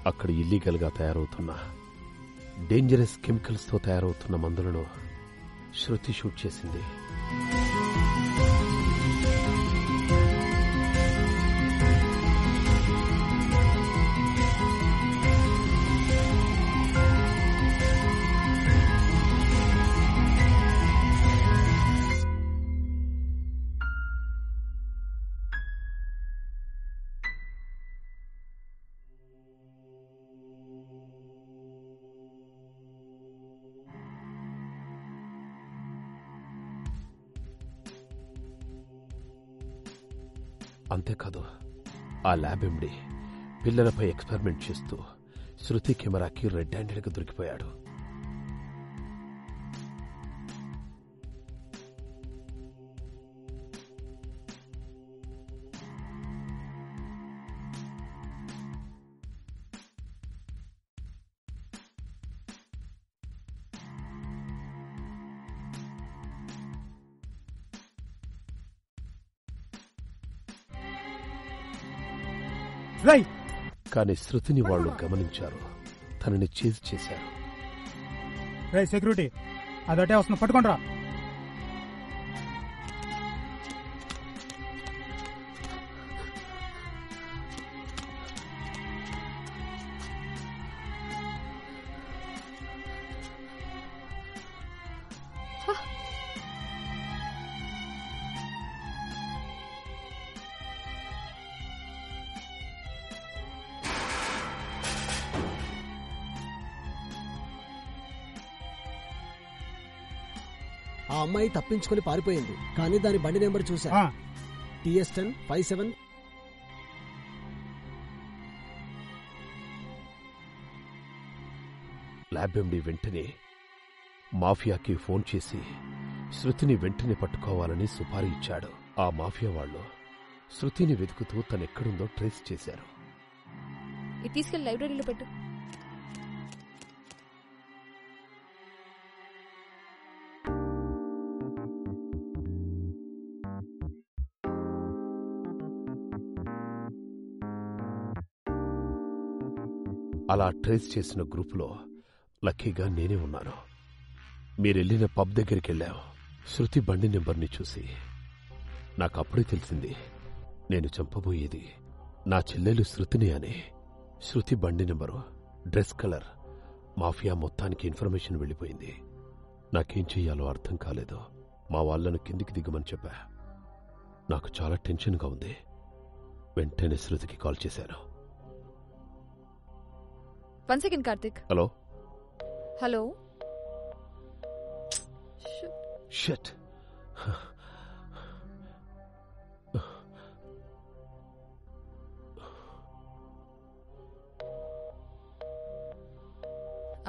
అక్కడ ఇల్లీగల్గా తయారవుతున్న డేంజరస్ కెమికల్స్తో తయారవుతున్న మందులను శృతి షూట్ చేసింది. అంతేకాదు, ఆ ల్యాబ్ ఎండి పిల్లలపై ఎక్స్పెరిమెంట్ చేస్తూ శృతి కెమెరాకి రెడ్ హ్యాండెడ్గా దొరికిపోయాడు. కానీ శృతిని వాళ్ళు గమనించారు, తనని చేజ్ చేశారు. సెక్యూరిటీ అదటే వస్తుంది, పట్టుకుంటారా? ఆ అమ్మాయి తప్పించుకుని పారిపోయింది, కానీ దాని బండి నెంబర్ చూసా. TS10 57. ల్యాబ్ ఎండి వెంటనే మాఫియాకి ఫోన్ చేసి శృతిని వెంటనే పట్టుకోవాలని సుపారీ ఇచ్చాడు. ఆ మాఫియా వాళ్ళు శృతిని వెతుకుతూ తనెక్కడుందో ట్రేస్ చేశారు. ఇది తీసుకెళ్లి లైబ్రరీలో పెట్టు. అలా ట్రేస్ చేసిన గ్రూపులో లక్కీగా నేనే ఉన్నాను. మీరెళ్ళిన పబ్ దగ్గరికి వెళ్ళాం. శృతి బండి నెంబర్ని చూసి నాకు అప్పుడే తెలిసింది నేను చంపబోయేది నా చెల్లెలు శృతిని అని. శృతి బండి నెంబరు, డ్రెస్ కలర్, మాఫియా మొత్తానికి ఇన్ఫర్మేషన్ వెళ్ళిపోయింది. నాకేం చెయ్యాలో అర్థం కాలేదు. మా వాళ్లను కిందికి దిగమని చెప్పా. నాకు చాలా టెన్షన్గా ఉంది. వెంటనే శృతికి కాల్ చేశాను. 1 second, Karthik. Hello hello. Shut.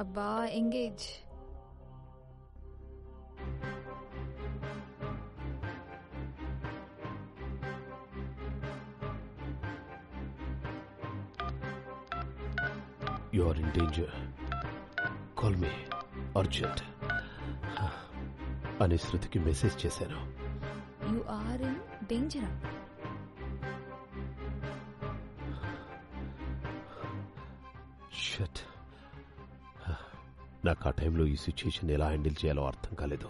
అబ్బా, engage. You are in danger. Call me. Urgent. అని శృతికి మెసేజ్ చేశాను. యు ఆర్ ఇన్ డేంజరా? షట్. నాకు ఆ టైంలో ఈ సిచ్యుయేషన్ ఎలా హ్యాండిల్ చేయాలో అర్థం కాలేదు.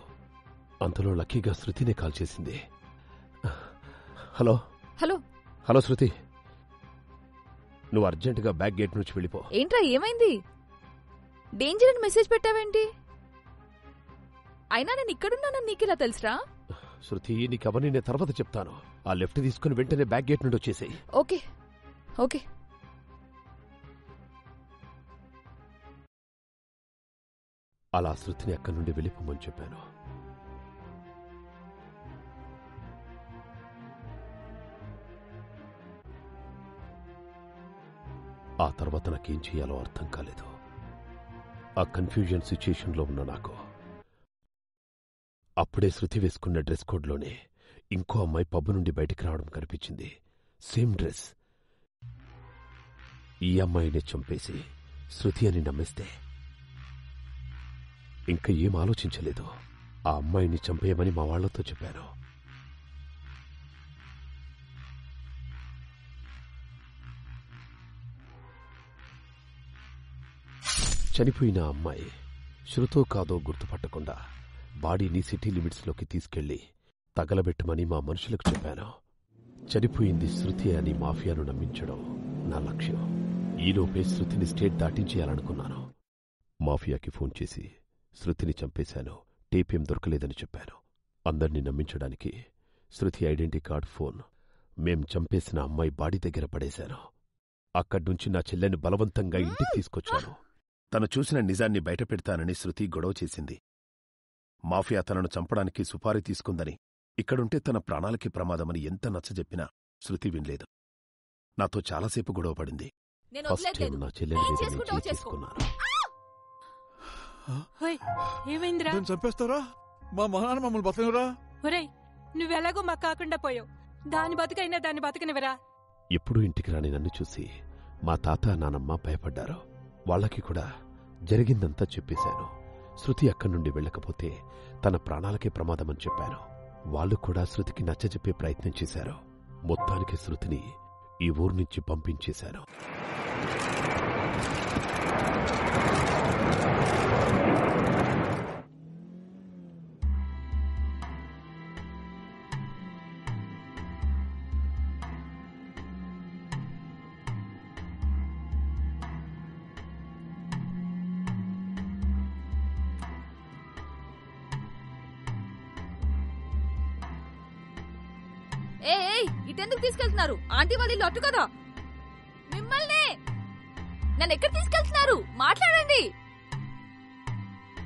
అంతలో లక్కీగా శృతినే కాల్ చేసింది. హలో హలో హలో శృతి, నువ్వు అర్జెంటుగా బ్యాక్ గేట్ నుంచి వెళ్ళిపో. ఏంట్రా ఏమైంది? డేంజర్ అని మెసేజ్ పెట్టావేంటి? అయినా నేను ఇక్కడున్నానని నీకెలా తెలుసురా? శృతి, నీకవన్నీ నేను తర్వాత చెప్తాను. ఆ లెఫ్ట్ తీసుకుని వెంటనే బ్యాక్ గేట్ నుండి వచ్చేసేయి. Okay okay. అలా శృతిని అక్కడి నుండి వెళ్ళిపోమని చెప్పాను. ఆ తర్వాత నాకేం చేయాలో అర్థం కాలేదు. ఆ కన్ఫ్యూజన్ సిచ్యుయేషన్లో ఉన్న నాకు అప్పుడే శృతి వేసుకున్న డ్రెస్ కోడ్లోనే ఇంకో అమ్మాయి పబ్బు నుండి బయటికి రావడం కనిపించింది. Same dress. ఈ అమ్మాయిని చంపేసి శృతి అని నమ్మేస్తే ఇంకా ఏం ఆలోచించలేదు. ఆ అమ్మాయిని చంపేయమని మా వాళ్లతో చెప్పాను. చనిపోయిన అమ్మాయి శృతో కాదో గుర్తుపట్టకుండా బాడీని సిటీ లిమిట్స్లోకి తీసుకెళ్లి తగలబెట్టమని మా మనుషులకు చెప్పాను. చనిపోయింది శృతి అని మాఫియాను నమ్మించడం నా లక్ష్యం. ఈలోపే శృతిని స్టేట్ దాటించేయాలనుకున్నాను. మాఫియాకి ఫోన్ చేసి శృతిని చంపేశాను, టేపేం దొరకలేదని చెప్పాను. అందర్నీ నమ్మించడానికి శృతి ఐడెంటిటీ కార్డ్, ఫోన్ మేం చంపేసిన అమ్మాయి బాడీ దగ్గర పడేశాను. అక్కడ్నుంచి నా చెల్లెని బలవంతంగా ఇంటికి తీసుకొచ్చాను. తను చూసిన నిజాన్ని బయటపెడతానని శృతి గొడవ చేసింది. మాఫియా తనను చంపడానికి సుపారీ తీసుకుందని, ఇక్కడుంటే తన ప్రాణాలకి ప్రమాదమని ఎంత నచ్చజెప్పినా శృతి వినలేదు. నాతో చాలాసేపు గొడవపడింది. ఫస్ట్ టైం నా చెల్లెని మీద నేను చేసుకున్నాను. ఏమైందిరా? చంపేస్తారా? మా మహానాన్న మమ్మల్ని బతకనివరా? ఒరేయ్, నువ్వెలాగో మాకు కాకుండా పోయావు. దాని బతుకైనా దాన్ని బతకనివరా? ఎప్పుడూ ఇంటికి రాని నన్ను చూసి మా తాత నానమ్మ భయపడ్డారు. వాళ్లకి కూడా జరిగిందంతా చెప్పేశాను. శృతి అక్కడి నుండి వెళ్ళకపోతే తన ప్రాణాలకే ప్రమాదమని చెప్పాను. వాళ్ళు కూడా శృతికి నచ్చజెప్పే ప్రయత్నం చేశారు. మొత్తానికి శృతిని ఈ ఊరు నుంచి పంపించేశాను. ఇటెందుకు తీసుకెళ్తున్నారు? ఆంటీ వాళ్ళు ఇల్లు అట్టు కదా. మిమ్మల్ని నన్ను ఎక్కడ తీసుకెళ్తున్నారు? మాట్లాడండి.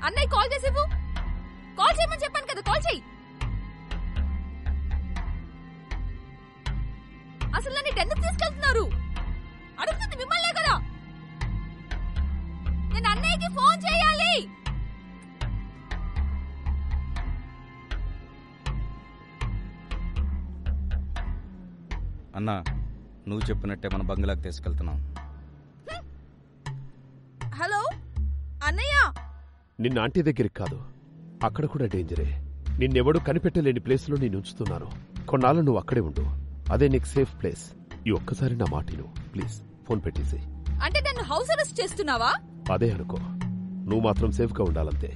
అన్నయ్య కాల్ చేసేవు. కాల్ చేయమని చెప్పాను కదా, కాల్ చెయ్యి. అసలు నన్ను ఇటెందుకు తీసుకెళ్తున్నారు? అడుగుతుంది మిమ్మల్నే కదా. నేను అన్నయ్యకి ఫోన్ చేయాలి. అన్నా, నువ్వు చెప్పినట్టే మన బంగ్లాకి తీసుకెళ్తున్నాం. హలో అన్నయ్య. నిన్న ఆంటీ దగ్గరికి కాదు, అక్కడ కూడా డేంజరే. నిన్నెవడూ కనిపెట్టలేని ప్లేస్లో నేను ఉంచుతున్నాను. కొన్నాళ్ళు నువ్వు అక్కడే ఉండు. అదే నీకు సేఫ్ ప్లేస్. ఈ ఒక్కసారి నా మాటిను ప్లీజ్. ఫోన్ పెట్టేసి. అంటే నన్ను హౌస్ అరెస్ట్ చేస్తున్నావా? అదే అనుకో. నువ్వు మాత్రం సేఫ్గా ఉండాలంతే.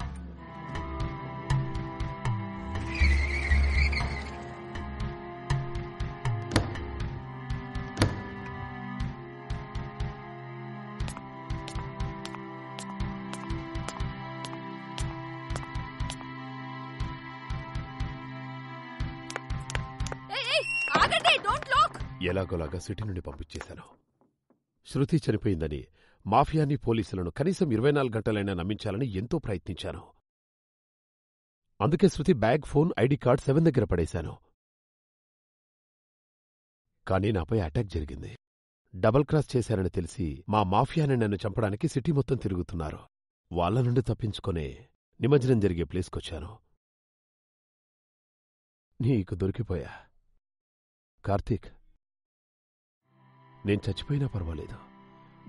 ఎలాగోలాగా సిటీ నుండి పంపించేశాను. శృతి చనిపోయిందని మాఫియాని, పోలీసులను కనీసం 24 గంటలైనా నమ్మించాలని ఎంతో ప్రయత్నించాను. అందుకే శృతి బ్యాగ్, ఫోన్, ఐడి కార్డ్ 7 దగ్గర పడేశాను. కానీ నాపై అటాక్ జరిగింది. డబల్ క్రాస్ చేశారని తెలిసి మా మాఫియాని నన్ను చంపడానికి సిటీ మొత్తం తిరుగుతున్నారు. వాళ్ల నుండి తప్పించుకునే నిమజ్జనం జరిగే ప్లేస్కొచ్చాను. నీకు దొరికిపోయా. కార్తీక్, నేను చచ్చిపోయినా పర్వాలేదు.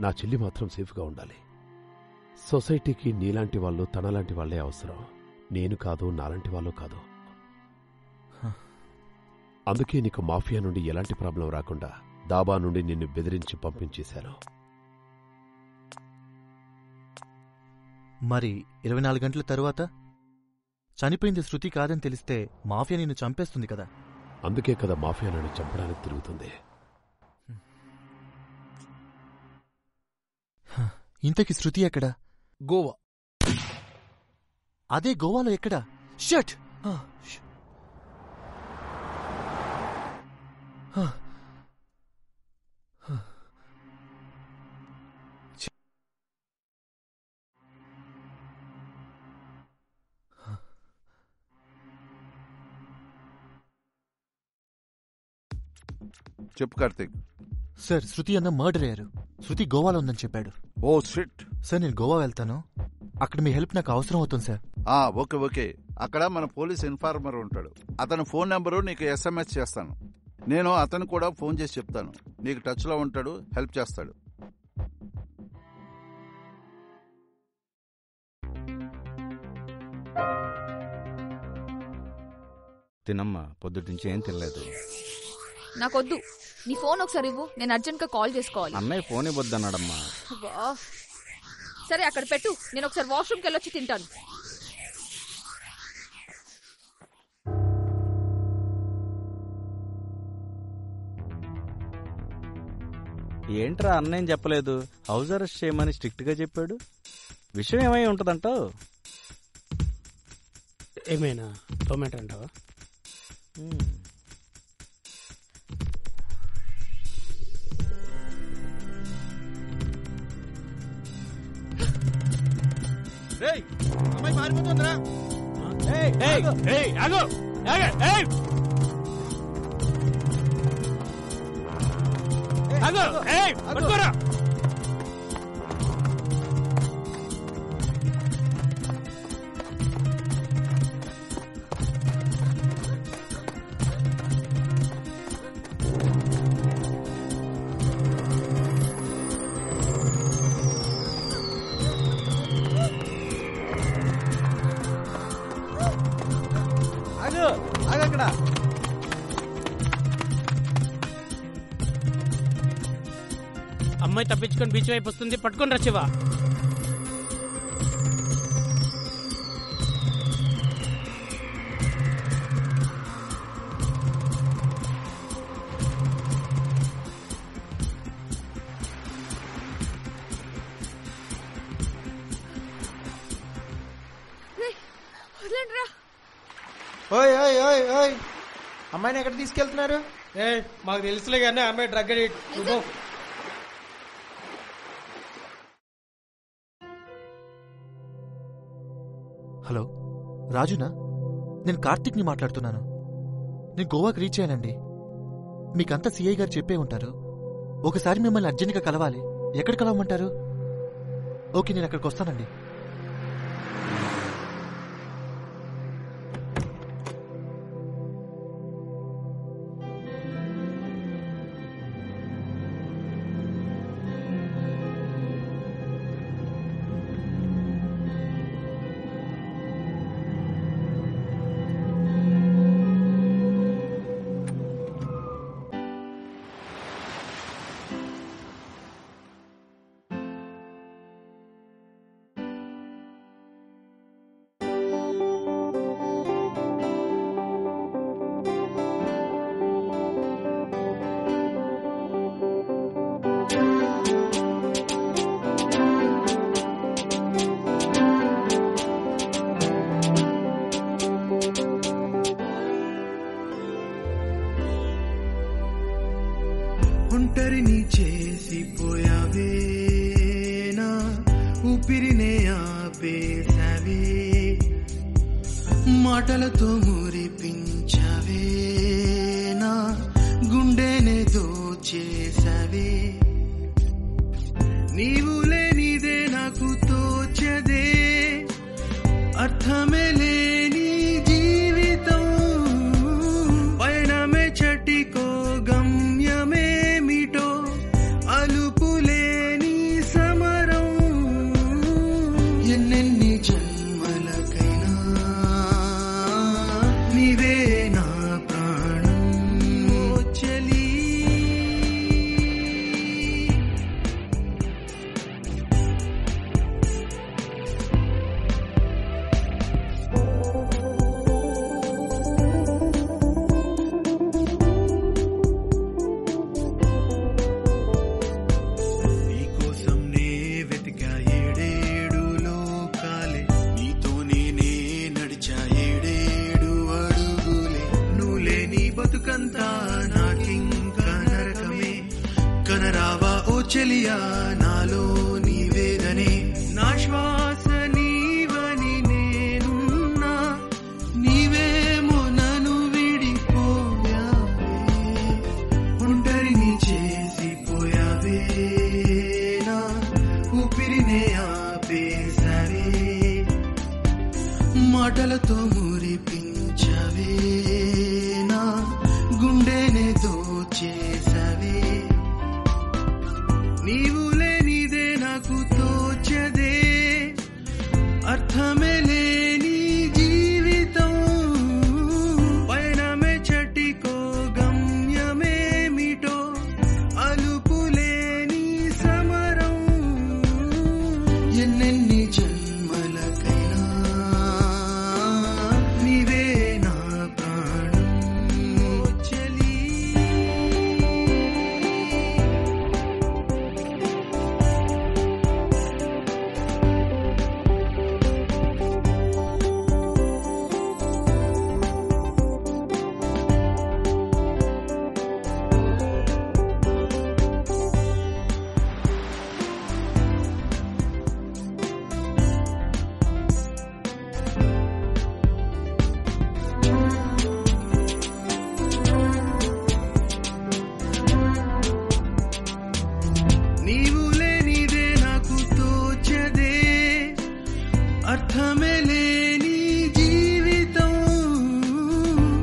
నా చెల్లి మాత్రం సేఫ్గా ఉండాలి. సొసైటీకి నీలాంటి వాళ్ళు, తనలాంటి వాళ్లే అవసరం. నేను కాదు, నాలాంటి వాళ్ళు కాదు. అందుకే నీకు మాఫియా నుండి ఎలాంటి ప్రాబ్లం రాకుండా దాబా నుండి నిన్ను బెదిరించి పంపించేశాను. మరి 24 గంటల తరువాత చనిపోయింది శృతి కాదని తెలిస్తే మాఫియా నిన్ను చంపేస్తుంది కదా. అందుకే కదా మాఫియా నన్ను చంపడానికి తిరుగుతుంది. ఇంతకీ శృతి ఎక్కడా? గోవా. అదే గోవాలో ఎక్కడా? షట్! చెప్పు కార్తీక్. సార్, శృతి అన్న మర్డర్ అయ్యారు. శృతి గోవాలో ఉందని చెప్పాడు. Oh shit. సార్, నేను గోవా వెళ్తాను. అక్కడ మీ హెల్ప్ నాకు అవసరం అవుతుంది సార్. Okay okay. అక్కడ మన పోలీస్ ఇన్ఫార్మర్ ఉంటాడు. అతని ఫోన్ నెంబరు నీకు SMS చేస్తాను. నేను అతను కూడా ఫోన్ చేసి చెప్తాను. నీకు టచ్లో ఉంటాడు, హెల్ప్ చేస్తాడు. తినమ్మా, పొద్దుటి నుంచి ఏం తినలేదు. నాకొద్దు. నీ ఫోన్ ఒకసారి ఇవ్వు, నేను అర్జెంట్గా కాల్ చేసుకోవాలి. అన్నయ్య ఫోన్ ఇవ్వద్దన్నాడమ్మా. సరే అక్కడ పెట్టు, నేను ఒకసారి వాష్రూమ్కి వెళ్ళొచ్చి తింటాను. ఏంట్రా అన్నేం చెప్పలేదు? హౌస్ అరెస్ట్ చేయమని స్ట్రిక్ట్ గా చెప్పాడు. విషయం ఏమై ఉంటదంటావు? ఏమైనా టొమాటో అంటావా? అమ్మాయి పారిపోతుందిరా. అక్కడ అమ్మాయి తప్పించుకొని బీచ్ వైపు వస్తుంది, పట్టుకొని రా శివ. ఓయ్ ఓయ్ ఓయ్ ఓయ్, అమ్మాయిని ఎక్కడ తీసుకెళ్తున్నారు? మాకు తెలుసులే కానీ అమ్మాయి డ్రగ్ అడిక్ట్. హలో, రాజునా? నేను కార్తీక్ని మాట్లాడుతున్నాను. నేను గోవాకి రీచ్ అయ్యానండి. మీకంతా సిఐ గారు చెప్పే ఉంటారు. ఒకసారి మిమ్మల్ని అర్జెంట్గా కలవాలి. ఎక్కడ కలవమంటారు? ఓకే, నేను అక్కడికి వస్తానండి. ఒంటరిని చేసిపోయావే, నా ఊపిరినే ఆపేసావే, మాటలతో మురిపించావే, నా గుండెనే దోచేసావే. నీవు లేనిదే నాకు తోచదే, అర్థమే లేని జీవితం, పయనమే చటికో గమ్యమేమిటో, అలుపులేని సమరం. ఎన్నెన్ని జన్మలకైనా నీవే నా ప్రాణం. బ్రతుకంతా నాకింకా నరకమే. కనరావా ఓ చెలియా నాలో నీవేదనే, నా శ్వాస నీవని నేనున్నా, నీవేమో నన్ను విడిపోయావే, ఒంటరిని చేసిపోయావే, నా ఊపిరినే ఆపేశావే, మాటలతో మురిపించవే, నా గుండెనే దోచేసావే, నీవు లేనిదే నాకు తోచదే, అర్థమే లేని జీవితం, పయనమే చటికో గమ్యమేమిటో, అలుపులేని సమరం, ఎన్నెన్ని జన్మలకైనా నీవే నా ప్రాణం చెలి. నీవు లేనిదే నాకు తోచదే, అర్థమే లేని జీవితం,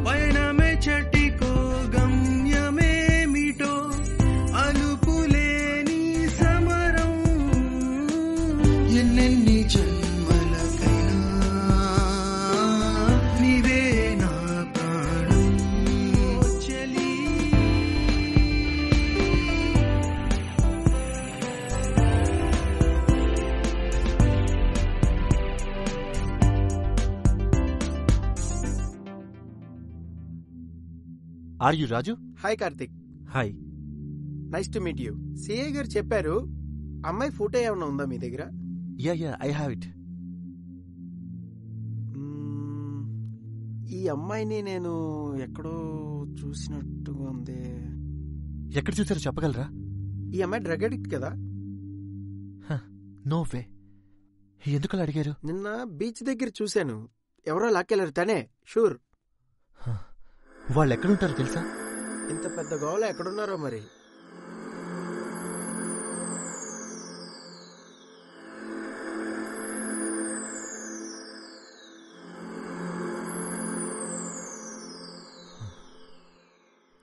పయనమే చటికో గమ్యమేమిటో, అలుపులేని సమరం, ఎన్నెన్ని జన్మలకైనా నీవే నా ప్రాణం చెలి. Are you Raju? Hi Karthik. Hi. Nice to meet you. CI garu చెప్పారు, అమ్మాయి ఫోటో ఏమైనా ఉందా మీ దగ్గర? Yeah I have it. ఈ అమ్మాయిని నేను ఎక్కడో చూసినట్టుగా ఉంది. ఎక్కడ చూసారో చెప్పగలరా? ఈ అమ్మాయి డ్రగ్ అడిక్ట్ కదా? No way. ఎందుకలా అడిగారు? నిన్న బీచ్ దగ్గర చూశాను. ఎవరో లాక్కెళ్ళారు, తనే షూర్. వాళ్ళు ఎక్కడుంటారో తెలుసా? ఇంత పెద్ద గోవలో ఎక్కడున్నారో మరి.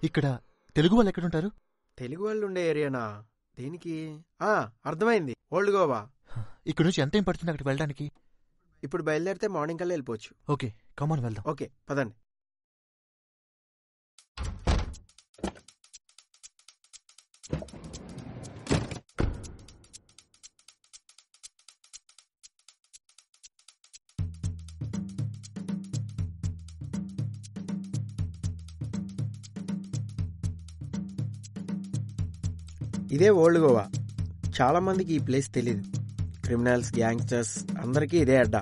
ఇక్కడ తెలుగు వాళ్ళు ఎక్కడుంటారు? తెలుగు వాళ్ళు ఉండే ఏరియానా? దేనికి? అర్థమైంది, ఓల్డ్ గోవా. ఇక్కడ నుంచి ఎంత ఏం పడుతుంది అక్కడికి వెళ్ళడానికి? ఇప్పుడు బయలుదేరితే మార్నింగ్ కల్లా వెళ్ళిపోవచ్చు. ఓకే, కమాన్ వెళ్దాం. ఓకే పదండి. ఇదే ఓల్డ్ గోవా. చాలా మందికి ఈ ప్లేస్ తెలీదు. క్రిమినల్స్, గ్యాంగ్స్టర్స్ అందరికీ ఇదే అడ్డా.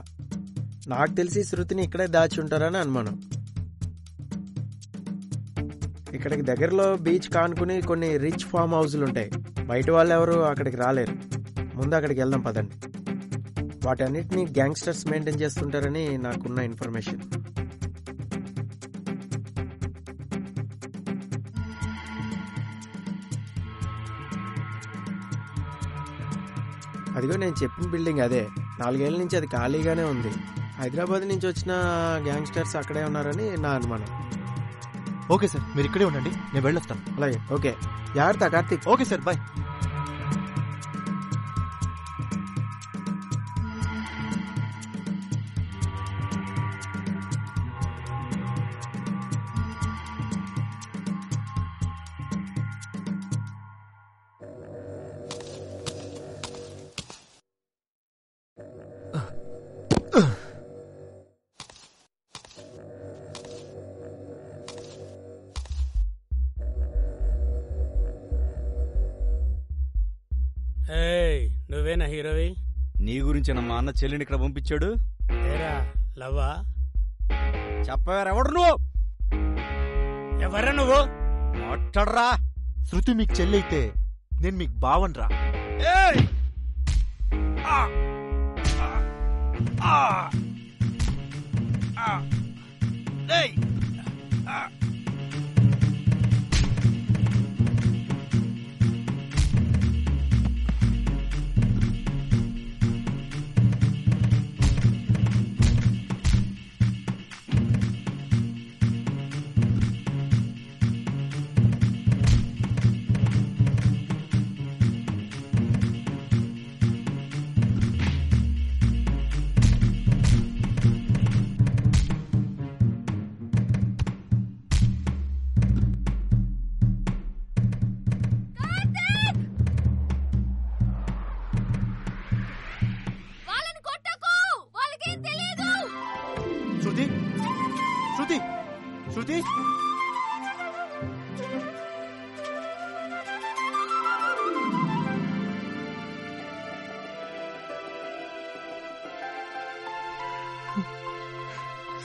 నాకు తెలిసి శృతిని ఇక్కడే దాచి ఉంటారని అనుమానం. ఇక్కడికి దగ్గరలో బీచ్ కానుకుని కొన్ని రిచ్ ఫామ్ హౌస్లు ఉంటాయి. బయట వాళ్ళు ఎవరు అక్కడికి రాలేరు. ముందు అక్కడికి వెళ్దాం పదండి. వాటన్నిటిని గ్యాంగ్స్టర్స్ మెయింటైన్ చేస్తుంటారని నాకున్న ఇన్ఫర్మేషన్. అదిగో నేను చెప్పిన బిల్డింగ్ అదే. 4 ఏళ్ల నుంచి అది ఖాళీగానే ఉంది. హైదరాబాద్ నుంచి వచ్చిన గ్యాంగ్స్టర్స్ అక్కడే ఉన్నారని నా అనుమానం. ఓకే సార్, మీరు ఇక్కడే ఉండండి, నేను వెళ్ళొస్తాను. అలాగే. ఓకే, జాగ్రత్త కార్తీక్. Okay sir, bye. నువ్వేనా హీరోవి? నీ గురించి మా అన్న చెల్లిని ఇక్కడ పంపించాడు. లవ్వా? చెప్పారు ఎవడు నువ్వు? ఎవరా నువ్వు? మాట్లాడరా. శృతి మీకు చెల్లైతే నేను మీకు బావన్రా. శృతి శృతి శృతి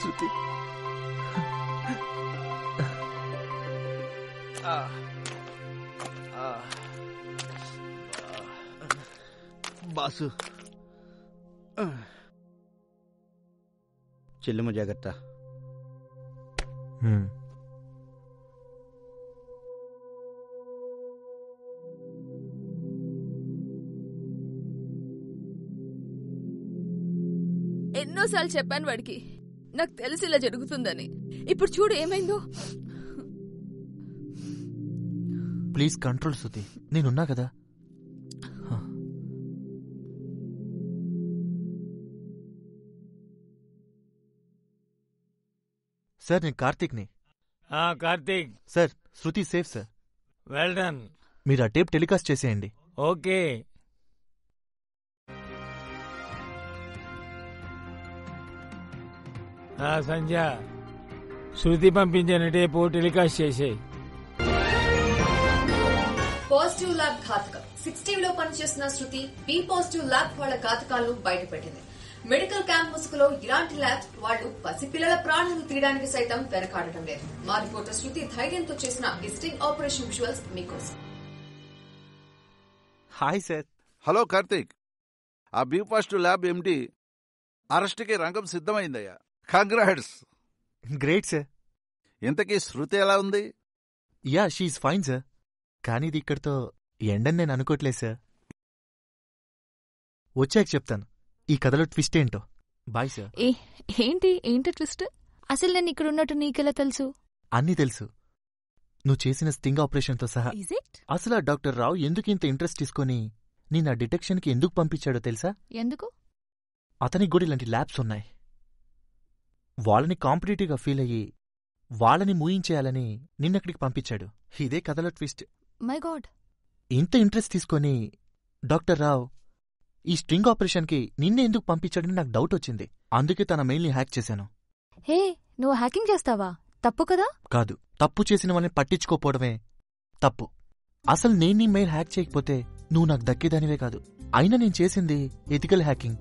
శృతి బాసు. చెల్లెమ్మ జాగ్రత్త. ఎన్నోసార్లు చెప్పాను వాడికి నాకు తెలిసి ఇలా జరుగుతుందని. ఇప్పుడు చూడు ఏమైందో. ప్లీజ్ కంట్రోల్ శృతి, నేనున్నా కదా. సార్ నేను కార్తీక్ని. Karthik. Sir Shruti safe sir. Well done. మీరు ఆ టేప్ టెలికాస్ట్ చేసేయండి. ఓకే. సంధ్య, శృతి పంపించిన టేపు టెలికాస్ట్ చేసేయి. పాజిటివ్ ల్యాబ్ ఘాతకం. 16 లో పనిచేస్తున్న శృతి బి పాజిటివ్ ల్యాబ్ వాళ్ళ ఘాతకాలను బయటపెట్టింది. మెడికల్ క్యాంప్ ముసుగులో ఇలాంటి ల్యాబ్స్ వాళ్లు పసిపిల్లల ప్రాణాలు తీయడానికి సైతం వెనకాడటం లేదు. మా రిపోర్టర్ శృతి ధైర్యంతో చేసిన ఈ స్టింగ్ ఆపరేషన్ విజువల్స్ మీకోసం. Hi sir. హలో కార్తీక్. ఆ బి పాజిటివ్ ల్యాబ్ ఎండి అరెస్ట్కి రంగం సిద్ధమైందయ్యా. కంగ్రాట్స్. Great sir. ఇంతకీ శృతి ఎలా ఉంది? Yeah she's fine sir. కానీ ఇది ఇక్కడితో ఎండని నేను అనుకోవట్లేదు సార్. వచ్చాక చెప్తాను ఈ కథలో ట్విస్ట్ ఏంటో. Bye sir. ఏంటి ట్విస్ట్? అసలు నేను ఇక్కడ ఉన్నట్టు నీకెలా తెలుసు? అన్నీ తెలుసు, నువ్వు చేసిన స్టింగ్ ఆపరేషన్తో సహా. అసలు ఆ డాక్టర్ రావు ఎందుకు ఇంత ఇంట్రెస్ట్ తీసుకొని నేను ఆ డిటెక్షన్కి ఎందుకు పంపించాడో తెలుసా? ఎందుకు? అతనికి కూడా ఇలాంటి ల్యాబ్స్ ఉన్నాయి. వాళ్ళని కాంపిటేటివ్గా ఫీల్ అయ్యి వాళ్ళని మూయించేయాలని నిన్నక్కడికి పంపించాడు. ఇదే కథలో ట్విస్ట్. My God. ఇంత ఇంట్రెస్ట్ తీసుకొని డాక్టర్ రావు ఈ స్ట్రింగ్ ఆపరేషన్కి నిన్నే ఎందుకు పంపించాడని నాకు డౌట్ వచ్చింది. అందుకే తన మెయిల్ని హ్యాక్ చేశాను. హే, నువ్వు హ్యాకింగ్ చేస్తావా? తప్పు కదా? కాదు, తప్పు చేసిన వాళ్ళని పట్టించుకోపోవడమే తప్పు. అసలు నేను నీ మెయిల్ హ్యాక్ చేయకపోతే నువ్వు నాకు దక్కేదానివే కాదు. అయినా నేను చేసింది ఎథికల్ హ్యాకింగ్.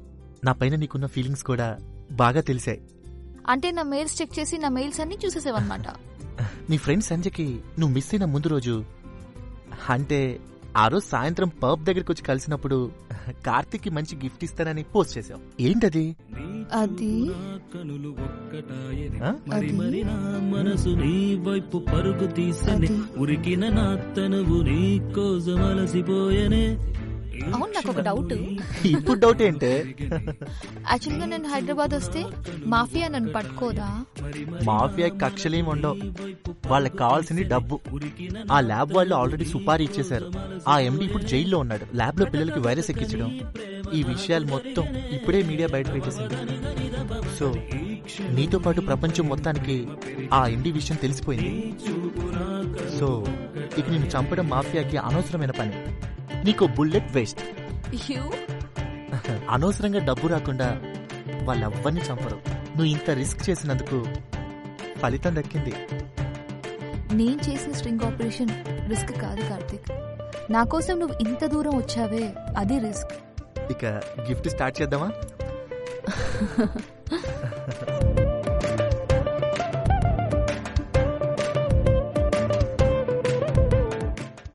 నా పైన నీకున్న ఫీలింగ్స్ కూడా బాగా తెలిసాయి. అంటే నా మెయిల్స్ చెక్ చేసి నా మెయిల్స్ అన్ని చూసేసేవన్నమాట. నీ ఫ్రెండ్ సంజయ్కి నువ్వు మిస్ అయిన ముందు రోజు, అంటే ఆ రోజు సాయంత్రం పబ్ దగ్గరికి వచ్చి కలిసినప్పుడు కార్తీక్కి మంచి గిఫ్ట్ ఇస్తానని పోస్ట్ చేసావు. ఏంటది? అది మనసు నీ వైపు పరుగు తీసని ఉరికిన నా తనువు నీ కోసం అలసిపోయనే. అవును, నాకు ఒక డౌట్. ఇప్పుడు డౌట్ ఏంటే? యాక్చువల్గా నేను హైదరాబాద్ వస్తే మాఫియా నన్ను పట్టుకోదా? మాఫియా కక్షలేం ఉండవు. వాళ్ళకి కావాల్సింది డబ్బు. ఆ ల్యాబ్ వాళ్ళు ఆల్రెడీ సుపారీ ఇచ్చేశారు. ఆ ఎండి ఇప్పుడు జైల్లో ఉన్నాడు. ల్యాబ్ లో పిల్లలకి వైరస్ ఎక్కించడం, ఈ విషయాలు మొత్తం ఇప్పుడే మీడియా బయట పెట్టేసింది. సో నీతో పాటు ప్రపంచం మొత్తానికి ఆ ఎండి విషయం తెలిసిపోయింది. సో ఇక నిన్ను చంపడం మాఫియాకి అనవసరమైన పని. నీకు బుల్లెట్ వేస్ట్. అనవసరంగా డబ్బు రాకుండా వాళ్ళెవ్వరిని చంపరు. నువ్వు ఇంత రిస్క్ చేసినందుకు ఫలితం దక్కింది. నేను చేసిన స్ట్రింగ్ ఆపరేషన్ రిస్క్ కాదు కార్తీక్. నా కోసం నువ్వు ఇంత దూరం వచ్చావే, అది రిస్క్. ఇక గిఫ్ట్ స్టార్ట్ చేద్దామా?